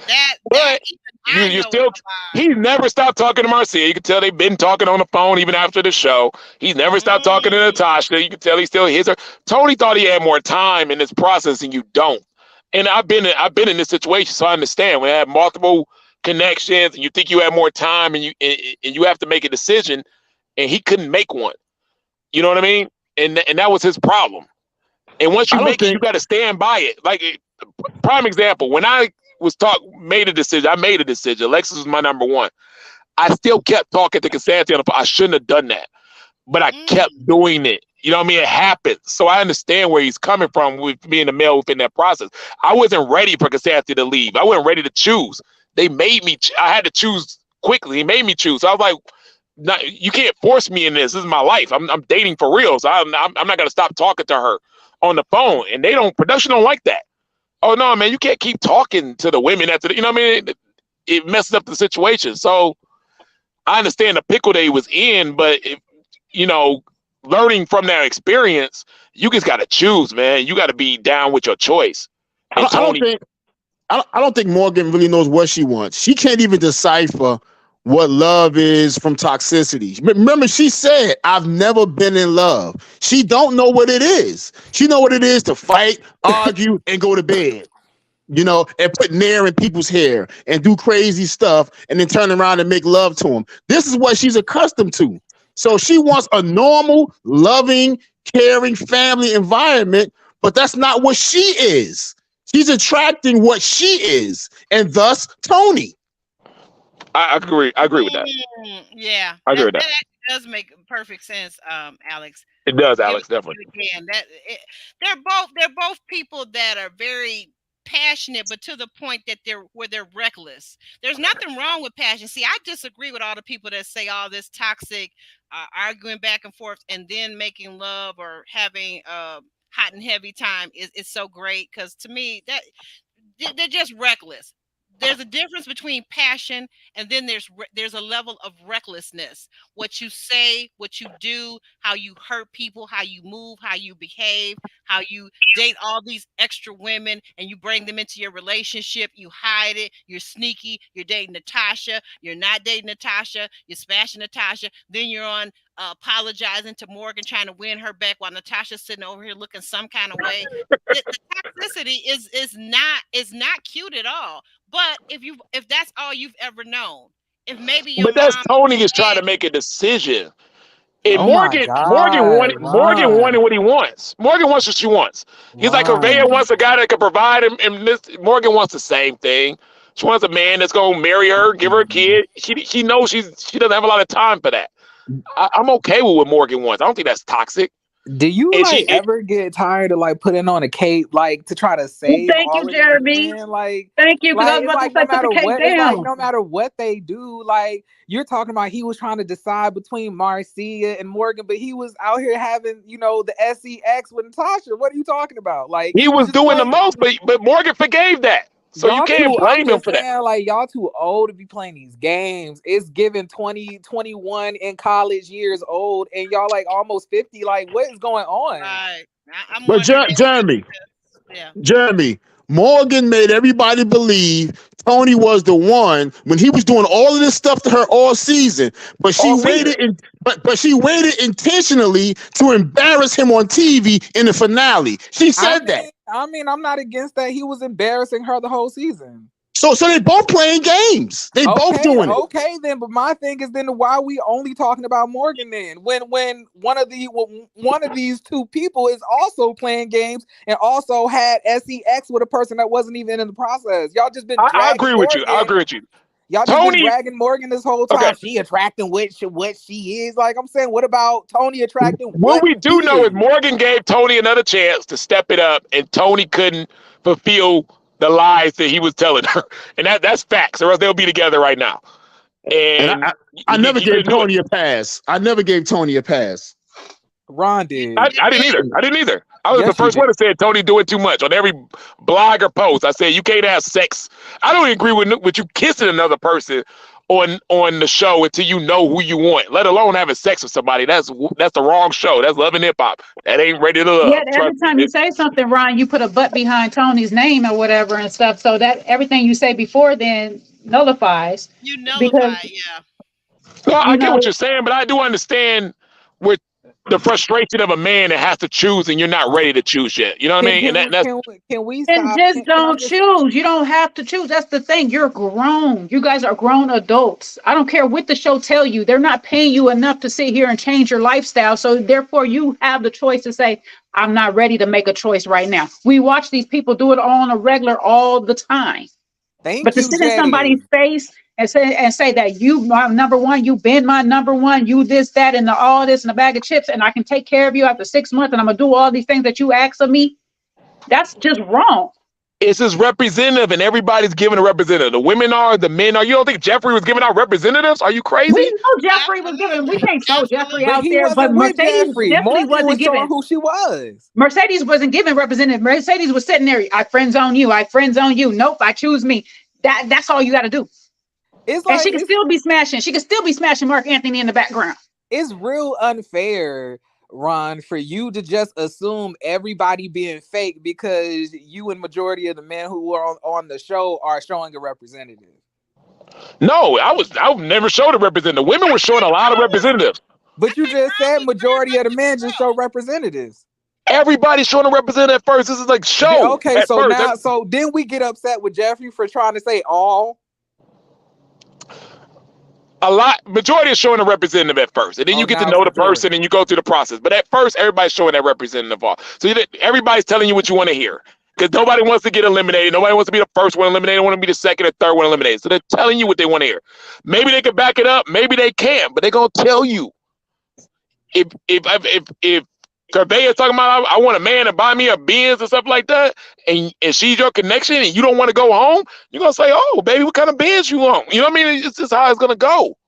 he's never stopped talking to Marcia. You can tell they've been talking on the phone even after the show. He's never stopped talking to Natasha. You can tell he still hears her. Tony thought he had more time in this process, and you don't. And I've been in this situation, so I understand when I have multiple connections, and you think you have more time, and you have to make a decision, and he couldn't make one. You know what I mean? And that was his problem. And once you make it, you got to stand by it. Like prime example, when I made a decision. Alexis was my number one. I still kept talking to Cassandra. I shouldn't have done that, but I kept doing it. You know what I mean? It happens. So I understand where he's coming from with being a male within that process. I wasn't ready for Cassandra to leave. I wasn't ready to choose. They made me. I had to choose quickly. He made me choose. So I was like, you can't force me in this. This is my life. I'm dating for real. So I'm not going to stop talking to her on the phone. And production don't like that. Oh, no, man, you can't keep talking to the women after, you know what I mean? It messes up the situation. So I understand the pickle that he was in, but learning from that experience, you just got to choose, man. You got to be down with your choice. I don't think Morgan really knows what she wants. She can't even decipher what love is from toxicity. Remember, she said, I've never been in love. She don't know what it is. She know what it is to fight, argue, and go to bed. And put nair in people's hair and do crazy stuff and then turn around and make love to them. This is what she's accustomed to. So she wants a normal, loving, caring family environment, but that's not what she is. She's attracting what she is, and thus Tony. I agree. I agree with that. Yeah, I agree with that. That actually does make perfect sense, Alex. It does, Alex. Definitely. Again, they're both people that are very passionate, but to the point that they're reckless. There's nothing wrong with passion. See, I disagree with all the people that say all this toxic arguing back and forth and then making love or having hot and heavy time is so great, because to me that they're just reckless. There's a difference between passion and then there's a level of recklessness. What you say, what you do, how you hurt people, how you move, how you behave, how you date all these extra women and you bring them into your relationship. You hide it. You're sneaky. You're dating Natasha. You're not dating Natasha. You're smashing Natasha. Then you're on apologizing to Morgan, trying to win her back while Natasha's sitting over here looking some kind of way. The toxicity is not cute at all. But if that's all you've ever known, if maybe your that's Tony is trying to make a decision. And Morgan wanted what he wants. Morgan wants what she wants. He's like, Corvair wants a guy that can provide him, and Morgan wants the same thing. She wants a man that's gonna marry her, give her a kid. She knows she doesn't have a lot of time for that. I'm okay with what Morgan wants. I don't think that's toxic. Do you ever get tired of putting on a cape to try to save? Thank you, Jeremy. Thank you. No matter what they do, you're talking about, he was trying to decide between Marcia and Morgan, but he was out here having the sex with Natasha. What are you talking about? He was doing the most, but Morgan forgave that. So you can't blame him for that. Y'all too old to be playing these games. It's given 20, 21 in college years old, and y'all almost 50. What is going on? Right. But Jeremy, Morgan made everybody believe Tony was the one when he was doing all of this stuff to her all season. But she waited but she waited intentionally to embarrass him on TV in the finale. She said that. I'm not against that. He was embarrassing her the whole season. So they both playing games. They both doing it. Okay, then. But my thing is, then why are we only talking about Morgan then? When one of these two people is also playing games and also had sex with a person that wasn't even in the process. Y'all just been. I agree with you. I agree with you. Y'all just been dragging Morgan this whole time. Okay. She attracting what she is. I'm saying, what about Tony attracting? What we do know is Morgan gave Tony another chance to step it up, and Tony couldn't fulfill the lies that he was telling her, and that's facts. Or else they'll be together right now. And I never gave Tony a pass. I never gave Tony a pass. Ron did. I didn't either. I was the first one to say Tony doing too much on every blog or post. I said you can't have sex. I don't agree with you kissing another person on the show until you know who you want, let alone having sex with somebody. That's the wrong show. That's Love and Hip Hop. That ain't Ready to Love. Yeah, every time you say something, Ron, you put a butt behind Tony's name or whatever and stuff. So that everything you say before then nullifies. You nullify, yeah. Well, I get what you're saying, but I do understand with the frustration of a man that has to choose and you're not ready to choose yet. You know what I mean? Can we stop? And just don't choose. You don't have to choose. That's the thing. You're grown. You guys are grown adults. I don't care what the show tell you. They're not paying you enough to sit here and change your lifestyle. So therefore you have the choice to say, I'm not ready to make a choice right now. We watch these people do it on a regular all the time. But to sit in somebody's face and say that you my number one, you been my number one, you this, that, and all this and a bag of chips, and I can take care of you after 6 months, and I'm gonna do all these things that you ask of me. That's just wrong. It's his representative, and everybody's giving a representative. The women are, the men are. You don't think Jeffrey was giving out representatives? Are you crazy? We know Jeffrey was giving. We can't throw Jeffrey But out he there, but wasn't with Mercedes Jeffrey. definitely Morgan wasn't was showing giving. who she was. Mercedes wasn't giving representative. Mercedes was sitting there. I friends on you. I friends on you. Nope, I choose me. That's all you got to do. It's And like she can still be smashing. She can still be smashing Mark Anthony in the background. It's real unfair, Ron, for you to just assume everybody being fake because you and majority of the men who were on the show are showing a representative. No, I never showed a representative. Women were showing a lot of representatives. But you just said majority of the men just show representatives. Everybody's showing a representative at first. This is like show. Okay, at so first. now, so then we get upset with Jeffrey for trying to say all. Majority is showing a representative at first, and then you get to know the person and you go through the process. But at first, everybody's showing that representative off. So everybody's telling you what you want to hear, because nobody wants to get eliminated. Nobody wants to be the first one eliminated. They want to be the second or third one eliminated. So they're telling you what they want to hear. Maybe they can back it up. Maybe they can't, but they're gonna tell you. If Corvair is talking about I want a man to buy me a Benz and stuff like that, and she's your connection, and you don't want to go home, you're gonna say, "Oh, baby, what kind of Benz you want?" You know what I mean? It's just how it's gonna go.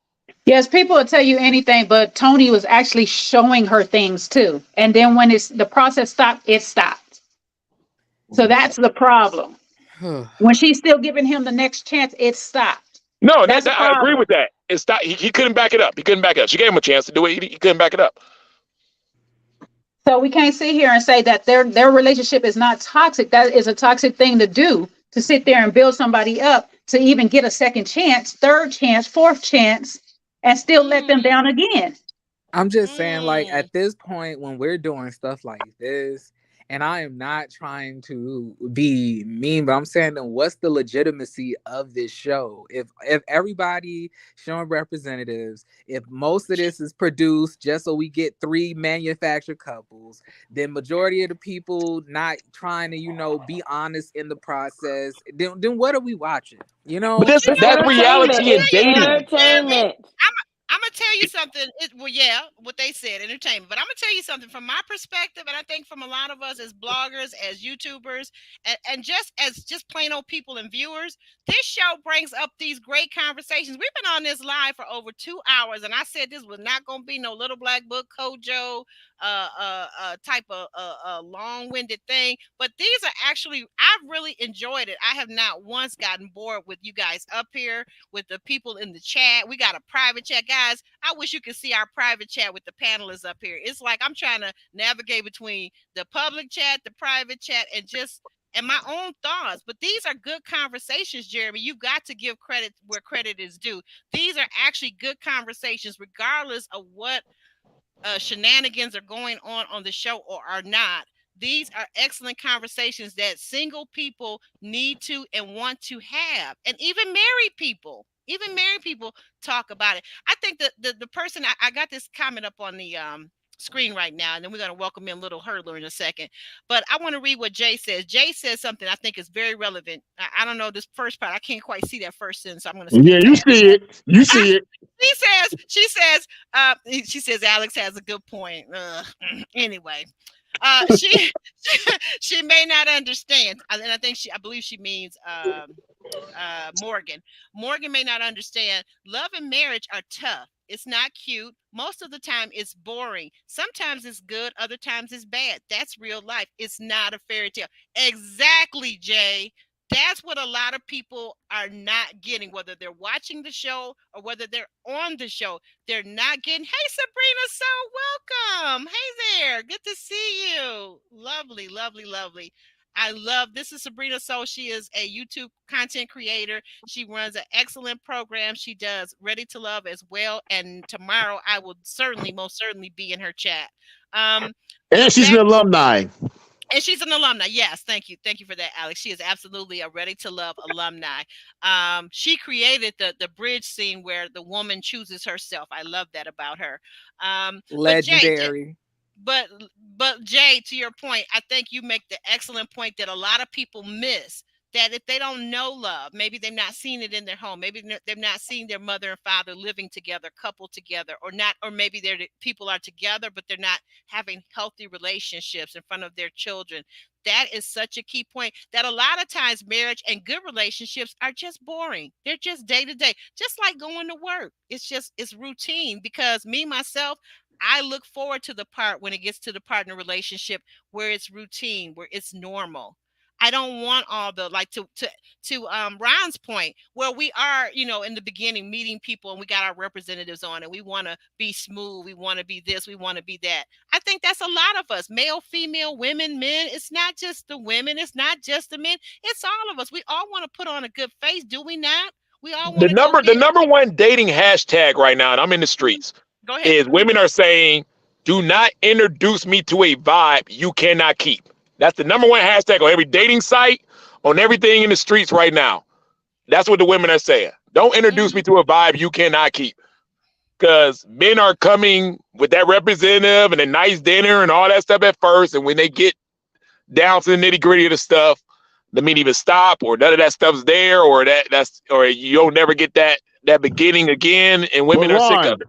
Yes, people will tell you anything, but Tony was actually showing her things too. And then when the process stopped, it stopped. So that's the problem. When she's still giving him the next chance, it stopped. No, I agree with that. It stopped. He couldn't back it up. He couldn't back it up. She gave him a chance to do it. He couldn't back it up. So we can't sit here and say that their relationship is not toxic. That is a toxic thing to do, to sit there and build somebody up to even get a second chance, third chance, fourth chance, and still let them down again. I'm just saying, like, at this point, when we're doing stuff like this, and I am not trying to be mean, but I'm saying, then what's the legitimacy of this show? If everybody showing representatives, if most of this is produced just so we get 3 manufactured couples, then majority of the people not trying to, be honest in the process, then what are we watching? But that's reality and dating. Entertainment. I'm gonna tell you something. What they said, entertainment. But I'm gonna tell you something from my perspective, and I think from a lot of us as bloggers, as YouTubers, and just as plain old people and viewers. This show brings up these great conversations. We've been on this live for over 2 hours, and I said this was not gonna be no little black book Kojo type of long-winded thing. But these are actually, I've really enjoyed it. I have not once gotten bored with you guys up here, with the people in the chat. We got a private chat, guys. I wish you could see our private chat with the panelists up here. It's like I'm trying to navigate between the public chat, the private chat, and my own thoughts. But these are good conversations, Jeremy. You've got to give credit where credit is due. These are actually good conversations, regardless of what shenanigans are going on the show or are not. These are excellent conversations that single people need to and want to have, and even married people talk about it. I think that the person, I got this comment up on the screen right now, and then we're going to welcome in Little Hurdler in a second. But I want to read what Jay says. Jay says something I think is very relevant. I don't know this first part. I can't quite see that first sentence, so I'm going to skip Yeah, you see it. You see it. She says Alex has a good point. Anyway, she may not understand, and I believe she means Morgan. Morgan may not understand. Love and marriage are tough. It's not cute. Most of the time it's boring. Sometimes it's good, other times it's bad. That's real life. It's not a fairy tale. Exactly, Jay. That's what a lot of people are not getting, whether they're watching the show or whether they're on the show. They're not getting, hey, Sabrina, so welcome. Hey there. Good to see you. Lovely, lovely, lovely. This is Sabrina So. She is a YouTube content creator. She runs an excellent program. She does Ready to Love as well. And tomorrow I will most certainly be in her chat. And she's an alumni. And she's an alumni. Yes, thank you. Thank you for that, Alex. She is absolutely a Ready to Love alumni. She created the bridge scene where the woman chooses herself. I love that about her. Legendary. But Jay, to your point, I think you make the excellent point that a lot of people miss. that if they don't know love, maybe they've not seen it in their home, maybe they've not seen their mother and father living together, coupled together, or not, or maybe people are together, but they're not having healthy relationships in front of their children. That is such a key point, that a lot of times marriage and good relationships are just boring. They're just day to day, just like going to work. It's routine, because me, myself, I look forward to the part when it gets to the partner relationship where it's routine, where it's normal. I don't want all the, like, to Ron's point, where we are, in the beginning meeting people and we got our representatives on and we want to be smooth, we want to be this, we want to be that. I think that's a lot of us, male, female, women, men. It's not just the women, it's not just the men, it's all of us. We all want to put on a good face, do we not? We all want to the number one dating hashtag right now, and I'm in the streets, go ahead, is women are saying, "Do not introduce me to a vibe you cannot keep." That's the number one hashtag on every dating site, on everything in the streets right now. That's what the women are saying. Don't introduce me to a vibe you cannot keep. Because men are coming with that representative and a nice dinner and all that stuff at first. And when they get down to the nitty gritty of the stuff, the men either stop, or none of that stuff's there, or or you'll never get that beginning again. And women are sick of it.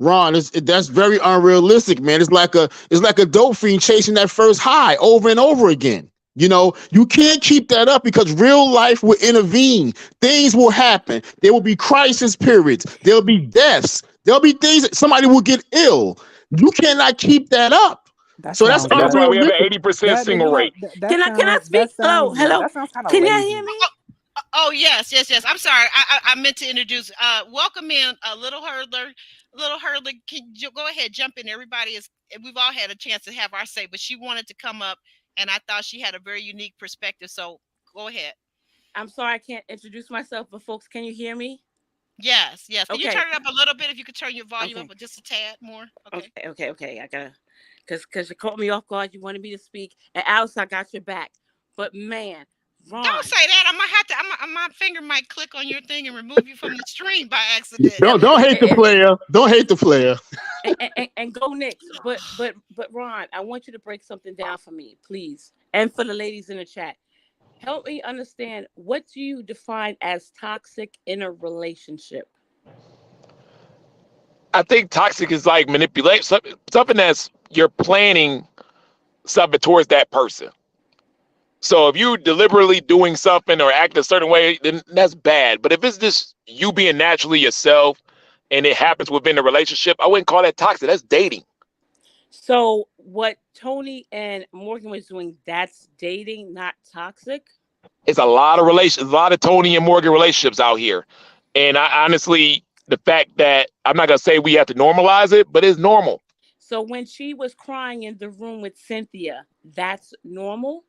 Ron, that's very unrealistic, man. It's like a dope fiend chasing that first high over and over again. You can't keep that up, because real life will intervene. Things will happen. There will be crisis periods. There'll be deaths. There'll be things that somebody will get ill. You cannot keep that up. That's why we have an 80% single rate. Can I speak? Hello. Can you hear me? Oh, yes. I'm sorry. I meant to introduce. Welcome in, Little Hurdler. Little Hurdler, can you go ahead, jump in? We've all had a chance to have our say, but she wanted to come up, and I thought she had a very unique perspective. So go ahead. I'm sorry I can't introduce myself, but folks, can you hear me? Yes. Can you turn it up a little bit? If you could turn your volume up just a tad more. Okay. I gotta, because you caught me off guard. You wanted me to speak, and Alice, I got your back. But man, Ron, don't say that. I might have to. My finger might click on your thing and remove you from the stream by accident. Don't hate the player. Don't hate the player. And go Knicks. But Ron, I want you to break something down for me, please, and for the ladies in the chat. Help me understand, what do you define as toxic in a relationship? I think toxic is like manipulate, something that's you're planning something towards that person. So if you deliberately doing something or act a certain way, then that's bad. But if it's just you being naturally yourself and it happens within a relationship, I wouldn't call that toxic. That's dating. So what Tony and Morgan was doing, that's dating, not toxic? It's a lot of Tony and Morgan relationships out here. And I honestly, the fact that I'm not going to say we have to normalize it, but it's normal. So when she was crying in the room with Cynthia, that's normal?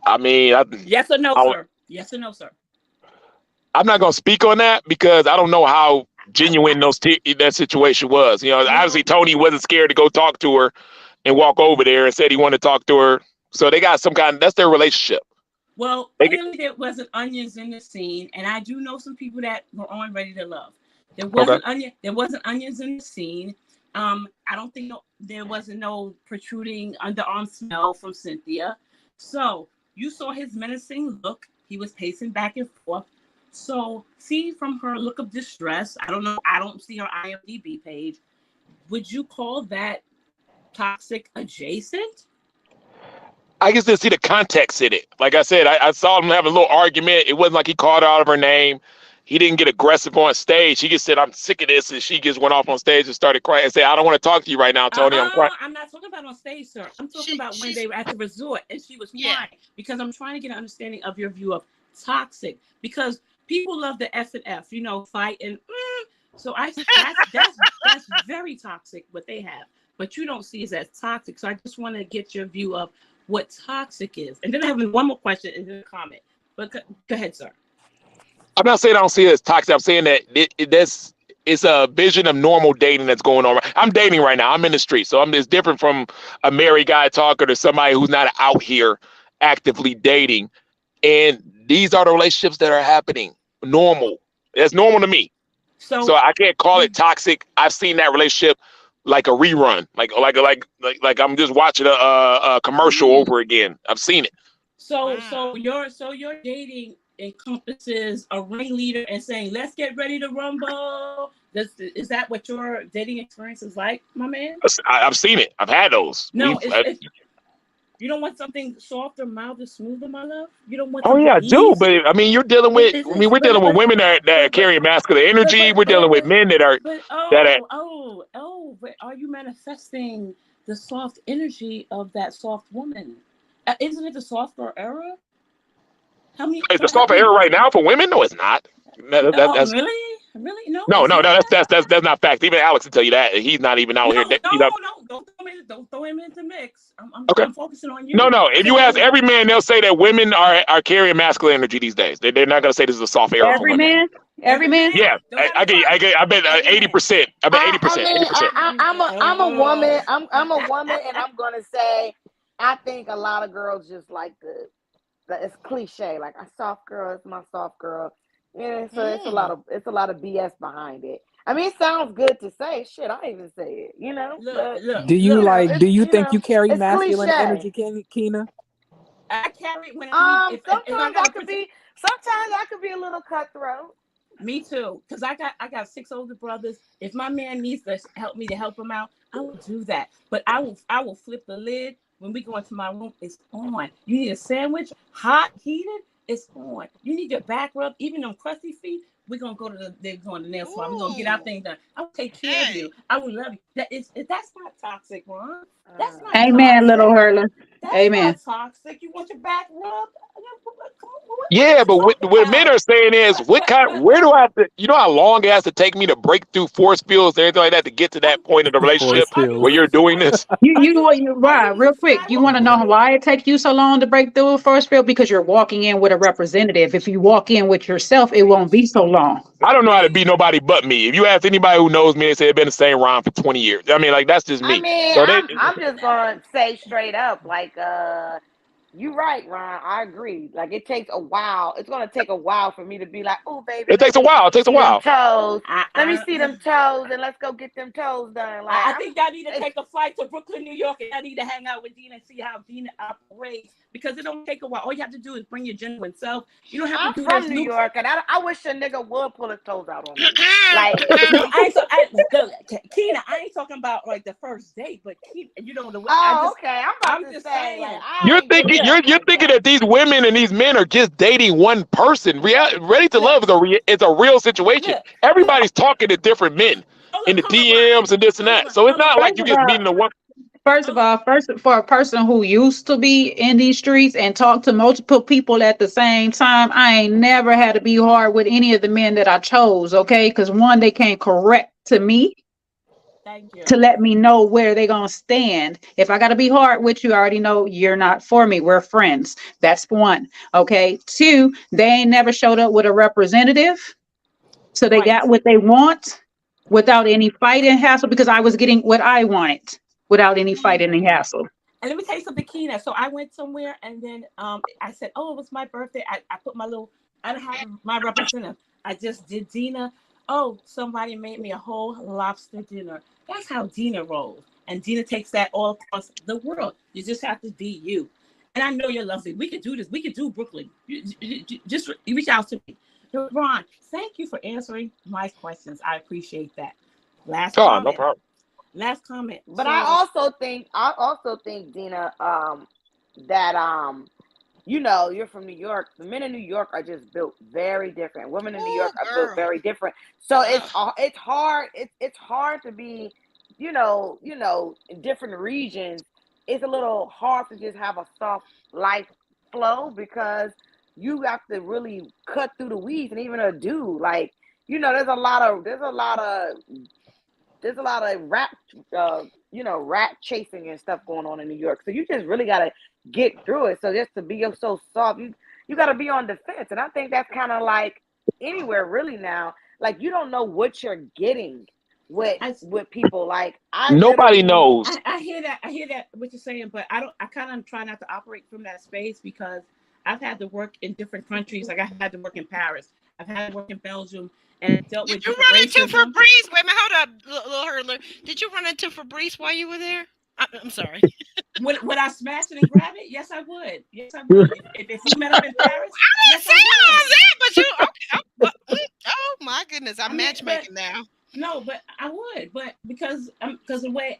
I mean, yes or no, sir? Yes or no, sir? I'm not going to speak on that, because I don't know how genuine that situation was. Obviously Tony wasn't scared to go talk to her and walk over there and said he wanted to talk to her. So they got that's their relationship. Well, clearly there wasn't onions in the scene, and I do know some people that were on Ready to Love. There wasn't onions in the scene. I don't think there wasn't no protruding underarm smell from Cynthia. So you saw his menacing look. He was pacing back and forth. So see from her look of distress, I don't know, I don't see her IMDb page. Would you call that toxic adjacent? I just didn't see the context in it. Like I said, I saw them have a little argument. It wasn't like he called her out of her name. He didn't get aggressive on stage. He just said, "I'm sick of this." And she just went off on stage and started crying and said, "I don't want to talk to you right now, Tony. I'm crying." I'm not talking about on stage, sir. I'm talking about when they were at the resort and she was crying. Because I'm trying to get an understanding of your view of toxic. Because people love the F and F, fight and so that's very toxic what they have. But you don't see it as toxic. So I just want to get your view of what toxic is. And then I have one more question and then a comment. But go ahead, sir. I'm not saying I don't see it as toxic. I'm saying that it's a vision of normal dating that's going on. I'm dating right now. I'm in the street. So it's different from a married guy talking to somebody who's not out here actively dating. And these are the relationships that are happening. Normal. That's normal to me. So I can't call it toxic. I've seen that relationship like a rerun, like I'm just watching a commercial over again. I've seen it. So your dating encompasses a ringleader and saying, "Let's get ready to rumble." Is that what your dating experience is like, my man? I've seen it. I've had those. No, it's you don't want something softer, milder, smoother, my love. You don't want Oh something yeah, I do. easy. But I mean, you're dealing with. I mean, we're dealing with women that are carrying masculine energy. We're dealing with men that are. But are you manifesting the soft energy of that soft woman? Isn't it the soft girl era? How many? It's the softer era right now for women. No, it's not. That's really no. no. That's not fact. Even Alex will tell you that he's not even out here. No. Don't throw him into the mix. I'm focusing on you. No. If you ask every man, they'll say that women are carrying masculine energy these days. They're not going to say this is a soft era. Every man. Yeah, I bet 80%. I bet 80%. I'm a woman. I'm a woman, and I'm gonna say, I think a lot of girls just like it's cliche. Like a soft girl is my soft girl. Yeah, so it's a lot of BS behind it. I mean, it sounds good to say. Shit, I even say it. You know. Do you think you carry masculine energy, Keena? I carry when sometimes I could be a little cutthroat. Me too, because I got 6 older brothers. If my man needs to help me to help him out, I will do that. But I will flip the lid when we go into my room. It's on. You need a sandwich, hot, heated. It's on. You need your back rubbed, even them crusty feet. We're gonna go to the nail salon. We're gonna get our thing done. I will take care of you. I will love you. That's not toxic, Ron. That's not Amen, toxic. little Hurler. That's Amen. not toxic. You want your back rubbed? Yeah, but what men are saying is, where do I have to, you know how long it has to take me to break through force fields and everything like that to get to that point in the relationship where you're doing this? Right, real quick. You want to know why it takes you so long to break through a force field? Because you're walking in with a representative. If you walk in with yourself, it won't be so long. I don't know how to be nobody but me. If you ask anybody who knows me, they say they've been the same Ron for 20 years. I mean, like, that's just me. I mean, so I'm just going to say straight up, like, you're right, Ron. I agree. Like, it takes a while. It's going to take a while for me to be like, oh, baby. It takes a while. Toes. Let me see them toes, and let's go get them toes done. Like, I think I need to take a flight to Brooklyn, New York, and I need to hang out with Dina and see how Dina operates, because it don't take a while. All you have to do is bring your genuine self. You don't have to do from New York, and I wish a nigga would pull his toes out on me. Like, Keena, I ain't talking about like the first date, but Keena, you know the way. Okay. I'm just saying. Like, you're thinking that these women and these men are just dating one person. Ready to Love is a real situation. Everybody's talking to different men in the DMs and this and that. So it's not like you just meeting a one. First of all, for a person who used to be in these streets and talk to multiple people at the same time, I ain't never had to be hard with any of the men that I chose, okay? Because one, they came correct to me to let me know where they're going to stand. If I got to be hard with you, I already know you're not for me. We're friends. That's one, okay? Two, they ain't never showed up with a representative, so they got what they want without any fight and hassle, because I was getting what I wanted without any fight and any hassle. And let me tell you something, Keena. So I went somewhere, and then I said, oh, it was my birthday. I put I don't have my representative. I just did Dina. Oh, somebody made me a whole lobster dinner. That's how Dina rolls. And Dina takes that all across the world. You just have to be you. And I know you're lovely. We could do this. We could do Brooklyn. Just reach out to me. Ron, thank you for answering my questions. I appreciate that. Last comment. No problem. Last comment. But I also think, Dina, that you know, you're from New York. The men in New York are just built very different. Women in New York are built very different. So it's hard. It's hard to be, you know, in different regions. It's a little hard to just have a soft life flow, because you have to really cut through the weeds. And even a dude, like, you know, there's a lot of rat chasing and stuff going on in New York. So you just really got to get through it. So just to be so soft, you got to be on defense. And I think that's kind of like anywhere really now. Like, you don't know what you're getting with people. Like, nobody knows. I hear that what you're saying, but I kind of try not to operate from that space, because I've had to work in different countries. Like, I had to work in Paris. I've had to work in Belgium. And dealt with Did you run into Febreze? Wait a minute, hold up, little Hurler. Did you run into Febreze while you were there? I'm sorry. Would I smash it and grab it? Yes, I would. Yes, I would. If we met up in Paris, yes, I would. That, but you oh my goodness, I'm matchmaking now. No, but I would, but because the way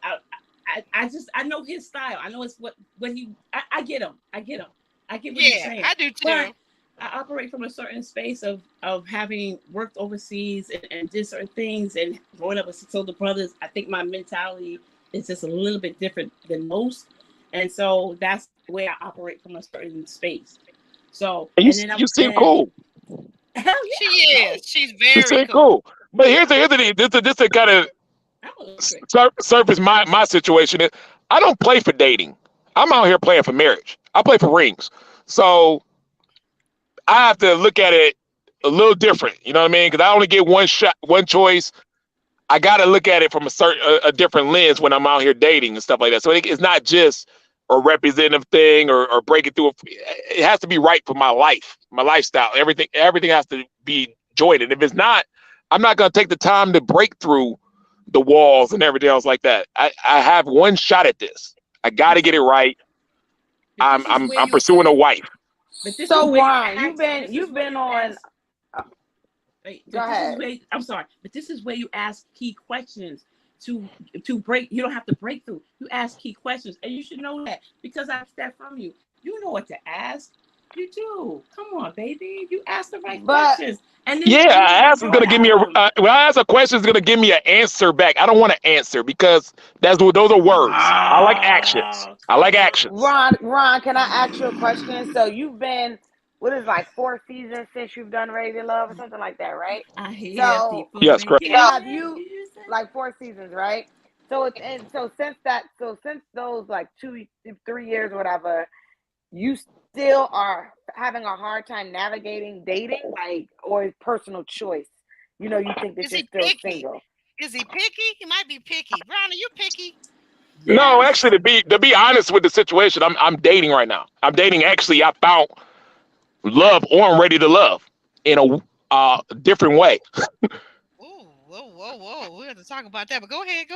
I know his style. I know it's what he. I get him. I get what he's saying. I do too. But I operate from a certain space of having worked overseas and did certain things and growing up with 6 older brothers. I think my mentality is just a little bit different than most, and so that's the way I operate from a certain space. So you seem cool. Hell yeah, she is. She's very cool. But here's the thing. This to kind of surface my situation. I don't play for dating. I'm out here playing for marriage. I play for rings. So I have to look at it a little different. You know what I mean? Because I only get one shot, one choice. I got to look at it from a different lens when I'm out here dating and stuff like that. So it's not just a representative thing or breaking through. It has to be right for my life, my lifestyle. Everything has to be joined. And if it's not, I'm not going to take the time to break through the walls and everything else like that. I have one shot at this. I got to get it right. I'm pursuing a wife. So Ron, you've been on. Go ahead. I'm sorry, but this is where you ask key questions to break. You don't have to break through. You ask key questions, and you should know that because I asked that from you. You know what to ask. You do. Come on, baby. You ask the right questions. And then I ask is gonna give me when I ask a question, it's gonna give me an answer back. I don't want to answer because those are words. I like actions. Ron, can I ask you a question? So you've been, what is like 4 seasons since you've done Ready to Love or something like that, right? I hear people. Yes, correct. Have you like 4 seasons, right? So since those like 2-3 years or whatever, you still are having a hard time navigating dating, like, or personal choice? You think that you're still single. Is he picky? He might be picky. Ron, are you picky? Yes. No, actually, to be honest with the situation, I'm dating right now. I'm dating. Actually, I found love or I'm ready to love in a different way. Ooh, whoa. We have to talk about that, but go ahead.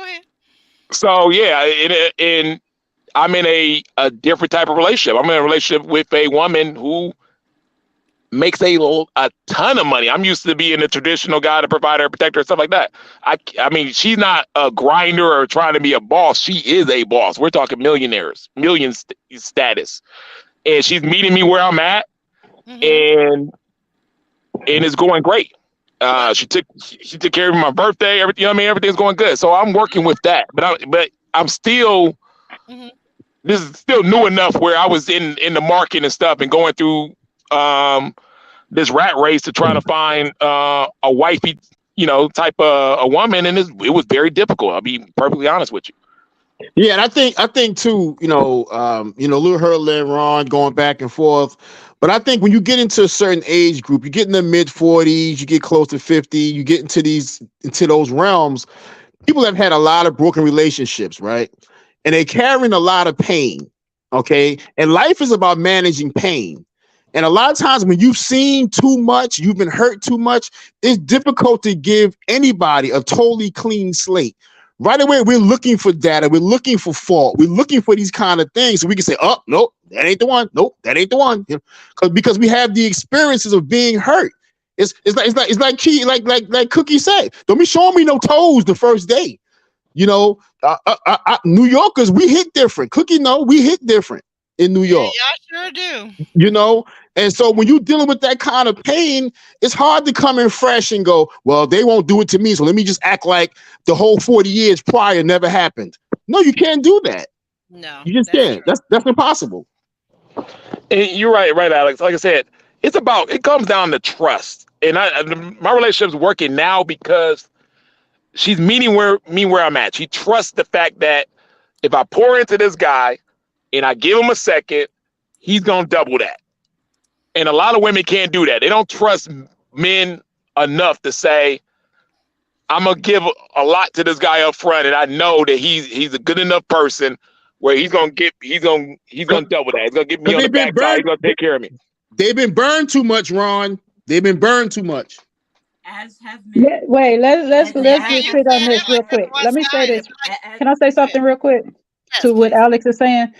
So yeah, in I'm in a different type of relationship. I'm in a relationship with a woman who makes a ton of money. I'm used to being a traditional guy, the provider, protector, stuff like that. I mean, she's not a grinder or trying to be a boss. She is a boss. We're talking million status, and she's meeting me where I'm at, and it's going great. She took care of my birthday. Everything. Everything's going good. So I'm working with that, but I'm still. This is still new enough where I was in the market and stuff and going through this rat race to try to find a wifey, type of a woman, and it was very difficult. I'll be perfectly honest with you. Yeah, and I think too, Lil Hurley and Ron going back and forth. But I think when you get into a certain age group, you get in the mid 40s, you get close to 50, you get into those realms. People have had a lot of broken relationships, right? And they're carrying a lot of pain, okay? And life is about managing pain. And a lot of times when you've seen too much, you've been hurt too much, it's difficult to give anybody a totally clean slate. Right away, we're looking for data. We're looking for fault. We're looking for these kind of things. So we can say, oh, nope, that ain't the one. Nope, that ain't the one. Because we have the experiences of being hurt. It's like Cookie said, don't be showing me no toes the first day. New Yorkers, we hit different. Cookie, we hit different in New York. Yeah, y'all sure do. And so when you're dealing with that kind of pain, it's hard to come in fresh and go, well, they won't do it to me, so let me just act like the whole 40 years prior never happened. No, you can't do that. No, you just can't. True. That's impossible. And you're right, Alex. Like I said, it comes down to trust. And my relationship's working now because she's meeting me where I'm at. She trusts the fact that if I pour into this guy and I give him a second, he's going to double that. And a lot of women can't do that. They don't trust men enough to say, I'm going to give a lot to this guy up front. And I know that he's a good enough person where he's going to double that. He's going to get me on the backside. He's going to take care of me. They've been burned too much, Ron. They've been burned too much. As have men. Wait, let's just sit on this real quick. Let me say this. Can I say something real quick? Yes, to what please. Alex is saying?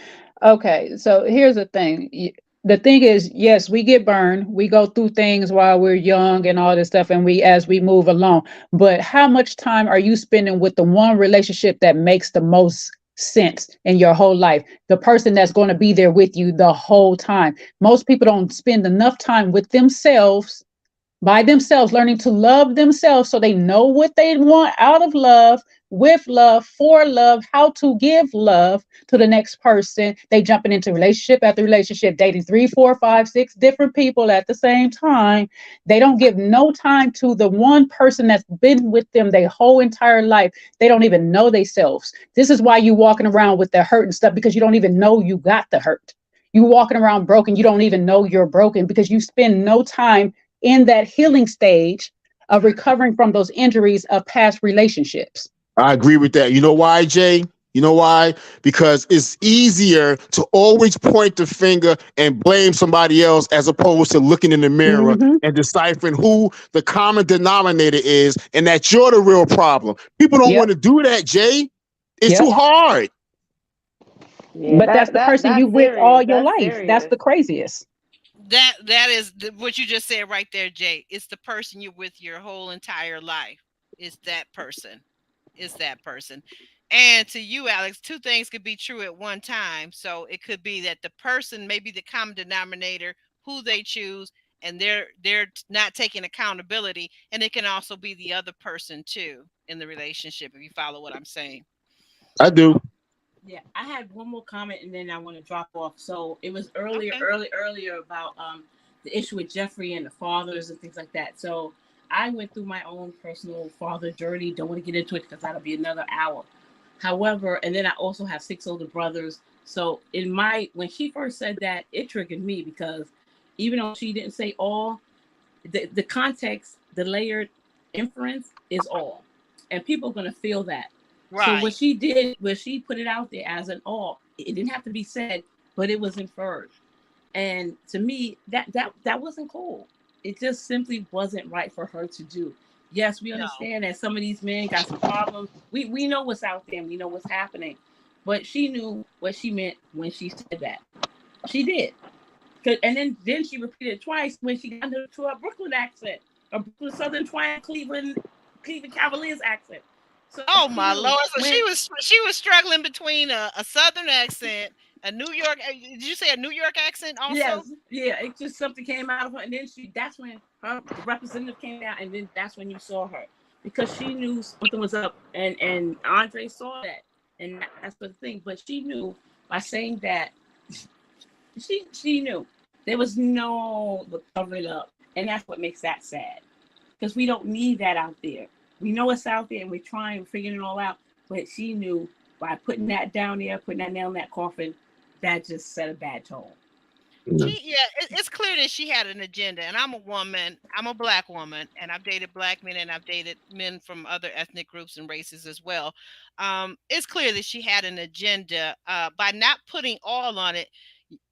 Okay, so here's the thing. The thing is, yes, we get burned. We go through things while we're young and all this stuff, and we as we move along. But how much time are you spending with the one relationship that makes the most sense in your whole life? The person that's going to be there with you the whole time. Most people don't spend enough time with themselves by themselves, learning to love themselves so they know what they want out of love, with love, for love, how to give love to the next person. They jumping into relationship after relationship, dating three, four, five, six different people at the same time. They don't give no time to the one person that's been with them their whole entire life. They don't even know themselves. This is why you walking around with the hurt and stuff, because you don't even know you got the hurt. You walking around broken, you don't even know you're broken because you spend no time in that healing stage of recovering from those injuries of past relationships. I agree with that. You know why, Jay? You know why? Because it's easier to always point the finger and blame somebody else as opposed to looking in the mirror and deciphering who the common denominator is and that you're the real problem. People don't want to do that, Jay. It's too hard. Yeah, But that's the person you that's with all serious. your That's life. That's serious. the craziest. That is what you just said right there, Jay. It's the person you're with your whole entire life. It's that person. It's that person. And to you, Alex, two things could be true at one time. So it could be that the person may be the common denominator, who they choose, and they're not taking accountability. And it can also be the other person too in the relationship, if you follow what I'm saying. I do. Yeah, I had one more comment and then I want to drop off. So it was earlier, Okay. earlier about the issue with Jeffrey and the fathers and things like that. So I went through my own personal father journey. Don't want to get into it because that'll be another hour. However, and then I also have 6 older brothers. So in my when she first said that, it triggered me because even though she didn't say all, the context, the layered inference is all, and people are going to feel that. So what Right. she did was she put it out there as an all. It didn't have to be said, but it was inferred. And to me, that wasn't cool. It just simply wasn't right for her to do. Yes, we No. understand that some of these men got some problems. We know what's out there and we know what's happening. But she knew what she meant when she said that. She did. And then she repeated it twice when she got into her Brooklyn accent, a Brooklyn Southern Twang Cleveland Cavaliers accent. So Oh she my knew lord! So when. she was struggling between a southern accent, a New York. Did you say a New York accent also? Yes, yeah, it just something came out of her, and then that's when her representative came out, and then that's when you saw her because she knew something was up, and Andre saw that, and that's the thing. But she knew by saying that she knew there was no cover it up, and that's what makes that sad because we don't need that out there. We know it's out there, and we're trying, figuring it all out. But she knew by putting that down there, putting that nail in that coffin, that just set a bad tone. It's clear that she had an agenda. And I'm a woman. I'm a black woman, and I've dated black men, and I've dated men from other ethnic groups and races as well. It's clear that she had an agenda. By not putting all on it,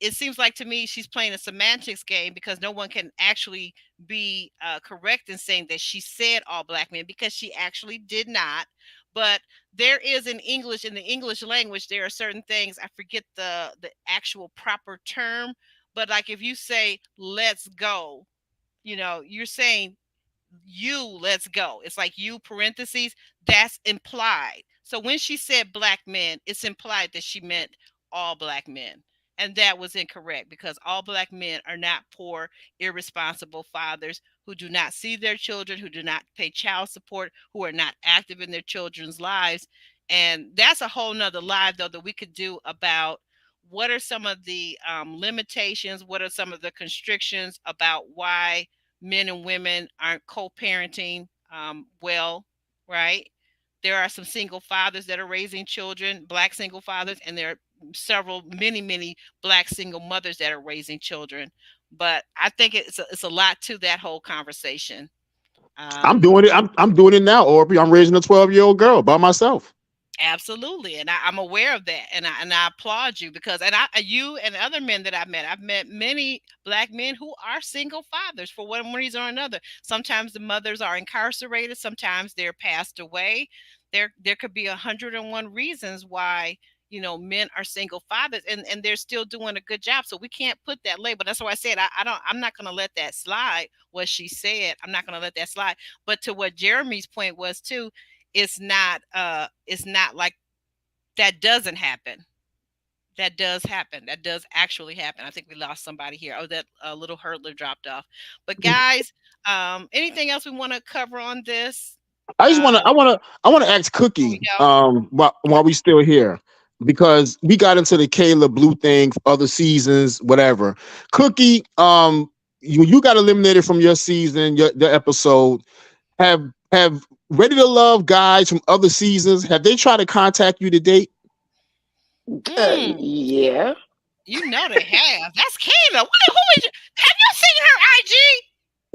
it seems like to me she's playing a semantics game because no one can actually be correct in saying that she said all black men because she actually did not. But there is in the English language, there are certain things, I forget the actual proper term, but like if you say let's go, you're saying let's go. It's like you parentheses, that's implied. So when she said black men, it's implied that she meant all black men. And that was incorrect because all black men are not poor, irresponsible fathers who do not see their children, who do not pay child support, who are not active in their children's lives. And that's a whole nother live, though, that we could do about what are some of the limitations, what are some of the constrictions about why men and women aren't co-parenting well, right? There are some single fathers that are raising children, black single fathers, and there are many black single mothers that are raising children. But I think it's a lot to that whole conversation. I'm Um, doing it. I'm doing it now, Aubrey. I'm raising a 12-year-old girl by myself. Absolutely, and I'm aware of that, and I applaud you because, you and other men that I've met many black men who are single fathers for one reason or another. Sometimes the mothers are incarcerated, sometimes they're passed away. There could be 101 reasons why men are single fathers, and they're still doing a good job. So we can't put that label. That's why I said I'm not going to let that slide. What she said, I'm not going to let that slide. But to what Jeremy's point was too, it's not like that doesn't happen. That does happen. That does actually happen. I think we lost somebody here. Oh, that little hurdler dropped off. But guys, anything else we want to cover on this? I want to ask Cookie while we still here, because we got into the Kayla Blue thing, other seasons, whatever. Cookie, you got eliminated from your season, the episode. Have Ready to Love guys from other seasons, have they tried to contact you to date? Yeah. You know they have. That's Kayla. Who is you? Have you seen her IG?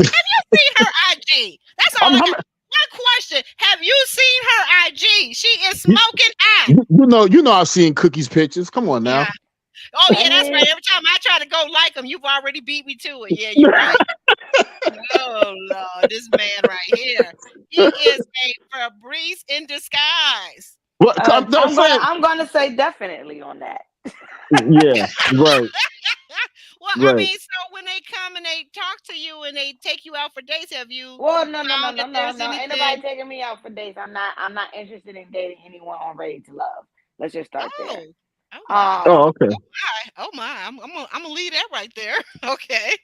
Have you seen her IG? That's all I got. One question. Have you seen her IG? She is smoking ass. You know I've seen Cookie's pictures. Come on now. Yeah. Oh, yeah, that's right. Every time I try to go like them, you've already beat me to it. Yeah, you're right. Oh, Lord. This man right here. He is a Febreze in disguise. Well, I'm gonna say definitely on that. Yeah, right. Well, right. I mean, so when they come and they talk to you and they take you out for dates, have you? Well, no. Ain't nobody taking me out for dates. I'm not interested in dating anyone on Ready to Love. Let's just start there. Okay. Oh my! I'm gonna leave that right there. Okay.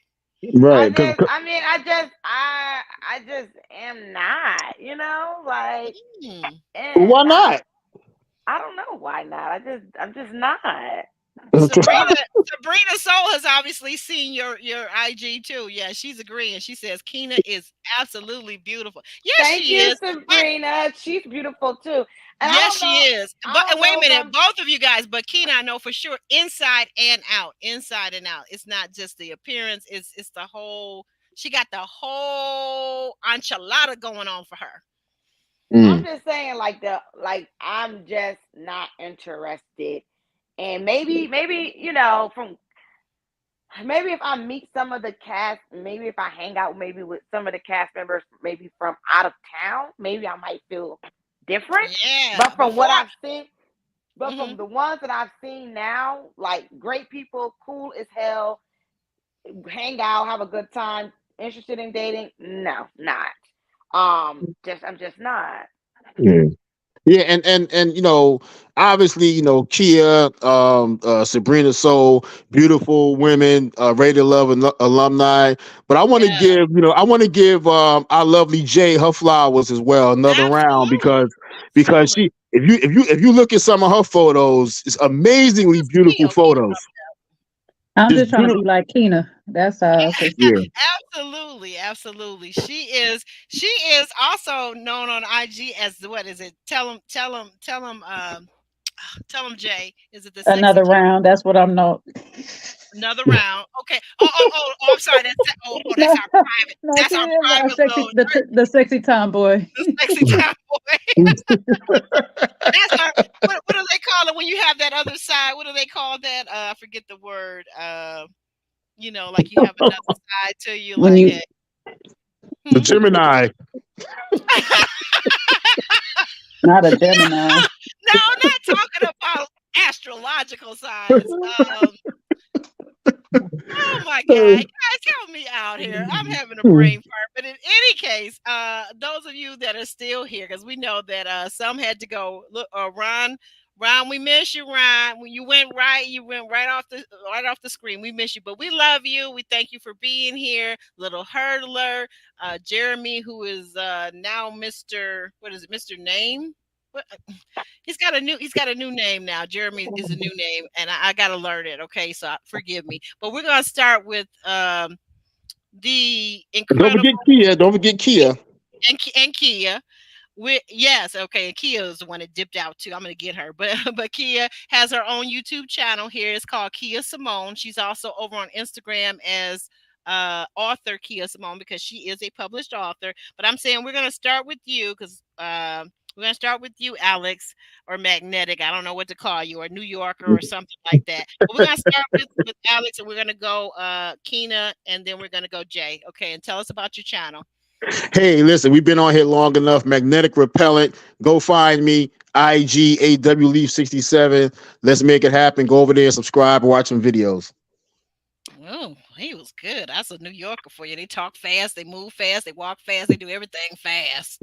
Right. I just am not. Like. Why not? I don't know why not. I'm just not. Sabrina Soul has obviously seen your IG too. Yeah, she's agreeing. She says Keena is absolutely beautiful. Yes, Thank she you, is. Sabrina. She's beautiful too. And yes, she is. But wait a minute, both of you guys. But Keena, I know for sure, inside and out. It's not just the appearance. It's the whole. She got the whole enchilada going on for her. I'm just saying, I'm just not interested. And maybe if I meet some of the cast, maybe if I hang out with some of the cast members, maybe from out of town, maybe I might feel different. Yeah. But from what I've seen, from the ones that I've seen now, like great people, cool as hell, hang out, have a good time, interested in dating? No, not. I'm just not. Yeah. Yeah, and obviously, Kia, Sabrina Soul, beautiful women, Ready to Love alumni. But I want to give our lovely Jay her flowers as well, another round, because she, if you look at some of her photos, it's amazingly beautiful photos. I'm just trying to be like Keena. That's all. Absolutely. She is also known on IG as what is it? Tell them, Jay. Is it the another round? That's what I'm not. Another round. Okay. Oh, I'm sorry. That's our private. That's our private. The sexy tomboy. The sexy tomboy. That's our. What do they call it when you have that other side? What do they call that? I forget the word. Like you have another side to you. When the Gemini. Not a Gemini. No, I'm not talking about astrological signs. Oh my God, guys, help me out here. I'm having a brain fart. But in any case, those of you that are still here, because we know that some had to go. Look, Ron, we miss you, Ron. When you went right off the screen. We miss you, but we love you. We thank you for being here. Little hurdler, Jeremy, who is now Mr. What is it, Mr. Name? What? He's got a new name now. Jeremy is a new name, and I gotta learn it. Okay, so forgive me. But we're gonna start with the incredible. Don't forget Kia. And Kia. Yes, okay. And Kia is the one that dipped out too. I'm gonna get her, but Kia has her own YouTube channel here. It's called Kia Simone. She's also over on Instagram as author Kia Simone, because she is a published author. But I'm saying we're gonna start with you because we're going to start with you, Alex, or Magnetic. I don't know what to call you, or New Yorker or something like that. But we're going to start with Alex, and we're going to go Keena, and then we're going to go Jay. Okay, and tell us about your channel. Hey, listen, we've been on here long enough. Magnetic Repellent. Go find me. IG AW Leaf 67. Let's make it happen. Go over there, subscribe, watch some videos. Oh, he was good. That's a New Yorker for you. They talk fast, they move fast, they walk fast, they do everything fast.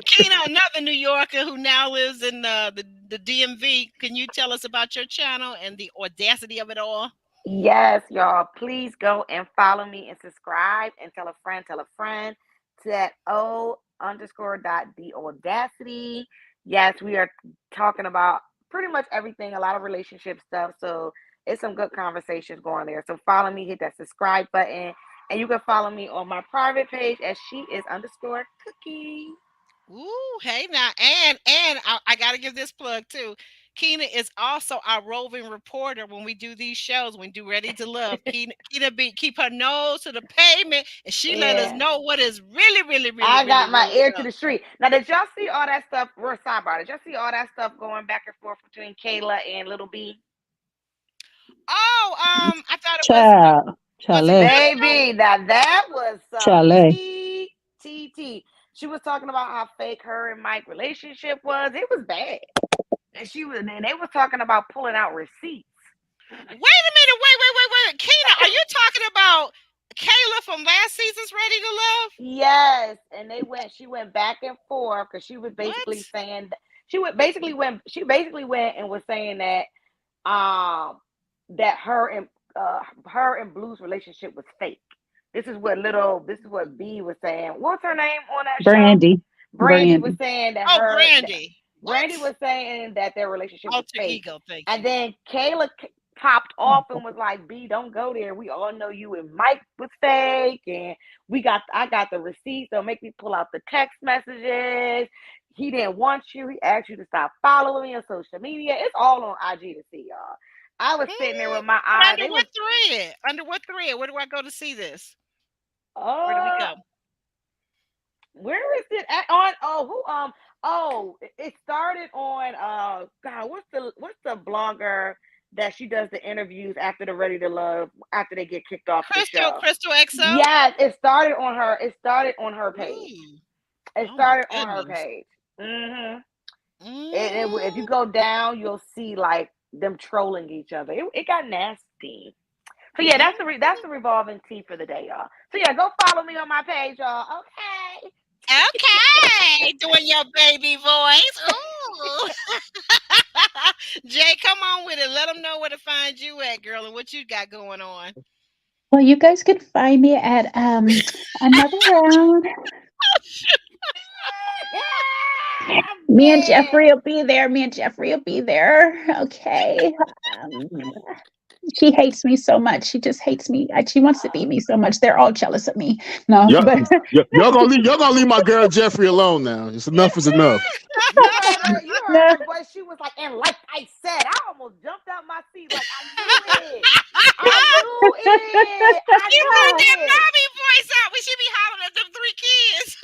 Kina, another New Yorker who now lives in the DMV. Can you tell us about your channel and the audacity of it all? Yes, y'all. Please go and follow me and subscribe and tell a friend to that O_dot the audacity. Yes, we are talking about pretty much everything, a lot of relationship stuff. So it's some good conversations going there. So follow me, hit that subscribe button, and you can follow me on my private page as she is underscore cookie. Ooh, hey now, and I gotta give this plug too. Kina is also our roving reporter when we do these shows. When we do Ready to Love, Kina keep her nose to the pavement, and she let us Yeah. know what is really, really, really, I really, got my really ear to up. the street. Now, did y'all see all that stuff? We're sidebar. Did y'all see all that stuff going back and forth between Kayla and Little B? Oh, I thought it Child, was it Chalet, Crystal? Baby, now that was some Chalet. T. She was talking about how fake her and Mike relationship was. It was bad. And they was talking about pulling out receipts. Wait a minute, wait. Kina, are you talking about Kayla from last season's Ready to Love? Yes, and she went back and forth because she was What? basically saying she basically went and was saying that her and Blue's relationship was fake. This is what B was saying. What's her name on that show? Brandy. Brandy was Brandy. saying Oh, Brandy. What? Brandy was saying that their relationship was Alter fake. ego, thank And you. then Kayla popped off and was like, B, don't go there. We all know you and Mike was fake. And I got the receipts. Don't make me pull out the text messages. He didn't want you. He asked you to stop following me on social media. It's all on IG to see, y'all. I was sitting there with my But eyes. under what thread? Under what thread? Where do I go to see this? Where do we Uh, go? where is it at? On it started on God, what's the blogger that she does the interviews after the Ready to Love after they get kicked off the show? Crystal XO? Yes, it started on her page. Ooh. It Oh my started on her goodness. page. Mm-hmm. If you Mm. go down, you'll see like them trolling each other. It got nasty. So yeah, that's the revolving tea for the day, y'all. So yeah, go follow me on my page, y'all. Okay. Okay, doing your baby voice. Ooh. Jay, come on with it. Let them know where to find you at, girl, and what you got going on. Well, you guys could find me at another round. I'm Me and dead. Jeffrey will be there. Okay. Um, she hates me so much. She just hates me. She wants to beat me so much. They're all jealous of me. No, Y'all, but y'all gonna leave my girl Jeffrey alone now. It's enough is enough. You heard no. her voice. She was like, and like I said, I almost jumped out my seat. Like I knew it. I knew it. I You brought knew that it. mommy voice out. We should be hollering at them 3 kids.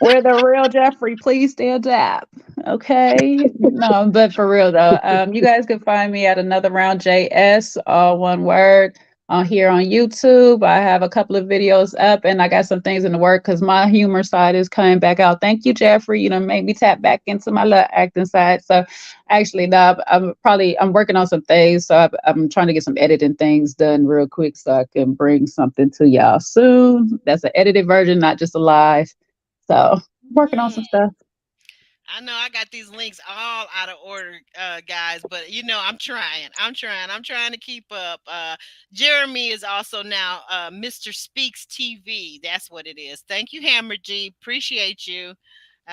We're the real Jeffrey. Please stand up. Okay. No, but for real though, you guys can find me at another round JS, all one word, on here on YouTube. I have a couple of videos up and I got some things in the work because my humor side is coming back out. Thank you, Jeffrey. You know, made me tap back into my little acting side. So actually, no, I'm working on some things. So I'm trying to get some editing things done real quick so I can bring something to y'all soon. That's an edited version, not just a live. So working on some stuff. I know I got these links all out of order, guys, but you know, I'm trying. I'm trying to keep up. Jeremy is also now Mr. Speaks TV. That's what it is. Thank you, Hammer G. Appreciate you.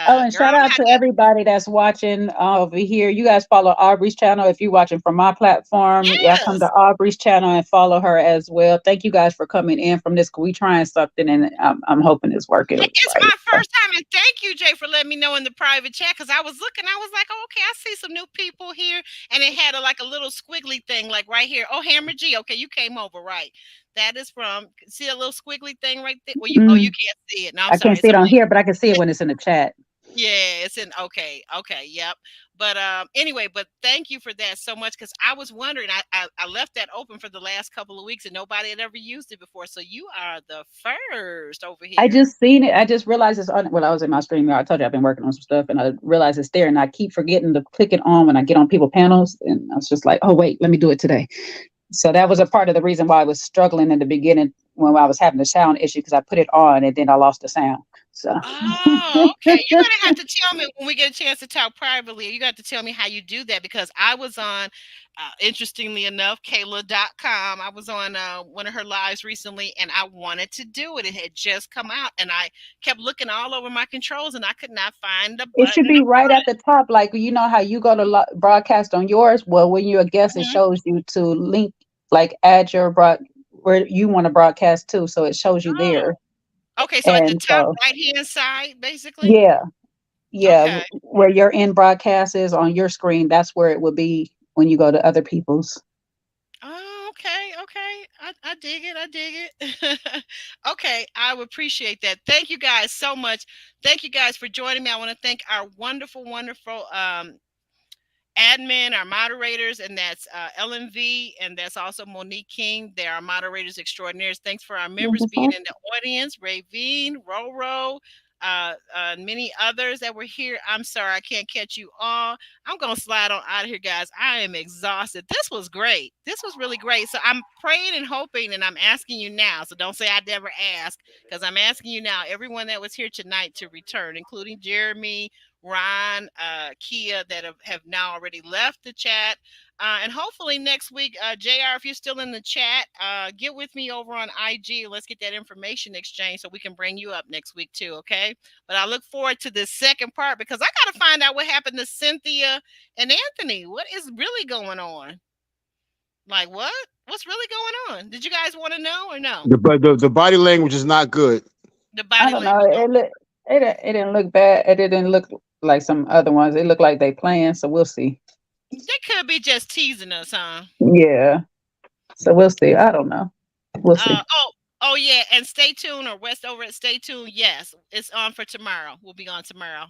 Oh, and Girl, shout I'm out to everybody that's watching over here. You guys follow Aubrey's channel. If you're watching from my platform, y'all come to yes. Aubrey's channel and follow her as well. Thank you guys for coming in from this. We trying something, and I'm hoping it's working It's right. my first time, and thank you, Jay, for letting me know in the private chat because I was looking. I was like, oh, okay, I see some new people here, and it had like a little squiggly thing, like right here. Oh, Hammer G, okay, you came over, right? That is from. See a little squiggly thing right there. Well, you Mm, can't see it. No, I'm I can't sorry. see It's it a on link. here, but I can see it when it's in the chat. Yeah, it's in okay, yep. But anyway, but thank you for that so much because I was wondering. I left that open for the last couple of weeks and nobody had ever used it before. So you are the first over I here. just seen it. I just realized it's on. Well, I was in my stream. I told you I've been working on some stuff, and I realized it's there, and I keep forgetting to click it on when I get on people panels, and I was just like, oh wait, let me do it today. So that was a part of the reason why I was struggling in the beginning when I was having the sound issue because I put it on and then I lost the sound. So Oh, okay. You're gonna have to tell me when we get a chance to talk privately. You got to tell me how you do that because I was on, interestingly enough, Kayla.com. I was on one of her lives recently, and I wanted to do it. It had just come out, and I kept looking all over my controls, and I could not find the it should button be to right put at the top, like you know how you go to broadcast on yours. Well, when you're a guest, it it. shows you to link, like add your where you want to broadcast to, so it shows you Oh, there. okay. So at the And top so, right hand side, basically. yeah, yeah, Okay. where your end broadcast is on your screen, that's where it would be when you go to other people's. Oh, okay, okay. I dig it. I dig it. Okay, I would appreciate that. Thank you guys so much. Thank you guys for joining me. I want to thank our wonderful, wonderful admin, our moderators, and that's LMV, and that's also Monique King. They are moderators extraordinaires. Thanks for our members being in the audience, Ravine, Roro, many others that were here. I'm sorry I can't catch you all. I'm going to slide on out of here, guys. I am exhausted. This was great. This was really great. So I'm praying and hoping, and I'm asking you now. So don't say I never asked, because I'm asking you now, everyone that was here tonight to return, including Jeremy, Ron, Kia that have now already left the chat. And hopefully next week, JR, if you're still in the chat, get with me over on IG. Let's get that information exchange so we can bring you up next week too, okay? But I look forward to this second part because I got to find out what happened to Cynthia and Anthony. What is really going on? Like what? What's really going on? Did you guys want to know or no? The body language is not good. The I body don't know. language. It didn't look bad. It didn't look like some other ones. It looked like they playing. So we'll see. They could be just teasing us, huh? Yeah. So we'll see. I don't know. We'll see. Oh yeah, and stay tuned or West over at Stay Tuned. Yes, it's on for tomorrow. We'll be on tomorrow.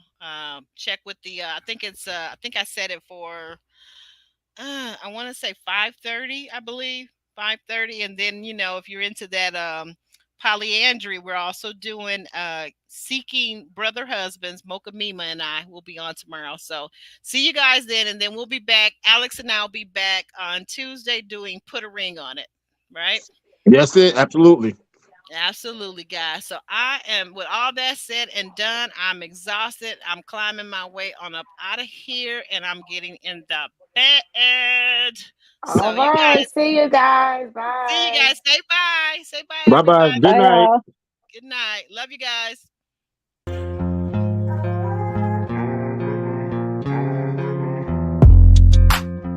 Check with the. I think it's. I think I said it for. I want to say 5:30. I believe 5:30, and then if you're into that polyandry, we're also doing seeking brother husbands. Mocha Mima and I will be on tomorrow. So see you guys then, and then we'll be back. Alex and I'll be back on Tuesday doing Put a Ring on It. Right. Yes, it absolutely. Absolutely, guys. So I am, with all that said and done, I'm exhausted. I'm climbing my way on up out of here and I'm getting in the bed. So All you right. guys, See you guys. see you Bye. guys. Say bye. Say bye, Bye bye. everybody. Good Bye, night. y'all. Good night. Love you guys.